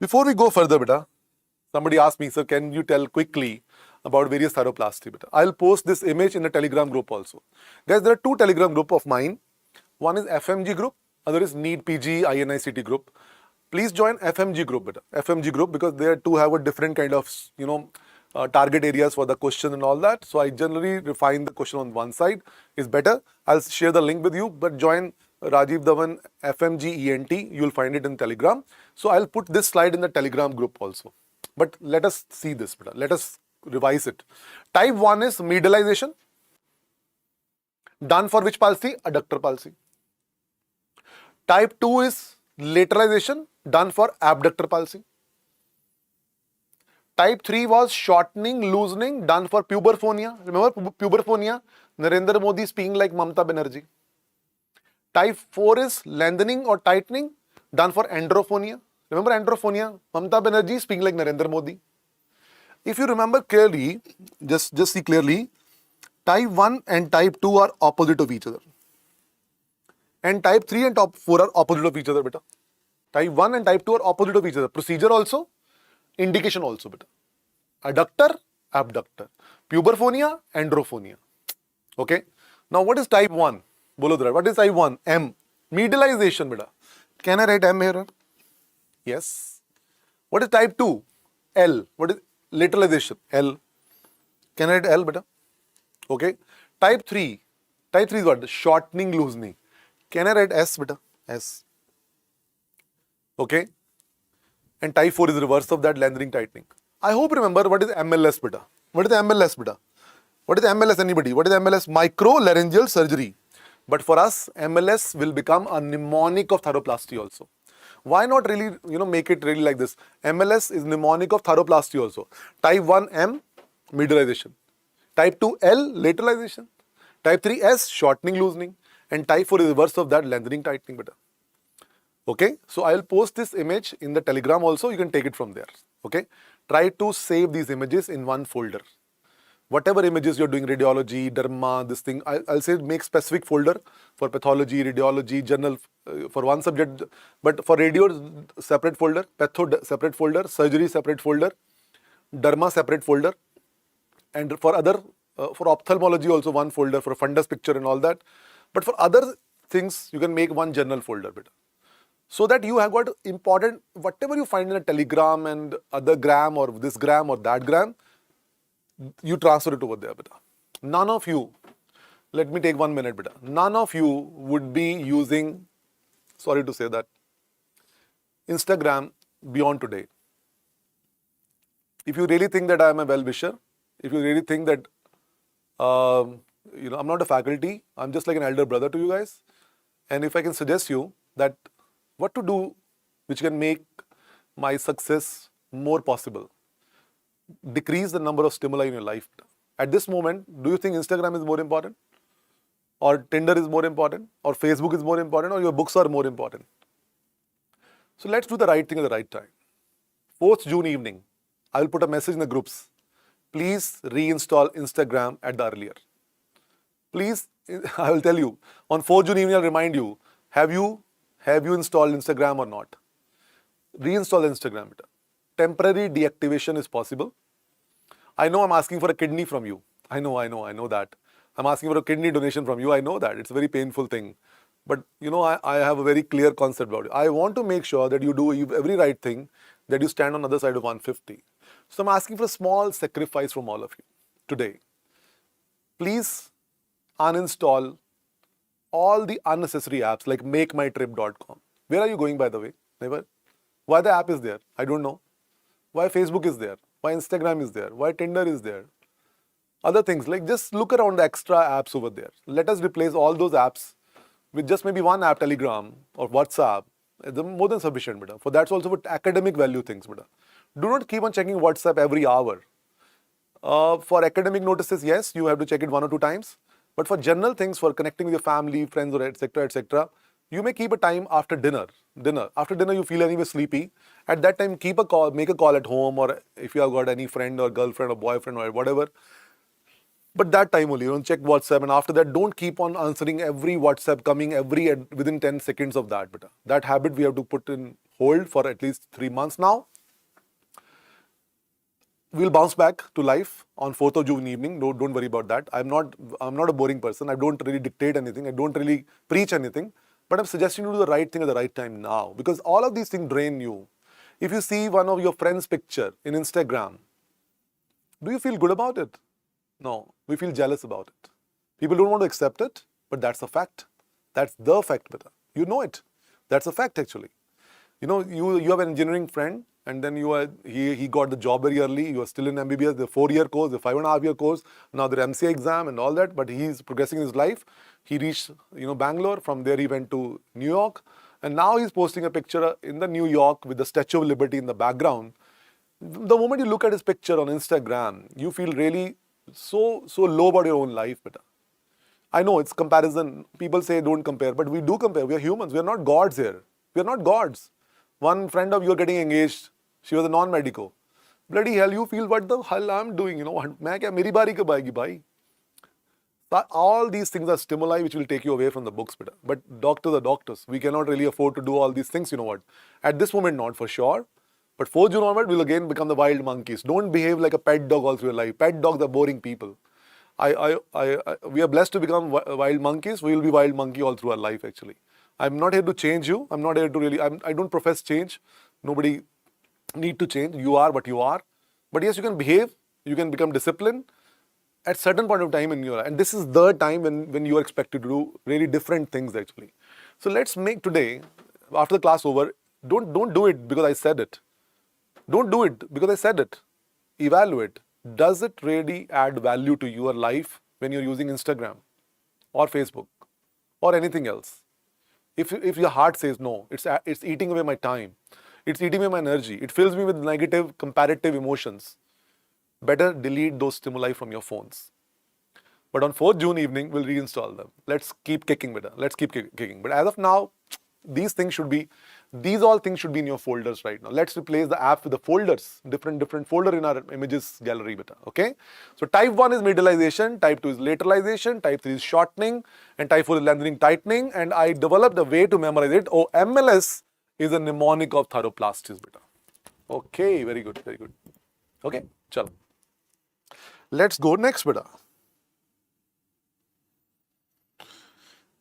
Before we go further beta, somebody asked me, sir, can you tell quickly about various thyroplasty beta? I'll post this image in the Telegram group also. Guys, there are two Telegram group of mine. One is Fmge group, other is NEET PG INICT group. Please join Fmge group beta. Fmge group, because they two have a different kind of, target areas for the question and all that. So I generally refine the question on one side is better. I'll share the link with you, but join Rajiv Dhawan Fmge ENT. You will find it in Telegram. So I'll put this slide in the Telegram group also. But let us see this. Let us revise it. Type 1 is medialization. Done for which palsy? Adductor palsy. Type 2 is lateralization. Done for abductor palsy. Type 3 was shortening, loosening, done for puberphonia. Remember puberphonia? Narendra Modi speaking like Mamata Banerjee. Type 4 is lengthening or tightening, done for androphonia. Remember androphonia? Mamata Banerjee speaking like Narendra Modi. If you remember clearly, just see clearly, type 1 and type 2 are opposite of each other. And type 3 and type 4 are opposite of each other, beta. Type 1 and type 2 are opposite of each other. Procedure also, indication also, beta. Adductor, abductor. Puberphonia, androphonia. Okay. Now what is type 1? Bolo dra. What is type 1? M. Medialization, beta. Can I write M here? Yes. What is type 2? L. What is lateralization? L. Can I write L, beta? Okay. Type 3. Type 3 is what? Shortening, loosening. Can I write S, beta? S. Okay. And type 4 is reverse of that, lengthening, tightening. I hope you remember what is MLS, beta. What is MLS, beta? What is MLS, anybody? What is MLS? Microlaryngeal surgery. But for us, MLS will become a mnemonic of thyroplasty also. Why not really, make it really like this? MLS is mnemonic of thyroplasty also. Type 1 M, medialization. Type 2 L, lateralization. Type 3 S, shortening, loosening. And type 4 is reverse of that, lengthening, tightening, beta. Okay, so I will post this image in the Telegram also. You can take it from there. Okay, try to save these images in one folder. Whatever images you're doing, radiology, derma, this thing, I'll say make specific folder for pathology, radiology, journal for one subject. But for radio, separate folder, patho separate folder, surgery separate folder, derma separate folder, and for other for ophthalmology also one folder for fundus picture and all that. But for other things, you can make one journal folder, beta. So that you have got important, whatever you find in a Telegram and other gram or this gram or that gram, you transfer it over there, beta. None of you, let me take 1 minute, beta. None of you would be using, sorry to say that, Instagram beyond today. If you really think that I am a well-wisher, if you really think that, I'm not a faculty, I'm just like an elder brother to you guys. And if I can suggest you that what to do which can make my success more possible, decrease the number of stimuli in your life. At this moment, do you think Instagram is more important? Or Tinder is more important? Or Facebook is more important? Or your books are more important? So let's do the right thing at the right time. 4th June evening, I will put a message in the groups. Please reinstall Instagram at the earlier. Please, I will tell you, on 4th June evening, I'll remind you, have you installed Instagram or not? Reinstall Instagram. Temporary deactivation is possible. I know I'm asking for a kidney from you. I know that. I'm asking for a kidney donation from you. I know that. It's a very painful thing. But, I have a very clear concept about it. I want to make sure that you do every right thing, that you stand on the other side of 150. So I'm asking for a small sacrifice from all of you today. Please uninstall all the unnecessary apps like makemytrip.com. Where are you going, by the way? Never. Why the app is there? I don't know. Why Facebook is there? Why Instagram is there? Why Tinder is there? Other things, like just look around the extra apps over there. Let us replace all those apps with just maybe one app, Telegram or WhatsApp. It's more than sufficient, beta. For that's also for academic value things, beta. Do not keep on checking WhatsApp every hour. For academic notices, yes, you have to check it 1 or 2 times. But for general things, for connecting with your family, friends, or etc., you may keep a time after dinner. After dinner, you feel anyway sleepy. At that time, keep a call, make a call at home, or if you have got any friend or girlfriend or boyfriend or whatever. But that time only, check WhatsApp, and after that, don't keep on answering every WhatsApp coming within 10 seconds of that. Beta. That habit we have to put in hold for at least 3 months now. We'll bounce back to life on 4th of June evening. Don't worry about that. I'm not a boring person. I don't really dictate anything. I don't really preach anything. But I'm suggesting you do the right thing at the right time now. Because all of these things drain you. If you see one of your friend's picture in Instagram, do you feel good about it? No. We feel jealous about it. People don't want to accept it, but that's a fact. That's the fact, beta. You know it. That's a fact, actually. You have an engineering friend, and then he got the job very early. You are still in MBBS, the 4-year course, the 5.5-year course, now the MCA exam and all that, but he's progressing in his life. He reached, Bangalore. From there, he went to New York, and now he's posting a picture in the New York with the Statue of Liberty in the background. The moment you look at his picture on Instagram, you feel really so low about your own life, beta. I know it's comparison. People say don't compare, but we do compare. We are humans. We are not gods here. We are not gods. One friend of yours getting engaged. She was a non-medico. Bloody hell, you feel what the hell I'm doing. You know, मैं क्या मेरी बारी कब आएगी भाई? All these things are stimuli which will take you away from the books, beta. But doctors are doctors. We cannot really afford to do all these things. You know what? At this moment, not for sure. But 4 June onward, we'll again become the wild monkeys. Don't behave like a pet dog all through your life. Pet dogs are boring people. We are blessed to become wild monkeys. We will be wild monkey all through our life, actually. I'm not here to change you. I'm not here to really, I don't profess change. Nobody need to change. You are what you are. But yes, you can behave. You can become disciplined at certain point of time in your life. And this is the time when you are expected to do really different things, actually. So let's make today, after the class over, don't do it because I said it. Don't do it because I said it. Evaluate. Does it really add value to your life when you're using Instagram or Facebook or anything else? If your heart says no, it's eating away my time, it's eating away my energy, it fills me with negative comparative emotions, better delete those stimuli from your phones. But on 4th June evening, we'll reinstall them. Let's keep kicking with it. Let's keep kicking. But as of now, these all things should be in your folders right now. Let's replace the app with the folders, different folder in our images gallery, beta. Okay. So type 1 is medialization, type 2 is lateralization, type 3 is shortening, and type 4 is lengthening, tightening. And I developed a way to memorize it. Oh, MLS is a mnemonic of thyroplasties, beta. Okay, very good, very good. Okay, chalo. Let's go next, beta.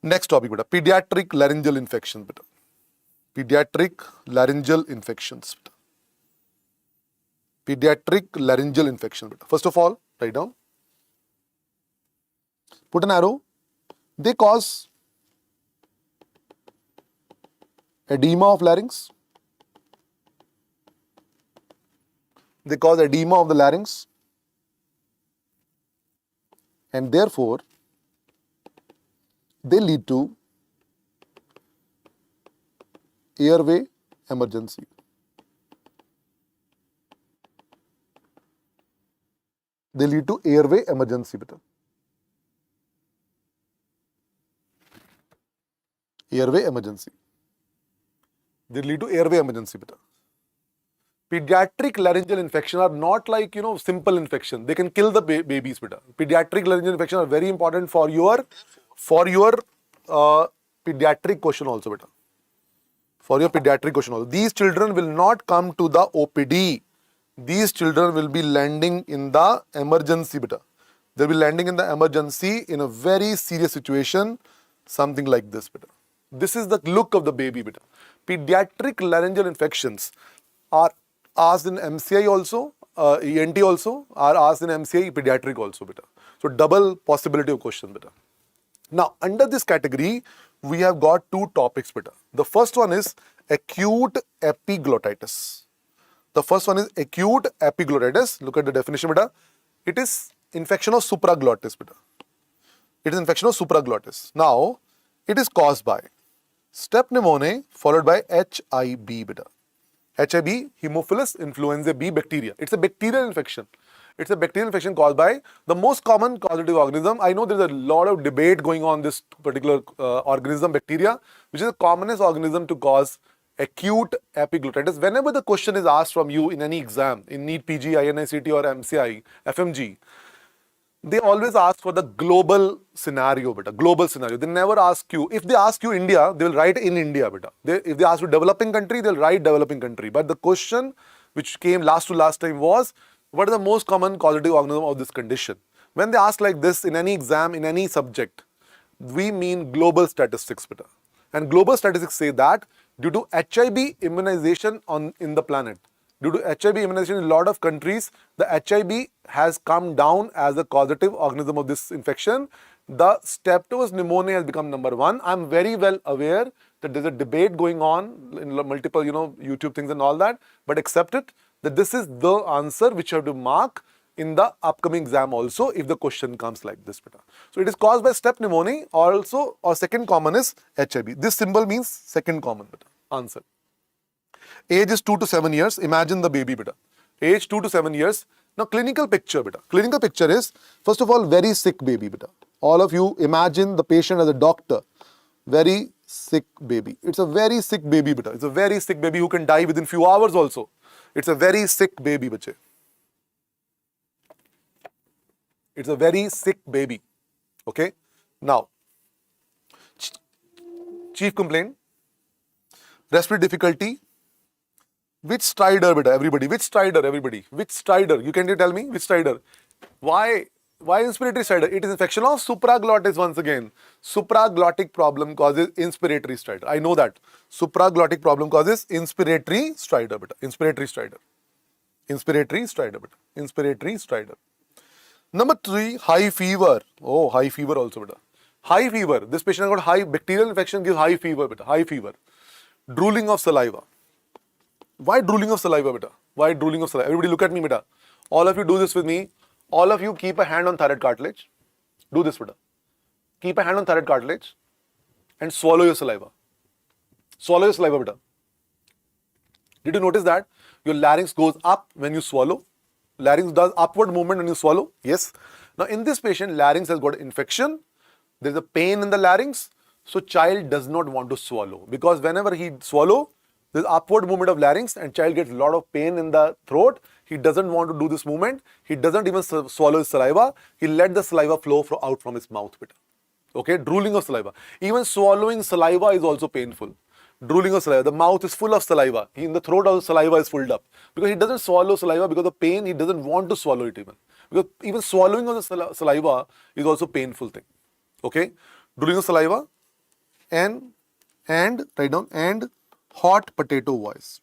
Next topic, beta. Pediatric laryngeal infections, beta. Pediatric laryngeal infections. Pediatric laryngeal infections. First of all, write down. Put an arrow. They cause edema of larynx. They cause edema of the larynx. And therefore, they lead to airway emergency. They lead to airway emergency, beta. Airway emergency. They lead to airway emergency, beta. Pediatric laryngeal infection are not like, simple infection. They can kill the babies, beta. Pediatric laryngeal infection are very important for your pediatric question also, beta. For your pediatric question also. These children will not come to the OPD. These children will be landing in the emergency, beta. They'll be landing in the emergency in a very serious situation, something like this, beta. This is the look of the baby, beta. Pediatric laryngeal infections are asked in MCI also, ENT also, are asked in MCI pediatric also, beta. So double possibility of question, beta. Now, under this category, we have got 2 topics, beta. The first one is acute epiglottitis. The first one is acute epiglottitis. Look at the definition, beta. It is infection of supraglottis, beta. It is infection of supraglottis. Now, it is caused by Strep pneumoniae followed by HIB, beta. HIB, Haemophilus influenzae B bacteria. It's a bacterial infection. It's a bacterial infection caused by the most common causative organism. I know there's a lot of debate going on this particular organism, bacteria, which is the commonest organism to cause acute epiglottitis. Whenever the question is asked from you in any exam, in NEET, PG, INICT or MCI, Fmge, they always ask for the global scenario, beta. Global scenario. They never ask you. If they ask you India, they will write in India, beta. If they ask you developing country, they'll write developing country. But the question which came last time was, what is the most common causative organism of this condition? When they ask like this in any exam, in any subject, we mean global statistics, beta. And global statistics say that due to HIB immunization in the planet, due to HIB immunization in a lot of countries, the HIB has come down as a causative organism of this infection. The Streptococcus pneumoniae has become number 1. I'm very well aware that there's a debate going on in multiple, YouTube things and all that, but accept it that this is the answer which you have to mark in the upcoming exam also if the question comes like this, beta. So it is caused by Strep pneumoniae, also, or second common is HIB. This symbol means second common, beta. Answer. Age is 2 to 7 years. Imagine the baby, beta. age 2 to 7 years. Now clinical picture beta. Clinical picture is, first of all, very sick baby beta. All of you imagine the patient as a doctor. Very sick baby. It's a very sick baby beta. It's a very sick baby who can die within few hours also. It's a very sick baby bache. It's a very sick baby. Okay. Now, chief complaint, respiratory difficulty. Which stridor beta? Everybody. Which stridor? Everybody. Which stridor? You can tell me which stridor? Why inspiratory stridor? It is infection of supraglottis once again. Supraglottic problem causes inspiratory stridor. I know that. Supraglottic problem causes inspiratory stridor beta. Inspiratory stridor. Inspiratory stridor beta. Inspiratory stridor. Number 3, high fever. Oh, high fever also beta. High fever. This patient has got high bacterial infection, gives high fever beta. High fever. Drooling of saliva. Why drooling of saliva beta? Why drooling of saliva? Everybody look at me beta. All of you do this with me. All of you keep a hand on thyroid cartilage. Do this beta. Keep a hand on thyroid cartilage and swallow your saliva. Swallow your saliva beta. Did you notice that? Your larynx goes up when you swallow. Larynx does upward movement when you swallow. Yes. Now in this patient, larynx has got infection. There is a pain in the larynx. So child does not want to swallow. Because whenever he swallow, there is upward movement of larynx and child gets a lot of pain in the throat. He doesn't want to do this movement. He doesn't even swallow his saliva. He let the saliva flow out from his mouth. Okay, drooling of saliva. Even swallowing saliva is also painful. Drooling of saliva. The mouth is full of saliva. In the throat, also saliva is filled up. Because he doesn't swallow saliva because of pain. He doesn't want to swallow it even. Because even swallowing of the saliva is also painful thing. Okay, drooling of saliva and write down and hot potato voice.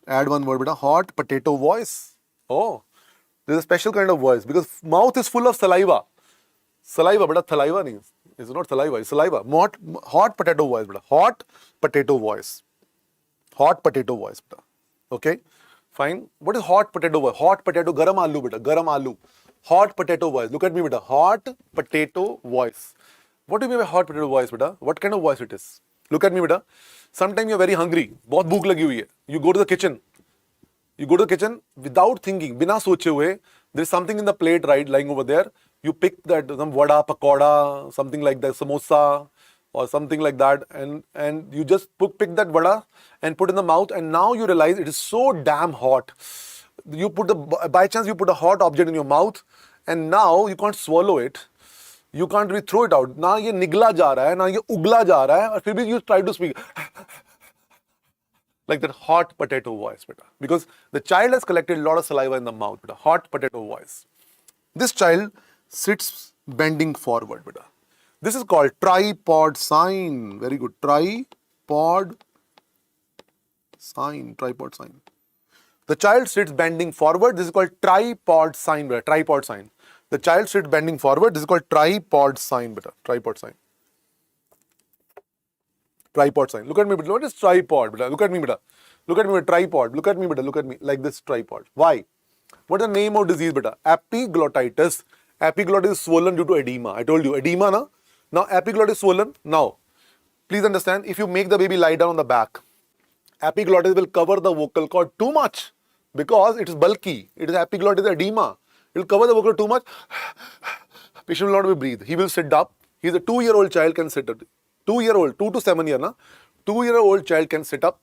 Add one word beta. Hot potato voice. Oh, there's a special kind of voice because mouth is full of saliva. Saliva beta, saliva nahi. It's not saliva, it's saliva. Hot potato voice beta. Hot potato voice. Hot potato voice beta. Okay, fine. What is hot potato voice? Hot potato, garam aloo beta. Garam aloo. Hot potato voice. Look at me beta. Hot potato voice. What do you mean by hot potato voice beta? What kind of voice it is? Look at me beta. Sometimes you're very hungry. बहुत भूख लगी हुई है. You go to the kitchen. You go to the kitchen without thinking, बिना सोचे हुए. There is something in the plate, right, lying over there. You pick that some vada, pakoda, something like that, samosa, or something like that, and you just pick that vada and put in the mouth, and now you realize it is so damn hot. You by chance you put a hot object in your mouth, and now you can't swallow it. You can't really throw it out. ना ये निगला जा रहा है, ना ये उगला जा रहा है, और फिर भी you try to speak like that hot potato voice, beta. Because the child has collected a lot of saliva in the mouth, beta. Hot potato voice. This child sits bending forward, beta. This is called tripod sign. Very good. Tripod sign. Tripod sign. The child sits bending forward. This is called tripod sign, beta. Tripod sign. The child sits bending forward. This is called tripod sign, beta. Tripod sign. Tripod sign. Look at me, beta. What is tripod, beta? Look at me, beta. Look at me, beta. Tripod. Look at me, beta. Look at me. Like this tripod. Why? What is the name of disease, beta? Epiglottitis. Epiglottis is swollen due to edema. I told you, edema, na? Now, epiglottis is swollen. Now, please understand, if you make the baby lie down on the back, epiglottis will cover the vocal cord too much because it is bulky. It is epiglottis edema. It will cover the vocal too much. Patient will not be breathe. He will sit up. He is a 2-year-old child can sit up. 2-year-old, 2 to 7 year, na? 2-year-old child can sit up.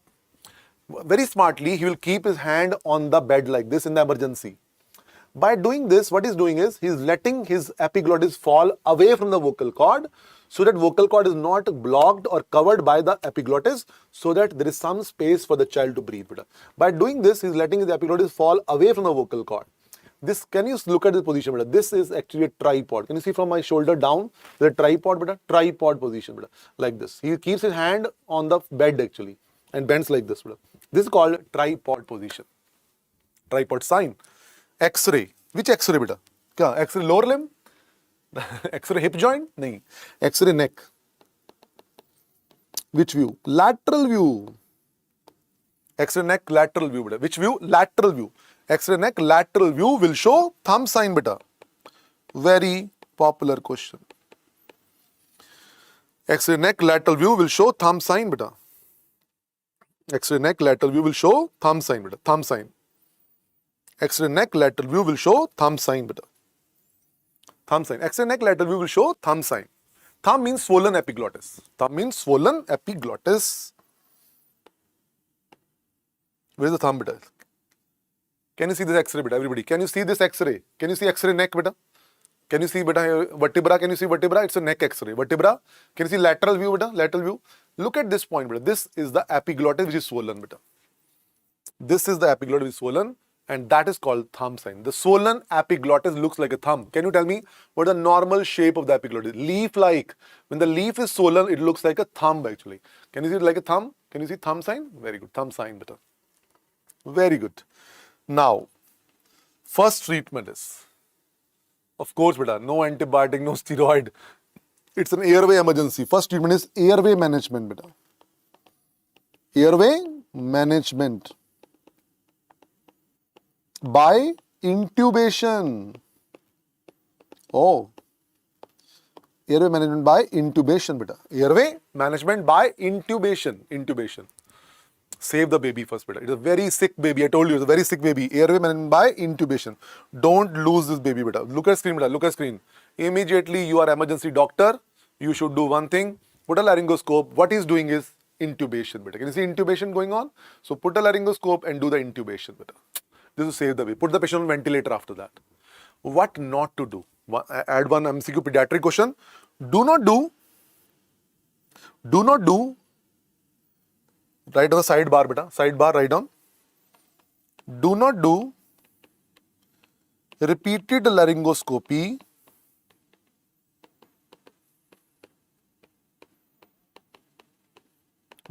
Very smartly, he will keep his hand on the bed like this in the emergency. By doing this, what he's doing is, he's letting his epiglottis fall away from the vocal cord so that vocal cord is not blocked or covered by the epiglottis so that there is some space for the child to breathe. By doing this, he's letting his epiglottis fall away from the vocal cord. This, can you look at this position, beta? This is actually a tripod. Can you see from my shoulder down? The tripod, beta? Tripod position, beta. Like this. He keeps his hand on the bed actually and bends like this, beta. This is called tripod position. Tripod sign. X-ray. Which X-ray, beta? Kya? X-ray lower limb? X-ray hip joint? Nahi. X-ray neck. Which view? Lateral view. X-ray neck, lateral view, beta. Which view? Lateral view. X-ray neck, lateral view will show thumb sign, beta. Very popular question. X-ray neck, lateral view will show thumb sign, beta. X-ray neck lateral view will show thumb sign, beta. Thumb sign. X-ray neck lateral view will show thumb sign, beta. Thumb sign. X-ray neck lateral view will show thumb sign. Thumb means swollen epiglottis. Thumb means swollen epiglottis. Where is the thumb, beta? Can you see this X-ray, beta? Everybody, can you see this X-ray? Can you see X-ray neck, beta? Can you see, beta, vertebra? Can you see vertebra? It's a neck X-ray. Vertebra. Can you see lateral view, beta? Lateral view. Look at this point, beta. This is the epiglottis which is swollen, beta. This is the epiglottis which is swollen, and that is called thumb sign. The swollen epiglottis looks like a thumb. Can you tell me what the normal shape of the epiglottis? Leaf-like. When the leaf is swollen, it looks like a thumb actually. Can you see it like a thumb? Can you see thumb sign? Very good. Thumb sign, beta. Very good. Now, first treatment is, of course, beta, no antibiotic, no steroid. It's an airway emergency. First treatment is airway management, beta. Airway management by intubation. Oh, airway management by intubation, beta. Airway management by intubation. Intubation. Save the baby first, beta. It's a very sick baby. I told you, it's a very sick baby. Airway management by intubation. Don't lose this baby, beta. Look at screen, beta. Look at screen. Immediately, you are emergency doctor. You should do one thing. Put a laryngoscope. What he's doing is intubation, beta. Can you see intubation going on? So put a laryngoscope and do the intubation, beta. This will save the baby. Put the patient on ventilator after that. What not to do? Add one MCQ pediatric question. Do not do. Write on the sidebar, beta. Sidebar, write down. Do not do repeated laryngoscopy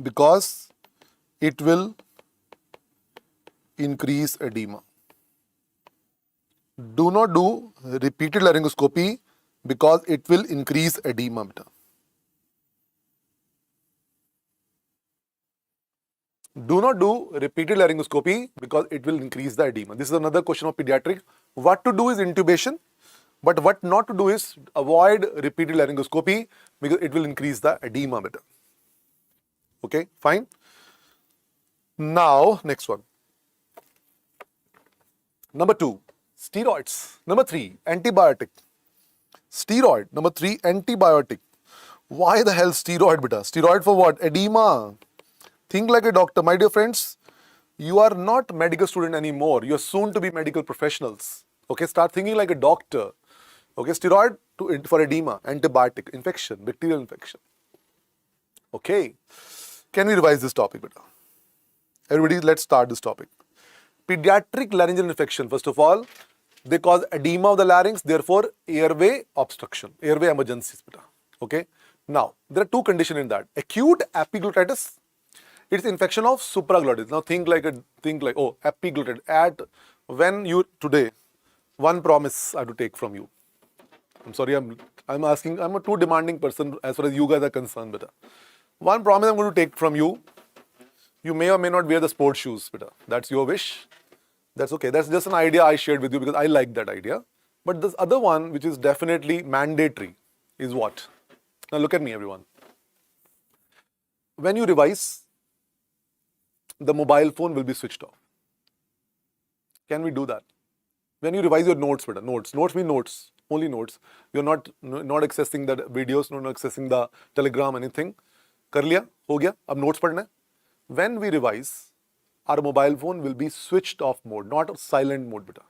because it will increase edema. Do not do repeated laryngoscopy because it will increase edema, beta. Do not do repeated laryngoscopy because it will increase the edema. This is another question of pediatric. What to do is intubation, but what not to do is avoid repeated laryngoscopy because it will increase the edema, beta. Okay, fine. Now, next one. Number 2, steroids. Number 3, antibiotic. Steroid. Number 3, antibiotic. Why the hell steroid, beta? Steroid for what? Edema. Think like a doctor. My dear friends, you are not medical student anymore. You are soon to be medical professionals. Okay, start thinking like a doctor. Okay, steroid for edema, antibiotic, infection, bacterial infection. Okay, can we revise this topic, beta? Everybody, let's start this topic. Pediatric laryngeal infection, first of all, they cause edema of the larynx, therefore airway obstruction, airway emergencies, beta. Okay, now there are two conditions in that. Acute epiglottitis, it's infection of supraglottis. Now think like oh, epiglottitis. When you today, one promise I have to take from you. I'm sorry, I'm asking, I'm a too demanding person as far as you guys are concerned, beta. One promise I'm going to take from you. You may or may not wear the sports shoes, beta. That's your wish. That's okay. That's just an idea I shared with you because I like that idea. But this other one, which is definitely mandatory, is what? Now look at me, everyone. When you revise, the mobile phone will be switched off. Can we do that? When you revise your notes, beta, notes mean notes, only notes. You're not accessing the videos, not accessing the telegram, anything. Kar liya, ho gaya, ab notes padhna hai. When we revise, our mobile phone will be switched off mode, not silent mode, beta.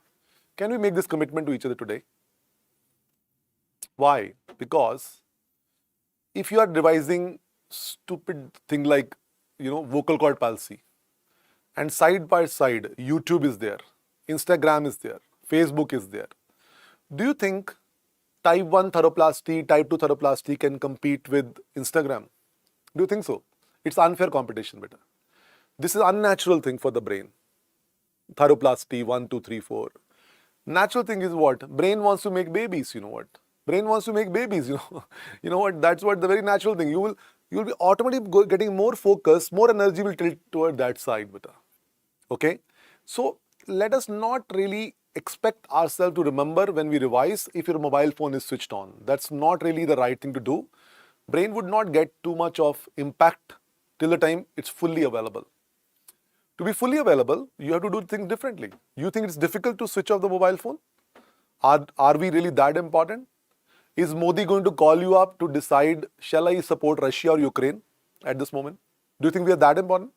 Can we make this commitment to each other today? Why? Because if you are revising stupid thing like, vocal cord palsy, and side by side, YouTube is there, Instagram is there, Facebook is there. Do you think type 1 thyroplasty, type 2 thyroplasty can compete with Instagram? Do you think so? It's unfair competition, beta. This is unnatural thing for the brain. Thyroplasty, 1, 2, 3, 4. Natural thing is what? Brain wants to make babies, you know what? Brain wants to make babies, you know what? That's what the very natural thing. You will be automatically getting more focus, more energy will tilt toward that side, beta. Okay? So, let us not really expect ourselves to remember when we revise if your mobile phone is switched on. That's not really the right thing to do. Brain would not get too much of impact till the time it's fully available. To be fully available, you have to do things differently. You think it's difficult to switch off the mobile phone? Are we really that important? Is Modi going to call you up to decide, shall I support Russia or Ukraine at this moment? Do you think we are that important?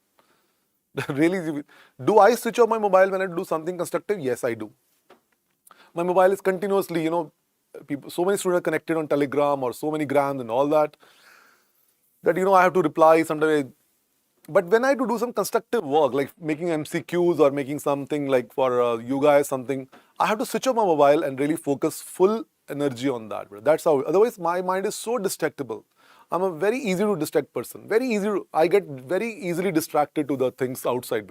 Really? Do I switch off my mobile when I do something constructive? Yes, I do. My mobile is continuously, people, so many students are connected on Telegram or so many grams and all that, that, I have to reply sometimes. But when I have to do some constructive work, like making MCQs or making something like for you guys, something, I have to switch off my mobile and really focus full energy on that. That's how, otherwise my mind is so distractible. I'm a very easy to distract person. I get very easily distracted to the things outside.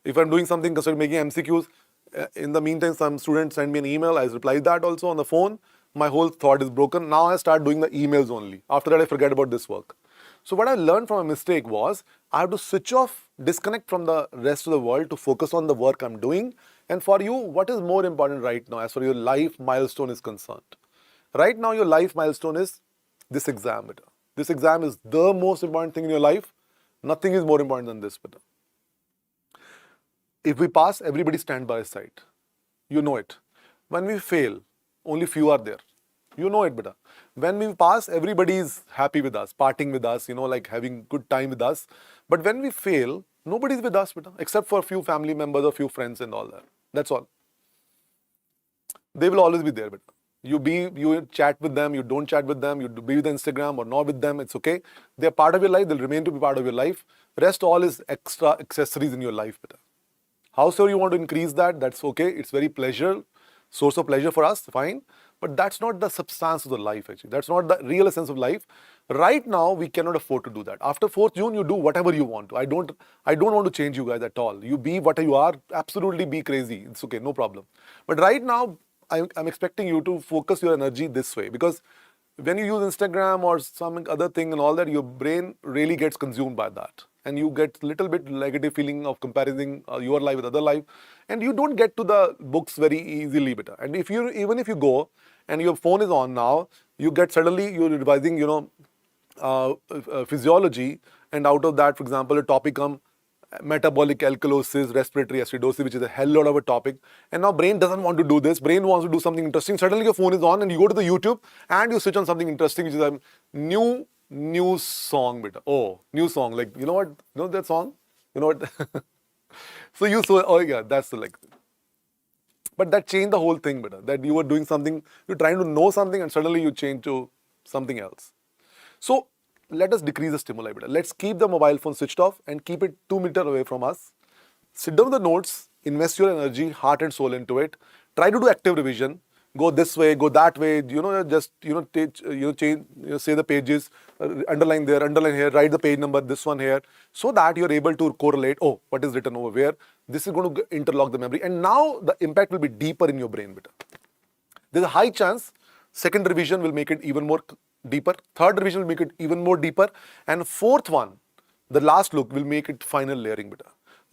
If I'm doing something, making MCQs, in the meantime, some students send me an email, I reply that also on the phone. My whole thought is broken. Now I start doing the emails only. After that, I forget about this work. So what I learned from a mistake was I have to switch off, disconnect from the rest of the world to focus on the work I'm doing. And for you, what is more important right now as far as your life milestone is concerned? Right now, your life milestone is this exam. This exam is the most important thing in your life. Nothing is more important than this. If we pass, everybody stand by his side. You know it. When we fail, only few are there. You know it, beta. When we pass, everybody is happy with us, partying with us, like having good time with us. But when we fail, nobody is with us, beta, except for a few family members, a few friends and all that. That's all. They will always be there, beta. You chat with them, you don't chat with them, you be with Instagram or not with them, it's okay. They're part of your life, they'll remain to be part of your life. Rest all is extra accessories in your life, beta. However you want to increase that, that's okay. It's very source of pleasure for us, fine. But that's not the substance of the life, actually. That's not the real essence of life. Right now, we cannot afford to do that. After 4th June, you do whatever you want to. I don't want to change you guys at all. You be what you are, absolutely be crazy. It's okay, no problem. But right now, I'm expecting you to focus your energy this way. Because when you use Instagram or some other thing and all that, your brain really gets consumed by that. And you get a little bit negative feeling of comparing your life with other life. And you don't get to the books very easily. And even if you go and your phone is on now, you get suddenly, you're revising, physiology. And out of that, for example, a topic come metabolic alkalosis, respiratory acidosis, which is a hell lot of a topic. And now brain doesn't want to do this. Brain wants to do something interesting. Suddenly your phone is on and you go to the YouTube and you switch on something interesting, which is a new song, beta. Oh, new song. Like, you know what? You know that song? You know what? So oh yeah, that's the like. But that changed the whole thing, beta. That you were doing something, you're trying to know something and suddenly you change to something else. So let us decrease the stimuli, beta. Let's keep the mobile phone switched off and keep it 2 meters away from us. Sit down with the notes, invest your energy, heart and soul into it. Try to do active revision. Go this way, go that way, just, change, say the pages, underline there, underline here, write the page number, this one here, so that you're able to correlate, oh, what is written over where? This is going to interlock the memory. And now the impact will be deeper in your brain, beta. There's a high chance second revision will make it even more deeper. Third revision will make it even more deeper. And fourth one, the last look will make it final layering, beta.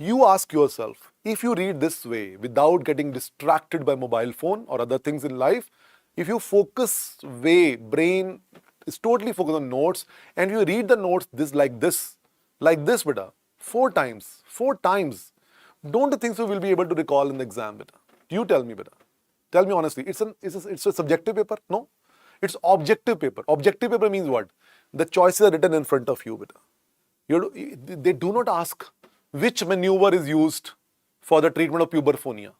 You ask yourself, if you read this way without getting distracted by mobile phone or other things in life, if you focus way, brain is totally focused on notes, and you read the notes like this, beta, 4 times, don't you think so we'll be able to recall in the exam, beta? You tell me, beta. Tell me honestly, it's a subjective paper? No, it's objective paper. Objective paper means what? The choices are written in front of you, beta. They do not ask which maneuver is used for the treatment of puberphonia.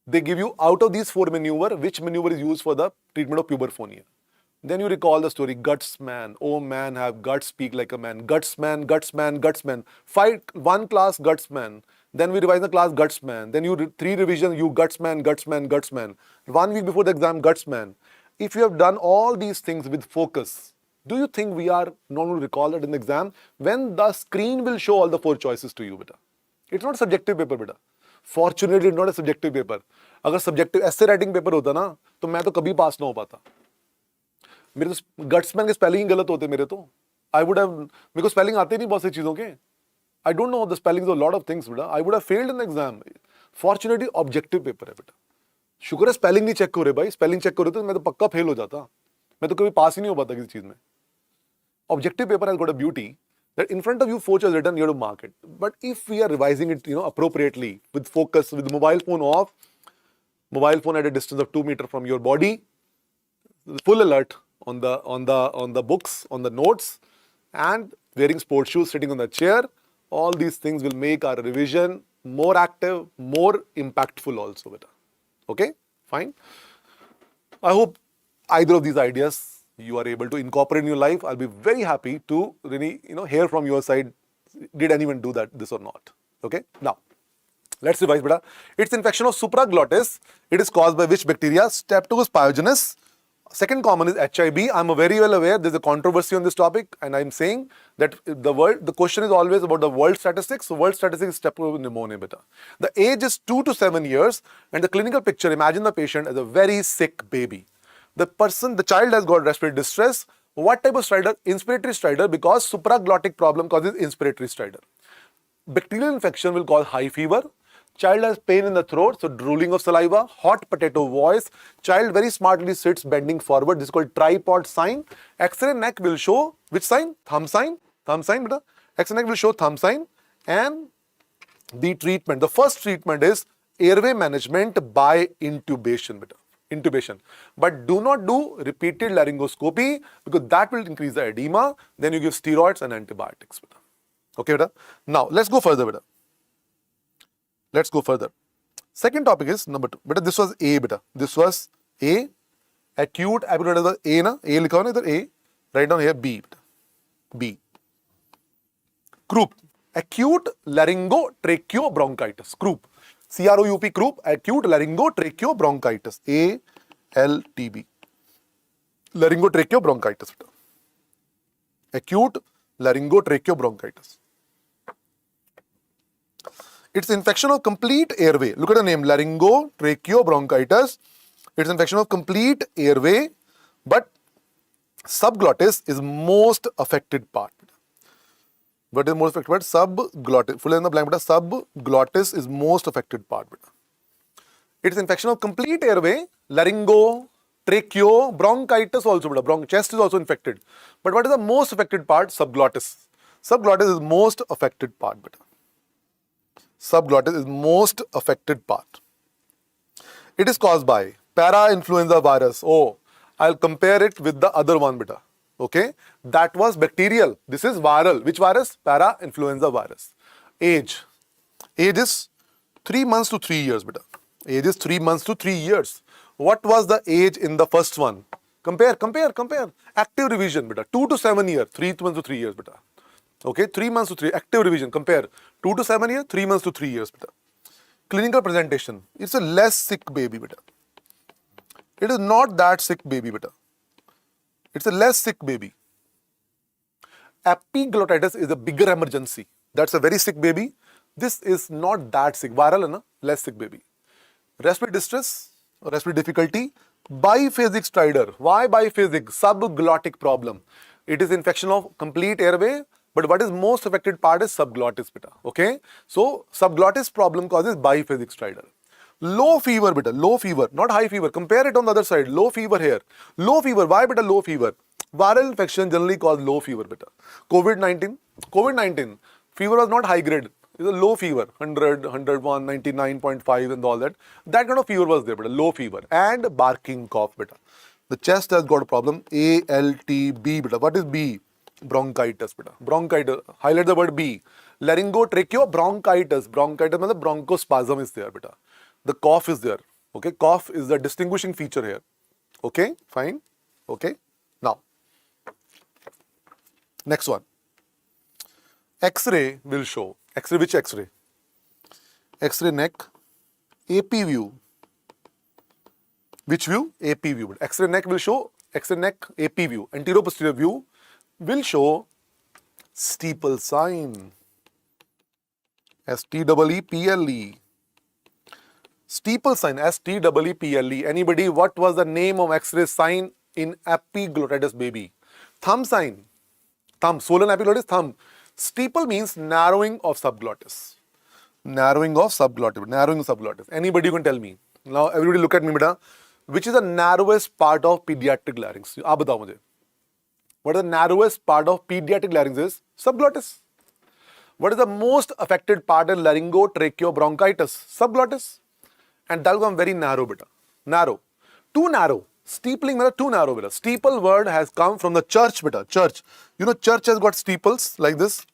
They give you, out of these 4 maneuvers, which maneuver is used for the treatment of puberphonia. Then you recall the story, guts man, oh man, have guts, speak like a man, guts man, guts man, guts man. 1 class, guts man. Then we revise the class, guts man. Then 3 revisions, you guts man, guts man, guts man. 1 week before the exam, guts man. If you have done all these things with focus, do you think we are not going to recall it in the exam when the screen will show all the 4 choices to you, beta? It's not a subjective paper, beta. Fortunately, it's not a subjective paper. अगर subjective essay writing paper होता ना, तो मैं तो कभी पास ना हो पाता. मेरे तो gutsman के spelling गलत होते मेरे तो. I would have, मेरे को spelling आते नहीं बहुत सी चीजों के. I don't know the spellings of a lot of things, beta. I would have failed in the exam. Fortunately, objective paper है, beta. शुक्र है spelling नहीं check हो रहे भाई. Spelling check हो रहे तो मैं तो पक्का fail हो जाता. मैं तो कभी पास ही नहीं हो पाता किसी चीज में. Objective paper has got a beauty That in front of you 4 chairs written, you have to mark it. But if we are revising it, appropriately, with focus, with the mobile phone off, mobile phone at a distance of 2 meters from your body, full alert on the books, on the notes, and wearing sports shoes, sitting on the chair, all these things will make our revision more active, more impactful also. Okay, fine. I hope either of these ideas you are able to incorporate in your life. I'll be very happy to really, hear from your side. Did anyone do this or not? Okay. Now, let's revise, beta. It's infection of supraglottis. It is caused by which bacteria? Streptococcus pyogenes. Second common is HIB. I'm very well aware there's a controversy on this topic, and I'm saying that the question is always about the world statistics. So world statistics is streptococcus pneumoniae, beta. The age is 2 to 7 years, and the clinical picture, imagine the patient as a very sick baby. The child has got respiratory distress. What type of stridor? Inspiratory stridor, because supraglottic problem causes inspiratory stridor. Bacterial infection will cause high fever. Child has pain in the throat, so drooling of saliva, hot potato voice. Child very smartly sits bending forward. This is called tripod sign. X-ray neck will show which sign? Thumb sign. Thumb sign, beta. X-ray neck will show thumb sign. And the treatment, the first treatment is airway management by intubation, beta. Intubation. But do not do repeated laryngoscopy, because that will increase the edema. Then you give steroids and antibiotics, beta. Okay, beta. Now, let's go further, beta. Let's go further. Second topic is number 2. Beta, this was A, beta. This was A. Acute epiglottitis A, na? A likha na idhar A. Write down here B, beta. B. Croup. Acute laryngotracheobronchitis. Croup. CROUP, croup. Acute laryngotracheobronchitis. ALTB. Laryngotracheobronchitis, beta. Acute laryngotracheobronchitis. It's infection of complete airway. Look at the name, laryngotracheobronchitis. It's infection of complete airway, but subglottis is most affected part. What is most affected part? Subglottis. Full in the blank, but subglottis is most affected part. It's infection of complete airway, laryngotracheobronchitis also. Chest is also infected. But what is the most affected part? Subglottis. Subglottis is most affected part. Subglottis is most affected part. It is caused by para-influenza virus. Oh, I'll compare it with the other one, beta. Okay, that was bacterial. This is viral. Which virus? Para-influenza virus. Age is 3 months to 3 years, beta. Age is 3 months to 3 years. What was the age in the first one? Compare. Active revision, beta. 2 to 7 years. 3 months to 3 years, beta. Okay, 3 months to 3, active revision, compare 2 to 7 years, 3 months to 3 years, beta. Clinical presentation, it's a less sick baby, beta. It is not that sick baby, beta. It's a less sick baby. Epiglottitis is a bigger emergency. That's a very sick baby. This is not that sick, viral, na? Less sick baby. Respiratory distress, respiratory difficulty, biphasic stridor. Why biphasic? Subglottic problem. It is infection of complete airway. But what is most affected part is subglottis, beta. Okay, so subglottis problem causes biphasic stridor. Low fever, beta. Low fever, not high fever. Compare it on the other side. Low fever here. Low fever. Why, beta? Low fever. Viral infection generally cause low fever, beta. COVID-19. Fever was not high grade. It's a low fever. 100, 101, 99.5 and all that. That kind of fever was there, beta. Low fever and barking cough, beta. The chest has got a problem. ALTB, beta. What is B? Bronchitis, beta. Bronchitis. Highlight the word B. Laryngotracheobronchitis. Bronchitis means the bronchospasm is there, beta. The cough is there. Okay, cough is the distinguishing feature here. Okay, fine. Okay, now next one. X-ray will show. X-ray, which X-ray? X-ray neck, AP view. Which view? AP view. X-ray neck will show. X-ray neck, AP view. Anterior posterior view will show steeple sign. STEEPLE. Steeple sign. STEEPLE. Anybody? What was the name of X-ray sign in epiglottitis baby? Thumb sign. Thumb. Swollen epiglottis. Thumb. Steeple means narrowing of subglottis. Narrowing of subglottis. Anybody can tell me. Now everybody look at me, beta. Which is the narrowest part of pediatric larynx? आप बताओ मुझे. What is the narrowest part of pediatric larynx is subglottis. What is the most affected part in laryngotracheobronchitis? Subglottis. And that will become very narrow, beta. Narrow. Too narrow. Steepling means too narrow, beta. Steeple word has come from the church, beta. Church. You know, church has got steeples like this.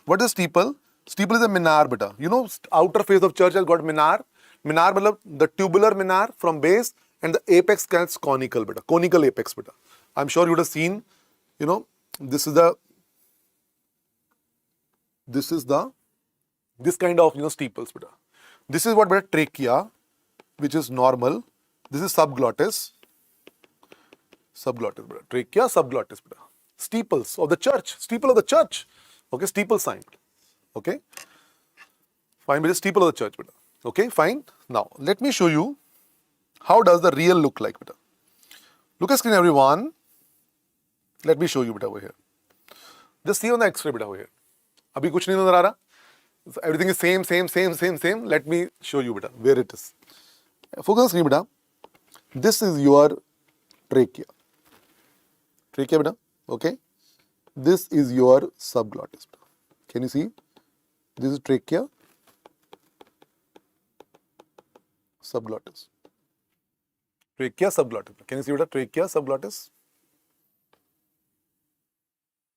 What is steeple? Steeple is a minar, beta. You know, outer face of church has got minar. Minar means the tubular minar from base and the apex gets conical, beta. Conical apex, beta. I'm sure you would have seen, you know, this kind of, you know, steeples, beta. This is what, beta, trachea, which is normal. This is subglottis. Subglottis, beta. Trachea, subglottis, beta. Steeples of the church. Steeple of the church. Okay, steeple sign. Okay. Fine, beta. Steeple of the church, beta. Okay, fine. Now, let me show you how does the real look like, beta. Look at screen, everyone. Let me show you, beta, over here. Just see on the X-ray, beta, over here. Abhi kuch nahi nazar aa raha. Everything is same. Let me show you, beta, where it is. Focus on screen, beta. This is your trachea. Trachea, beta. Okay. This is your subglottis. Beta. Can you see? This is trachea. Subglottis. Trachea, subglottis. Can you see, beta? Trachea, subglottis.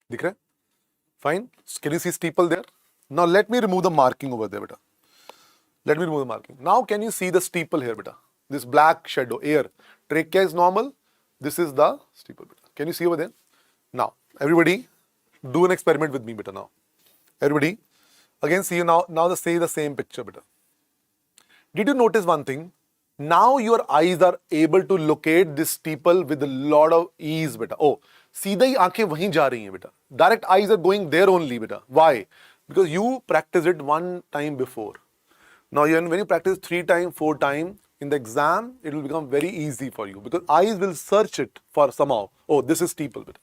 Dikh raha hai? Fine. Can you see steeple there? Now let me remove the marking over there, beta. Let me remove the marking. Now can you see the steeple here, beta? This black shadow, air. Trachea is normal. This is the steeple, beta. Can you see over there? Now, everybody, do an experiment with me, beta, now. Everybody, again see you now say the same picture, beta. Did you notice one thing? Now your eyes are able to locate this steeple with a lot of ease, beta. Oh, सीधा ही आंखें वहीं जा रही हैं, beta. Direct eyes are going there only, beta. Why? Because you practiced it one time before. Now, when you practice 3 times, 4 times, in the exam, it will become very easy for you because eyes will search it for somehow. Oh, this is steeple, beta.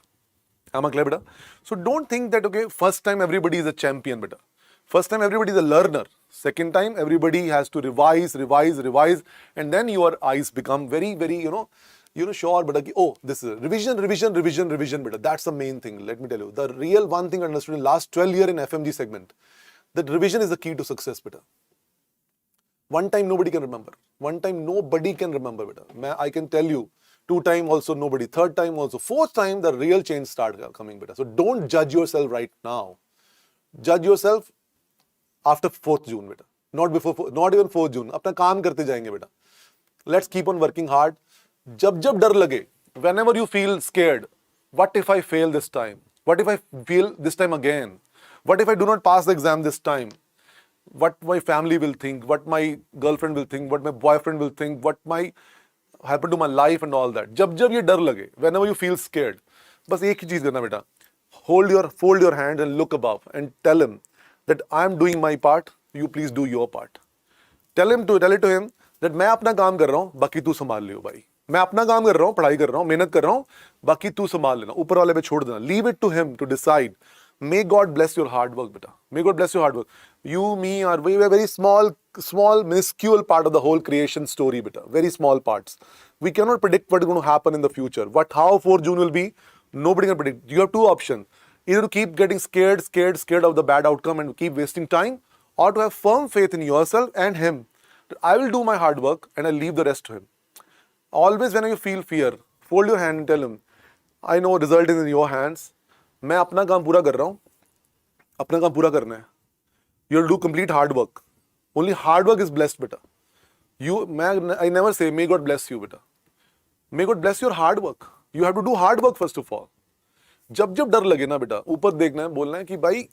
Am I clear, beta? So don't think that, okay, first time everybody is a champion, beta. First time everybody is a learner. Second time everybody has to revise, and then your eyes become very, sure, beta. Oh, this is revision, beta. That's the main thing. Let me tell you, the real one thing I understood in last 12 years in Fmge segment, that revision is the key to success, beta. One time nobody can remember. One time nobody can remember, beta. I can tell you, 2 times also nobody, 3rd time also, 4th time the real change start coming, beta. So don't judge yourself right now. Judge yourself after 4th June, beta. Not before, not even 4th June. अपना काम करते जाएंगे, beta. Let's keep on working hard. जब डर लगे, whenever you feel scared, what if I fail this time? What if I fail this time again? What if I do not pass the exam this time? What my family will think, what my girlfriend will think, what my boyfriend will think, what might happen to my life and all that. जब ये डर लगे, whenever you feel scared, बस एक ही चीज करना, बेटा. Fold your hands and look above and tell him that I am doing my part, you please do your part. Tell it to him that मैं अपना काम कर रहा हूँ, बाकी तू संभाल लियो भाई. मैं अपना काम कर रहा हूँ, पढ़ाई कर रहा हूँ, मेहनत कर रहा हूँ, बाकी तू संभाल लेना. ऊपर वाले पे छोड़ देना. Leave it to him to decide. May God bless your hard work, beta. May God bless your hard work. You, me, are very small, minuscule part of the whole creation story, beta. Very small parts. We cannot predict what is going to happen in the future. How 4 June will be, nobody can predict. You have 2 options. Either to keep getting scared of the bad outcome and keep wasting time, or to have firm faith in yourself and him. I will do my hard work and I'll leave the rest to him. Always when you feel fear, fold your hand and tell him, I know result is in your hands. मैं अपना काम पूरा कर रहा हूँ. अपना काम पूरा करना है. You'll do complete hard work. Only hard work is blessed, beta. I never say, may God bless you, beta. May God bless your hard work. You have to do hard work first of all. जब डर लगे ना बेटा, ऊपर देखना है, बोलना है कि भाई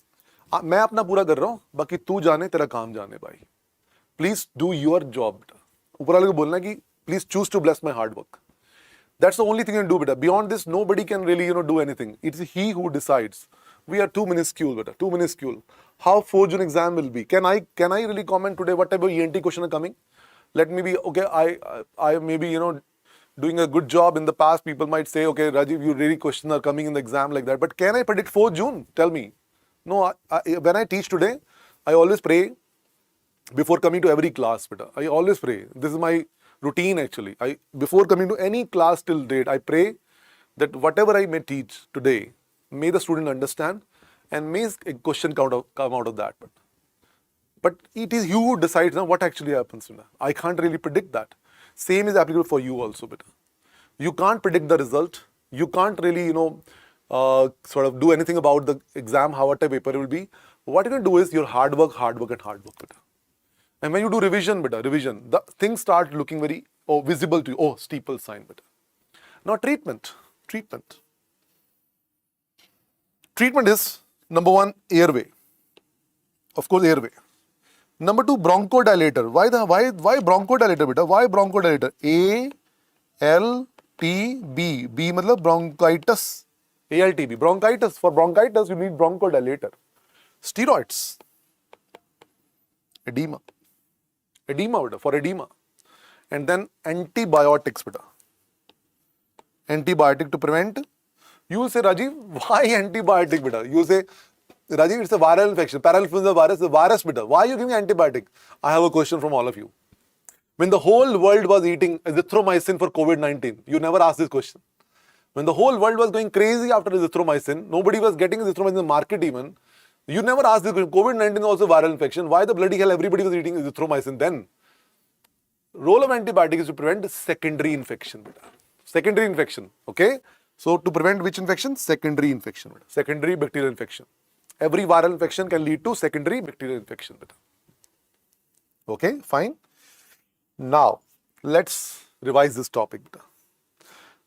मैं अपना पूरा कर रहा हूँ, बाकी तू जाने, तेरा काम जाने भाई. Please do your job, बेटा. ऊपर वाले को बोलना है कि please choose to bless my hard work. That's the only thing you can do, beta. Beyond this, nobody can really, do anything. It's he who decides. We are too minuscule, beta. Too minuscule. How 4 June exam will be? Can I really comment today what type of ENT question are coming? Let me be, okay, I maybe, doing a good job in the past. People might say, okay, Rajiv, you really questions are coming in the exam like that. But can I predict 4 June? Tell me. No, when I teach today, I always pray before coming to every class, beta. I always pray. This is my routine actually. Before coming to any class till date, I pray that whatever I may teach today, May the student understand, and may a question come out of that. But it is you who decides now what actually happens. I can't really predict that. Same is applicable for you also, beta. You can't predict the result. You can't really, sort of do anything about the exam, how a type paper will be. What you can do is your hard work, beta. And when you do revision, the things start looking very visible to you. Oh, steeple sign, beta. Now treatment. Treatment is number one, airway. Of course, airway. Number two, bronchodilator. Why bronchodilator, beta? Why bronchodilator? A, L, T, B. B matlab bronchitis. ALTB. Bronchitis. For bronchitis, you need bronchodilator. Steroids. Edema, beta, for edema. And then antibiotics, beta. Antibiotic to prevent. You will say, Rajiv, why antibiotic, beta? You say, Rajiv, it's a viral infection. Parainfluenza virus, the virus, beta. Why are you giving antibiotic? I have a question from all of you. When the whole world was eating azithromycin for COVID-19, you never asked this question. When the whole world was going crazy after azithromycin, nobody was getting azithromycin in the market even. You never asked this question. COVID-19 is also viral infection. Why the bloody hell everybody was eating azithromycin then? Role of antibiotic is to prevent secondary infection, beta. Secondary infection, okay? So to prevent which infection? Secondary infection, beta. Secondary bacterial infection. Every viral infection can lead to secondary bacterial infection, beta. Okay, fine. Now, let's revise this topic, beta.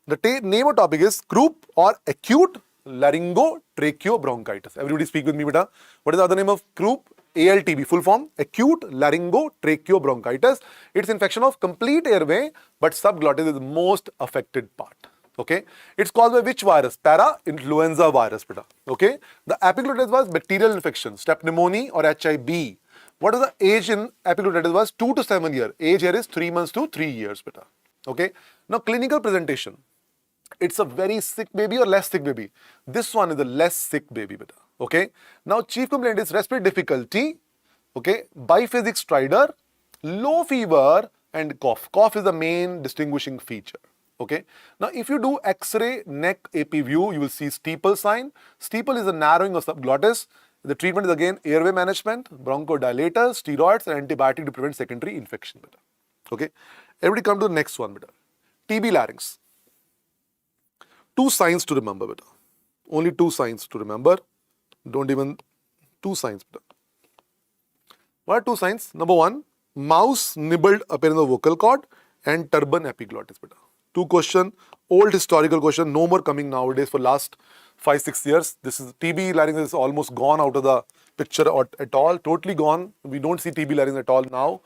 The name of topic is croup or acute laryngotracheobronchitis. Everybody speak with me, beta. What is the other name of croup? ALTB, full form, acute laryngotracheobronchitis. It's infection of complete airway, but subglottis is the most affected part. Okay, it's caused by which virus? Para-influenza virus, beta. Okay, the epiglottis was bacterial infection, strep pneumoniae or HIB. What is the age in epiglottis was 2 to 7 years. Age here is 3 months to 3 years, beta. Okay, now clinical presentation. It's a very sick baby or less sick baby. This one is a less sick baby, beta. Okay, now chief complaint is respiratory difficulty. Okay, biphasic stridor, low fever and cough. Cough is the main distinguishing feature. Okay, now if you do X-ray neck AP view, you will see steeple sign. Steeple is a narrowing of subglottis. The treatment is again airway management, bronchodilator, steroids, and antibiotic to prevent secondary infection. Beta. Okay, everybody come to the next one. Beta. TB larynx. 2 signs to remember. Beta. Only 2 signs to remember. Don't even 2 signs. Beta. What are 2 signs? Number 1, mouse nibbled appearance of vocal cord and turban epiglottis. Beta. 2 question, old historical question, no more coming nowadays for last 5-6 years. This is TB larynx is almost gone out of the picture at all, totally gone. We don't see TB larynx at all now.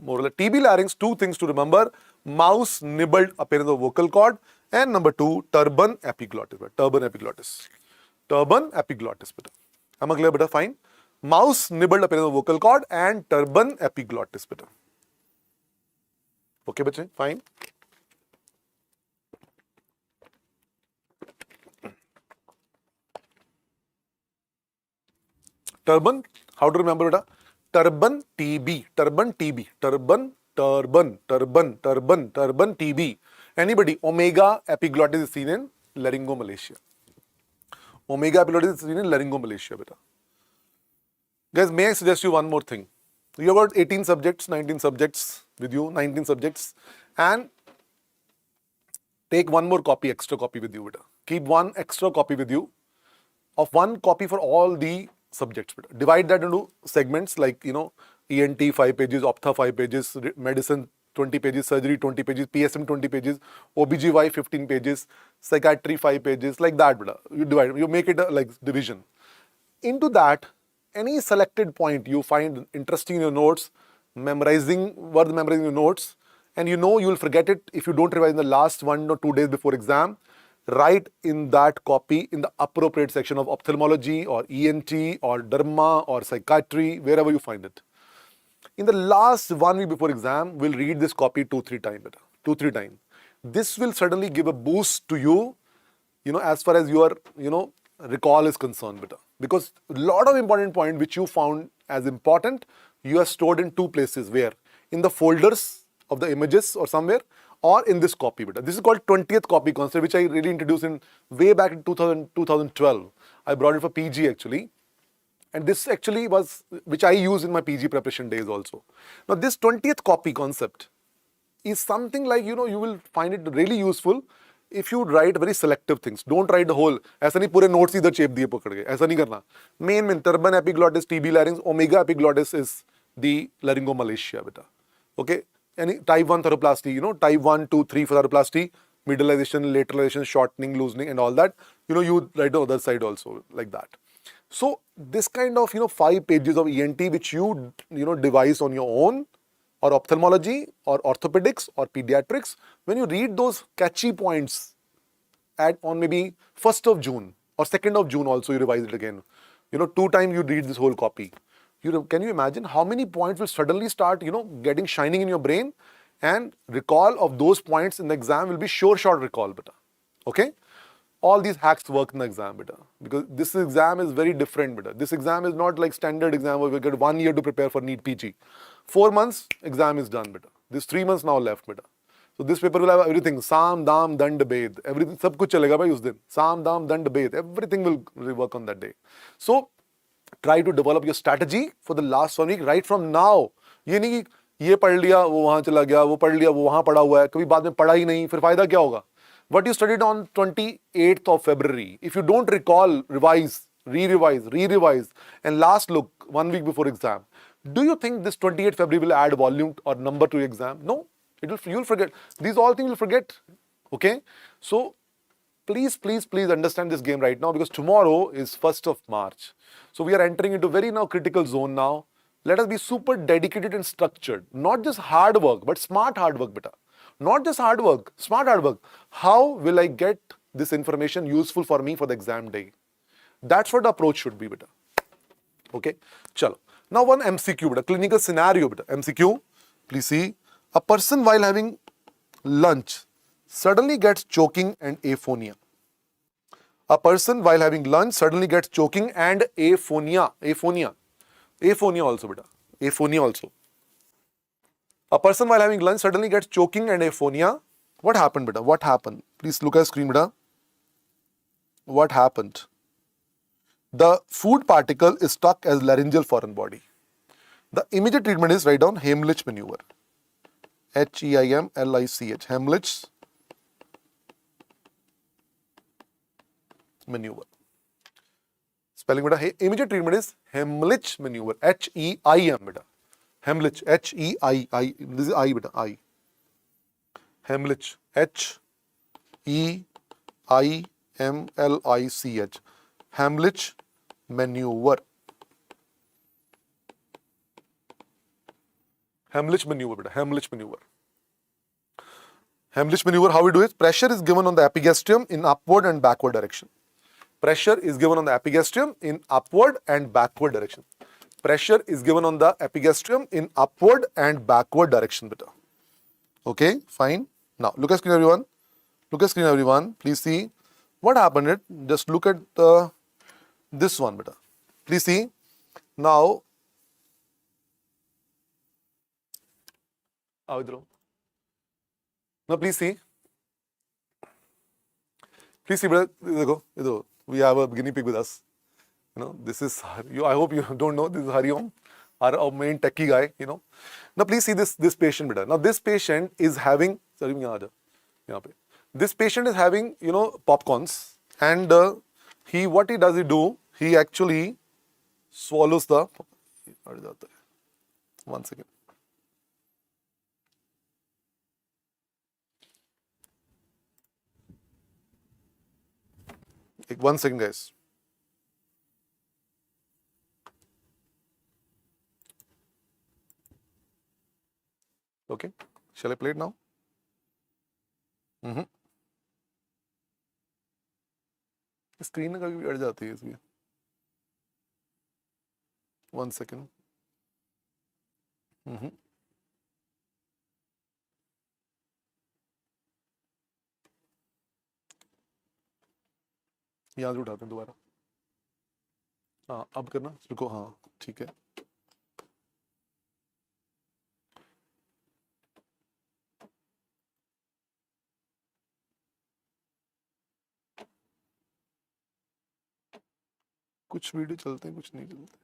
More or less. TB larynx, 2 things to remember, mouse nibbled appearance of vocal cord, and number 2, turban epiglottis. Beta. Turban epiglottis. Turban epiglottis. Beta. Am I clear, beta? Fine. Mouse nibbled appearance of vocal cord and turban epiglottis. Beta. Okay, bache? Fine. Turban, how to remember it? Turban TB, turban TB, turban TB. Anybody? Omega epiglottis is seen in laryngomalacia. Omega epiglottis is seen in laryngomalacia, beta. Guys, may I suggest you one more thing? You have got 18 subjects, 19 subjects with you, 19 subjects, and take one more copy, extra copy with you, beta. Keep one extra copy with you of 1 copy for all the subjects. Divide that into segments like, ENT 5 pages, Optha 5 pages, medicine 20 pages, surgery 20 pages, PSM 20 pages, OBGY 15 pages, psychiatry 5 pages, like that. You divide, you make it a like division. Into that, any selected point you find interesting in your notes, memorizing your notes, and you will forget it if you don't revise in the last 1 or 2 days before exam. Write in that copy in the appropriate section of ophthalmology or ENT or derma or psychiatry, wherever you find it. In the last 1 week before exam, we'll read this copy 2-3 times. 2-3 times. This will certainly give a boost to you, as far as your, recall is concerned, beta. Because a lot of important points which you found as important, you are stored in 2 places. Where? In the folders of the images or somewhere, or in this copy beta. This is called 20th copy concept, which I really introduced in way back in 2012. I brought it for PG actually. And this actually was, which I use in my PG preparation days also. Now this 20th copy concept is something like, you will find it really useful if you write very selective things. Don't write the whole. ऐसा नहीं पूरे notes इधर चेप दिए पकड़ के. ऐसा नहीं करना. Main turban epiglottis, TB larynx, omega epiglottis is the laryngomalacia beta. Okay. Any type 1 thoroplasty, type 1, 2, 3 for thoroplasty, middleization, lateralization, shortening, loosening, and all that. You write the other side also like that. So this kind of 5 pages of ENT which you devise on your own, or ophthalmology or orthopedics or pediatrics, when you read those catchy points on maybe 1st of June or 2nd of June also you revise it again. 2 times you read this whole copy. Can you imagine how many points will suddenly start getting shining in your brain, and recall of those points in the exam will be short recall beta. Okay? All these hacks work in the exam beta, because this exam is very different beta. This exam is not like standard exam where we get 1 year to prepare for NEET PG. 4 months exam is done beta. This 3 months now left beta. So this paper will have everything. Sam, Dam, Dand, Bed. Everything, sab kuch chalega bhai us din. Sam, Dam, Dand, Bed. Everything will work on that day. So try to develop your strategy for the last 1 week right from now. ये नहीं कि ये पढ़ लिया वो वहाँ चला गया, वो पढ़ लिया वो वहाँ पढ़ा हुआ है, कभी बाद में पढ़ा ही नहीं, फिर फायदा क्या होगा? What you studied on 28th of February, if you don't recall, revise, re-revise, and last look 1 week before exam. Do you think this 28th February will add volume or number to your exam? No, you'll forget. These all things you'll forget. Okay, so please understand this game right now, because tomorrow is 1st of March. So we are entering into very now critical zone now. Let us be super dedicated and structured. Not just hard work, but smart hard work beta. Not just hard work, smart hard work. How will I get this information useful for me for the exam day? That's what the approach should be beta. Okay, chalo. Now one MCQ beta, clinical scenario beta. MCQ, please see. A person while having lunch suddenly gets choking and aphonia. A person while having lunch suddenly gets choking and aphonia. Aphonia also beta. Aphonia also. A person while having lunch suddenly gets choking and aphonia. What happened beta? What happened? Please look at the screen beta. What happened? The food particle is stuck as laryngeal foreign body. The immediate treatment is, write down, Heimlich maneuver. Heimlich. Heimlich maneuver. Spelling beta. Immediate treatment is Heimlich maneuver. H-E-I-M beta. Heimlich. H-E-I-I. This is I beta. I. Heimlich. H-E-I-M-L-I-C-H. Heimlich maneuver. Heimlich maneuver beta. Heimlich maneuver. Heimlich maneuver, how we do it? Pressure is given on the epigastrium in upward and backward direction. Pressure is given on the epigastrium in upward and backward direction. Pressure is given on the epigastrium in upward and backward direction beta. Okay, fine. Now look at screen everyone. Look at screen everyone. Please see what happened. Just look at this one beta. Please see. Now please see. Please see beta. We have a guinea pig with us. This is you. I hope you don't know. This is Hariom, our main techie guy. Now please see this patient beta. Now this patient is having. This patient is having popcorns, and what he do? He actually swallows the. 1 second. Like 1 second, guys. Okay, shall I play it now? Screen में कभी अड़ जाती है इसकी. 1 second. यहाँ से उठाते हैं दोबारा. हाँ अब करना. रुको. हाँ ठीक है. कुछ वीडियो चलते हैं कुछ नहीं चलते।